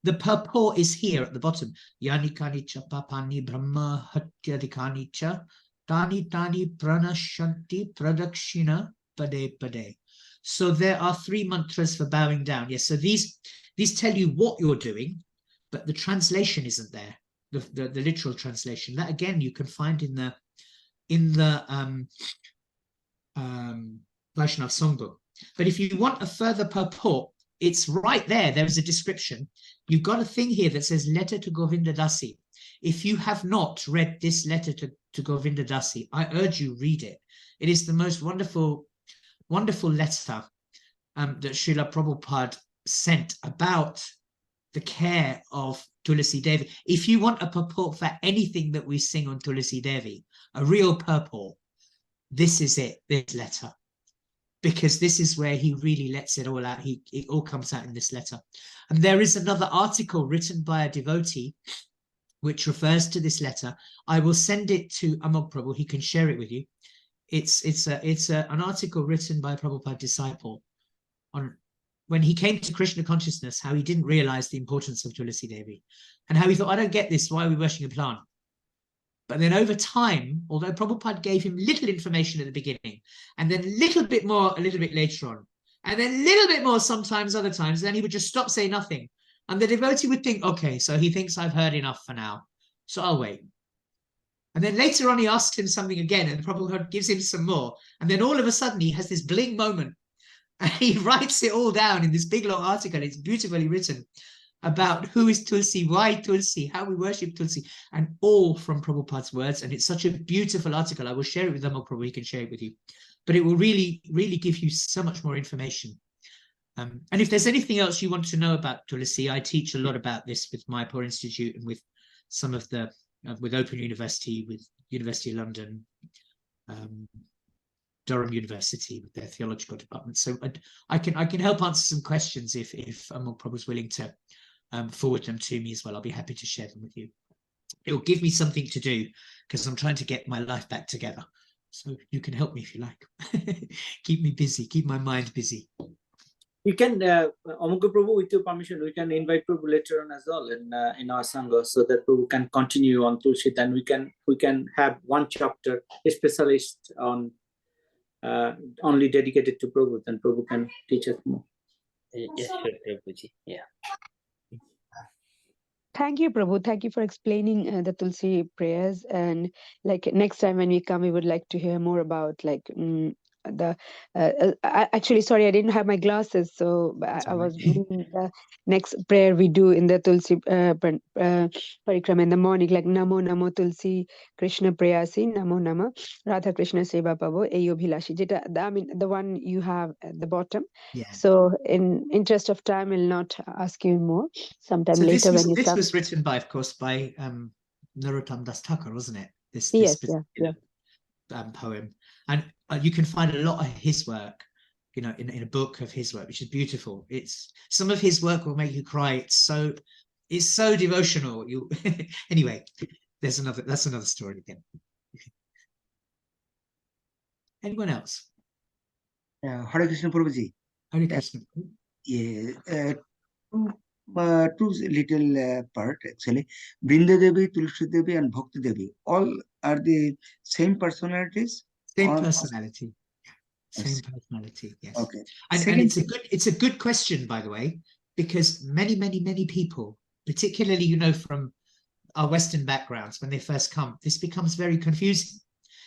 The purport is here at the bottom. Yani kani cha papani brahma hatyadikani cha tani pranashanti pradakshina pade pade. So there are 3 mantras for bowing down. Yes, so these tell you what you're doing, but the translation isn't there. The literal translation, that again you can find in the Vaishnav songbook. But if you want a further purport, it's right there. There is a description. You've got a thing here that says letter to Govinda Dasi. If you have not read this letter to Govinda Dasi, I urge you read it. It is the most wonderful letter that Srila Prabhupada sent about the care of Tulasi Devi. If you want a purport for anything that we sing on Tulasi Devi, a real purport, this is it, this letter. Because this is where he really lets it all out. It all comes out in this letter. And there is another article written by a devotee which refers to this letter. I will send it to Amog Prabhu. He can share it with you. It's an article written by a Prabhupada disciple on when he came to Krishna consciousness, how he didn't realize the importance of Tulasi Devi, and how he thought, I don't get this. Why are we worshipping a plant? But then over time, although Prabhupada gave him little information at the beginning, and then a little bit more a little bit later on, and then a little bit more sometimes, other times, then he would just stop, say nothing. And the devotee would think, okay, so he thinks I've heard enough for now, so I'll wait. And then later on, he asks him something again, and Prabhupada gives him some more. And then all of a sudden, he has this bling moment And he writes it all down in this big long article. It's beautifully written about who is Tulsi, why Tulsi, how we worship Tulsi, and all from Prabhupada's words. And it's such a beautiful article. I will share it with them, or probably can share it with you. But it will really, really give you so much more information. And if there's anything else you want to know about Tulasi, I teach a lot about this with Mayapur Institute and with some of the, with Open University, with University of London, Durham University with their theological department. So I can help answer some questions if Amol Prabhu's willing to forward them to me as well. I'll be happy to share them with you. It will give me something to do because I'm trying to get my life back together. So you can help me if you like. Keep me busy, keep my mind busy.
You can, Amoga Prabhu, with your permission, we can invite Prabhu later on as well in our Sangha, so that Prabhu can continue on Tulsi, and we can have one chapter, a specialist on only dedicated to Prabhu, and Prabhu can teach us more.
Yes, sure, Prabhuji. Yeah.
Thank you, Prabhu. Thank you for explaining the Tulsi prayers. And like next time when we come, we would like to hear more about like the. Actually, sorry, I didn't have my glasses, so I was meaning the next prayer we do in the Tulsi parikrama in the morning, like Namo Namo Tulsi Krishna Prayasi Namo Nama Radha Krishna Seva Pavo Eyo Bhilashi. I mean the one you have at the bottom.
Yeah.
So in interest of time, I'll not ask you more. Sometime
So
later
this
when you
this
come.
was written by, of course, by Narottam Das Thakur, wasn't it? This
Yes,
particular poem, and you can find a lot of his work, you know, in a book of his work, which is beautiful. It's some of his work will make you cry. It's so devotional. You anyway. That's another story again. Anyone else?
Hare Krishna Prabhuji.
Hare Krishna.
Yeah. Two little part actually. Brinda Devi, Tulsi Devi, and Bhakti Devi. All are the same personalities.
Same personality.
Yes.
Same personality. Yes.
Okay.
And it's a good question, by the way, because many people, particularly, you know, from our Western backgrounds, when they first come, this becomes very confusing.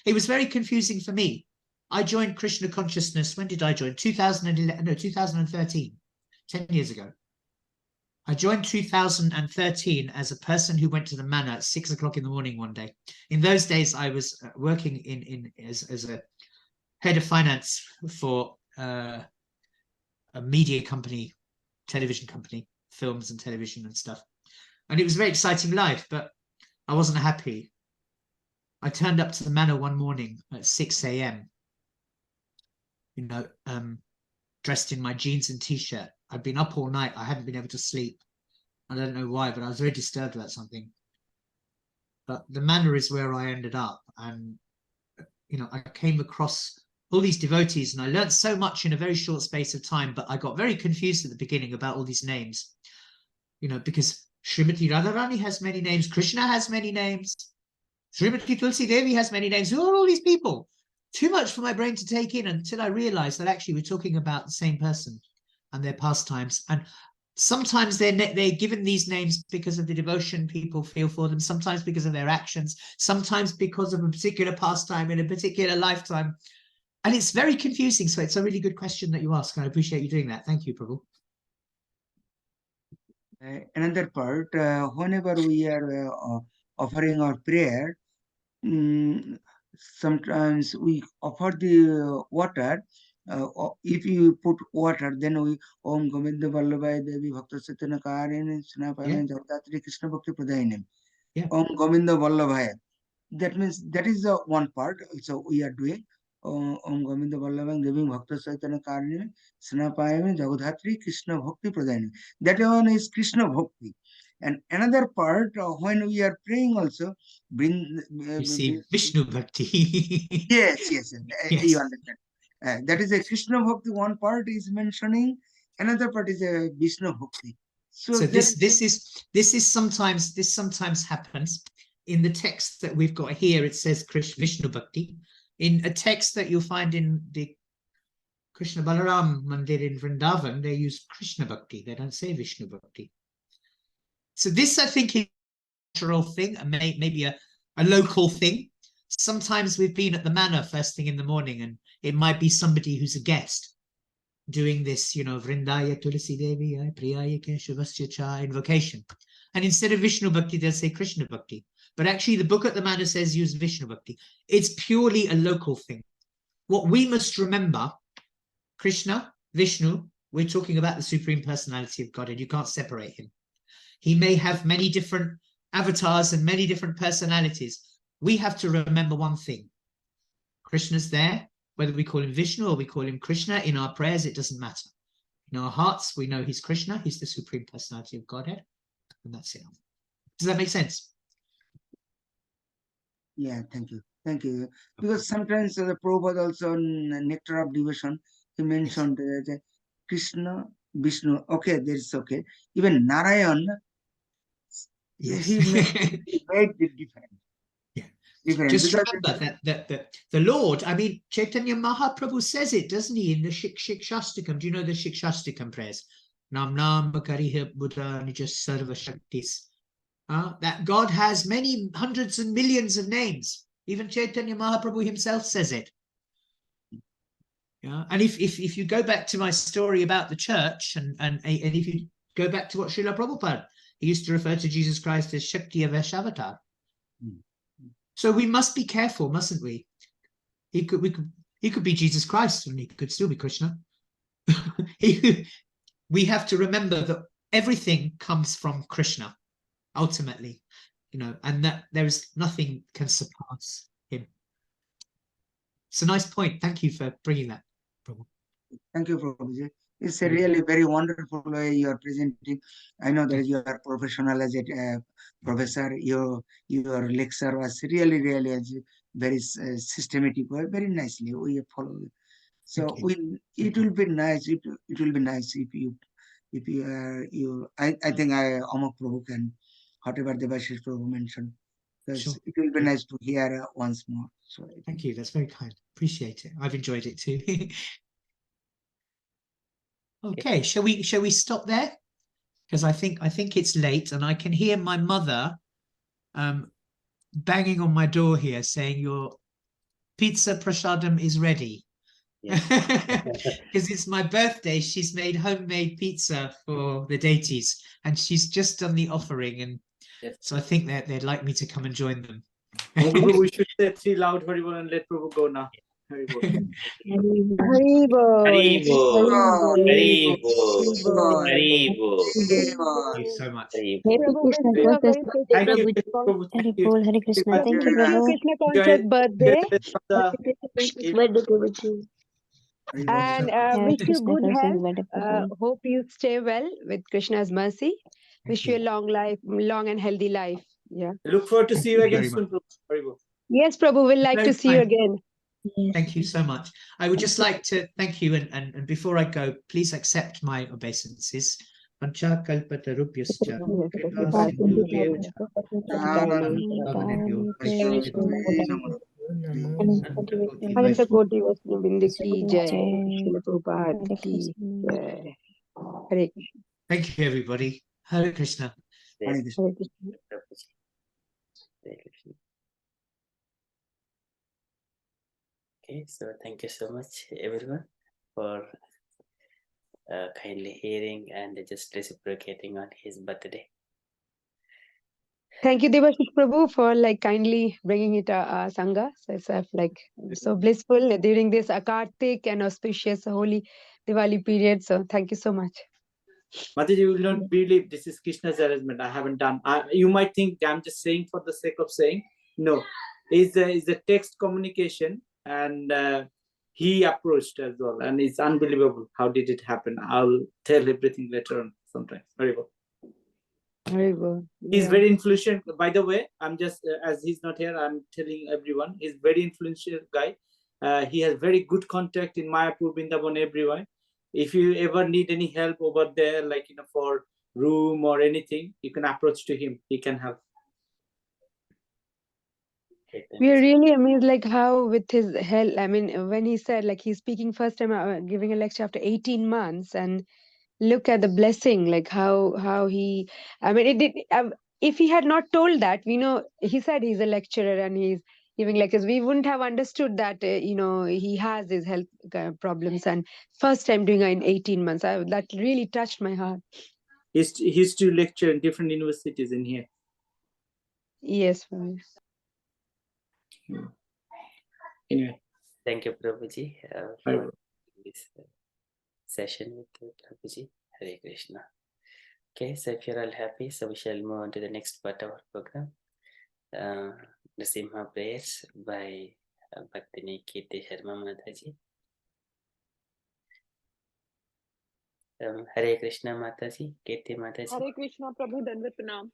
It was very confusing for me. I joined Krishna consciousness. When did I join? 2011, no, 2013, 10 years ago. I joined 2013 as a person who went to the manor at 6 o'clock in the morning one day. In those days, I was working as a head of finance for a media company, television company, films and television and stuff. And it was a very exciting life, but I wasn't happy. I turned up to the manor one morning at 6 a.m., you know, dressed in my jeans and t-shirt. I'd been up all night. I hadn't been able to sleep. I don't know why, but I was very disturbed about something. But the manor is where I ended up. And, you know, I came across all these devotees and I learned so much in a very short space of time, but I got very confused at the beginning about all these names, you know, because Srimati Radharani has many names. Krishna has many names. Srimati Tulsi Devi has many names. Who are all these people? Too much for my brain to take in until I realized that actually we're talking about the same person and their pastimes. And sometimes they're given these names because of the devotion people feel for them, sometimes because of their actions, sometimes because of a particular pastime in a particular lifetime. And it's very confusing. So it's a really good question that you ask. And I appreciate you doing that. Thank you, Prabhu.
Another part, whenever we are offering our prayer, sometimes we offer the water. If you put water, then we Om Govinda Vallabhai Devi Bhakta Satana Karini Snapana Jagatri Krishna Bhakti Pradayane. Om Govinda Vallabhai. That means that is the one part. So we are doing Om Govinda Vallabhai Devi Bhakta Satana Karini Snapayame Jagatri Krishna Bhakti Pradayane. That one is Krishna Bhakti. And another part, when we are praying also,
you see Vishnu Bhakti.
Yes. You understand. That is a Krishna Bhakti. One part is mentioning, another part is a Vishnu Bhakti. So
this sometimes happens in the text that we've got here. It says Vishnu Bhakti. In a text that you'll find in the Krishna Balaram Mandir in Vrindavan, they use Krishna Bhakti. They don't say Vishnu Bhakti. So this, I think, is a cultural thing, and maybe a local thing. Sometimes we've been at the manor first thing in the morning, and it might be somebody who's a guest. doing this, Vrindaya Tulasi Devi, Priyaya Keshuvasya Cha invocation. And instead of Vishnu Bhakti, they'll say Krishna Bhakti. But actually, the book at the Manor says use Vishnu Bhakti. It's purely a local thing. What we must remember, Krishna, Vishnu, we're talking about the Supreme Personality of Godhead. You can't separate him. He may have many different avatars and many different personalities. We have to remember one thing. Krishna's there, whether we call him Vishnu or we call him Krishna. In our prayers, it doesn't matter. In our hearts, we know he's Krishna, he's the Supreme Personality of Godhead, and that's it. Does that make sense?
Yeah, thank you. Thank you. Because sometimes the Prabhupada also in Nectar of Devotion, he mentioned Krishna, Vishnu. Okay, that is okay. Even Narayan,
Yes.
he made very different.
Yeah.
Different.
Just
Because
remember that the Lord, I mean, Chaitanya Mahaprabhu says it, doesn't he, in the Shikshastikam? Do you know the Shikshastikam prayers? Nam Nam Kariha Buddha Nijas Sarva Shaktis. That God has many hundreds and millions of names. Even Chaitanya Mahaprabhu himself says it. Yeah, and if you go back to my story about the church, and if you go back to what Srila Prabhupada, he used to refer to Jesus Christ as Shakti Aveshavatar. So we must be careful, mustn't we? He could be Jesus Christ, and he could still be Krishna. We have to remember that everything comes from Krishna, ultimately, and that there is nothing can surpass him. It's a nice point. Thank you for bringing that, Prabhu.
Thank you, Prabhuji. It's a really very wonderful way you are presenting. I know that you are professional as a professor. Your lecture was really very systematic, very nicely. We follow it. So it will be nice. It will be nice if you I think Amok Prabhu can whatever Devashish Prabhu mentioned, because
Sure.
it will be nice to hear once more. So
Thank you. That's very kind. Appreciate it. I've enjoyed it too. Okay, shall we stop there? Because I think it's late, and I can hear my mother banging on my door here saying your pizza prasadam is ready. Because it's my birthday. She's made homemade pizza for the deities, and she's just done the offering, and so I think that they'd like me to come and join them.
We should say 3 loud Haribol and let Prabhu go now. Haribol.
Haribol.
Thank you so much.
Hare Krishna, God bless you.
Thank you,
Prabhu.
Prabhu. Thank you.
Hare Krishna. Thank you,
Enjoy
Prabhu.
Krishna conscious birthday,
Birthday, Prabhuji.
and
Hare
wish you
Krishna
good
conscious
health.
birthday, Prabhu.
Hope you stay well with Krishna's mercy. Wish you a long and healthy life. Yeah.
Look forward to see you again
Very
soon, Prabhu. Haribol.
Yes, Prabhu, we'll like to see you again.
Thank you so much. I would just like to thank you, and before I go, please accept my obeisances. Pancha kalpatarubhyascha kripa sindhubhya cha pavanebhyo
Ananta Koti Vaishnava Bindu ki jai. Srila Prabhupada ki jai. Hare Krishna.
Thank you, everybody. Hare Krishna.
Hare Krishna.
Hare Krishna.
Okay, so thank you so much, everyone, for kindly hearing and just reciprocating on his birthday.
Thank you, Devashish Prabhu, for kindly bringing it Sangha. So it's so blissful during this Kartik and auspicious holy Diwali period. So thank you so much.
Mataji, you will not believe this is Krishna's arrangement. I haven't done. You might think I'm just saying for the sake of saying. No, it's a text communication, and he approached as well, and it's unbelievable. How did it happen? I'll tell everything later on sometime. Very well.
Very good.
He's very influential. By the way, I'm just as he's not here, I'm telling everyone he's very influential guy. He has very good contact in Mayapur, Vrindavan, everywhere. If you ever need any help over there, for room or anything, you can approach to him. He can help.
We are really amazed, how with his help. I mean, when he said, he's speaking first time, giving a lecture after 18 months, and look at the blessing, how he. I mean, it did. If he had not told that, we know he said he's a lecturer and he's giving lectures. We wouldn't have understood that, he has his health problems, and first time doing it in 18 months. That really touched my heart.
He used to lecture in different universities in here.
Yes, Prabhu.
Anyway.
Thank you, Prabhuji, for this session with Prabhuji. Hare Krishna. Okay, so if you're all happy, so we shall move on to the next part of our program. Nasimha prayers by Bhaktini Kirti Sharma Mataji. Hare Krishna Mataji, Kirti Mataji.
Hare Krishna, Prabhu, Dandavat Pranam.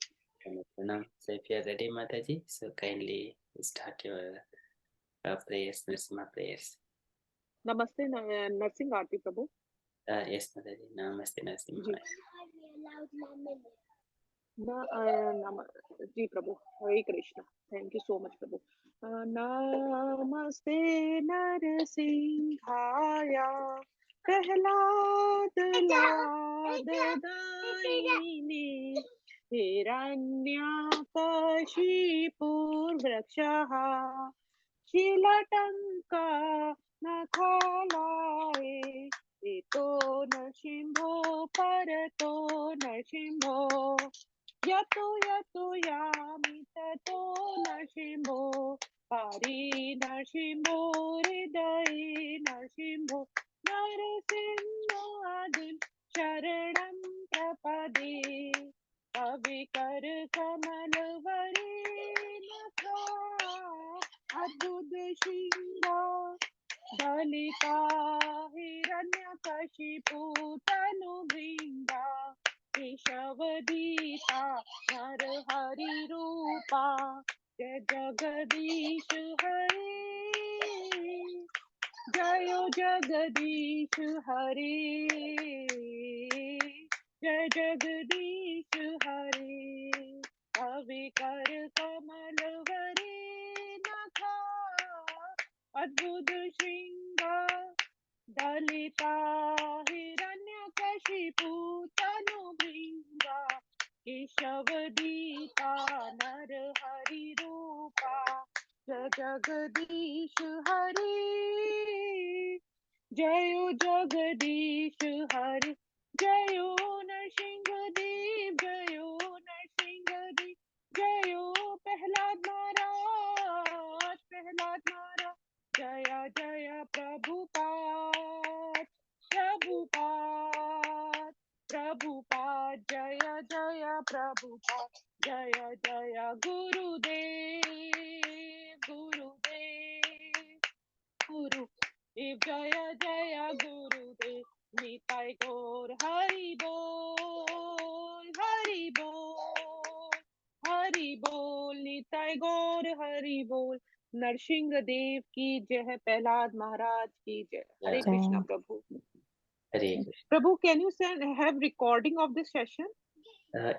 So if you are ready, Mataji, so kindly start your prayers, Nasimha prayers.
Namaste, Narsingh Aarti, Prabhu.
Yes, Mataji. Namaste, Nasimha.
Ji, Prabhu. Hare Krishna. Thank you so much, Prabhu. Namaste, Narsinghaya. Prahlad Lad Daini. Hiranyakashipur Vrakshaha. Shilatanka Nakhalaye. Ito Narsimbho Parato Narsimbho. Yato Yato Yami Tato Narsimbho. Pari Narsimbho Hridaye Narsimbho. Narasimhadim Sharanam Prapade. Avikar Kamalvari Nakha. Adbud Shinga. Dalita Hiranyakashipu Tanu Brinda. Keshavadita Narhari Rupa. Jai Jagadish Hari. Jayo Jagadish Hari. Jai Jagadish Hari. Avikar Kamalvari Nakha. Adbud Shringa. Dalita Hiranyakashipu Tanu Bringa. Keshavadita Narhari Rupa. Jagadish Hari. Jayo Jagadish Hari. Jayo Narsinghadev. Jayo Narsinghadev. Jayo Prahlad Maharaj. Prahlad Maharaj. Jaya Jaya Prabhupada. Prabhupada. Prabhupada. Jaya Jaya Prabhupada. Jaya Jaya Gurudev. Gurudev. Guru. If Jaya Jaya Gurudev. Nitai Gaur Hari Bol. Hari Bol. Hari Bol. Nitai Gaur Hari Bol. Narsingh Dev की जय, प्रहलाद महाराज की जय. Hare Krishna, Prabhu.
Hare Krishna.
Prabhu, can you have recording of this session?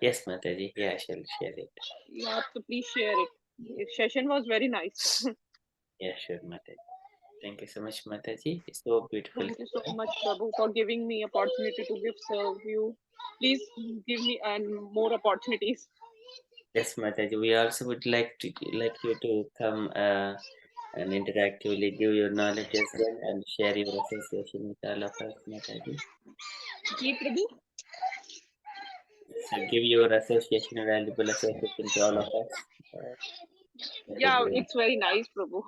Yes, Mataji. Yeah, I shall share it.
Yeah, so please share it. The session was very nice.
Yeah, sure, Mataji. Thank you so much, Mataji. It's so beautiful.
Thank you so much, Prabhu, for giving me opportunity to serve you. Please give me more opportunities.
Yes, Mataji. We also would like you to come and interactively give your knowledge as well and share your association with all of us, Mataji.
Ji, Prabhu.
So give your association, valuable association to all of us.
Yeah, it's very nice, Prabhu.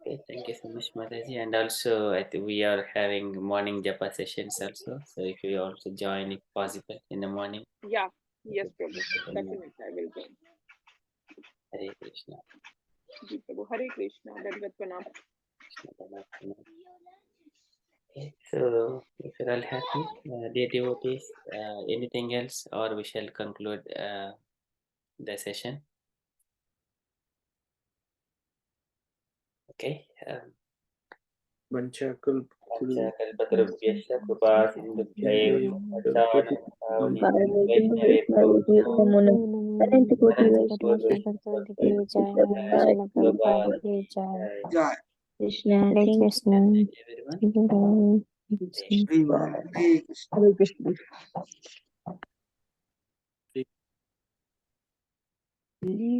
Okay, thank you so much, Mataji. And also, I think we are having morning japa sessions also. So if you also join, if possible, in the morning.
Yeah, yes, Prabhu. Definitely, I will join.
Hare Krishna.
Ji, Prabhu. Hare Krishna. Dandavat Pranam.
Okay, so if you're all happy, dear devotees, anything else, or we shall conclude the session. Okay. Vanchakalpatarubhyasya kripa sindubhyaev pattanam
Jai.
Krishna, thank you.
everyone.
Hare Krishna. leave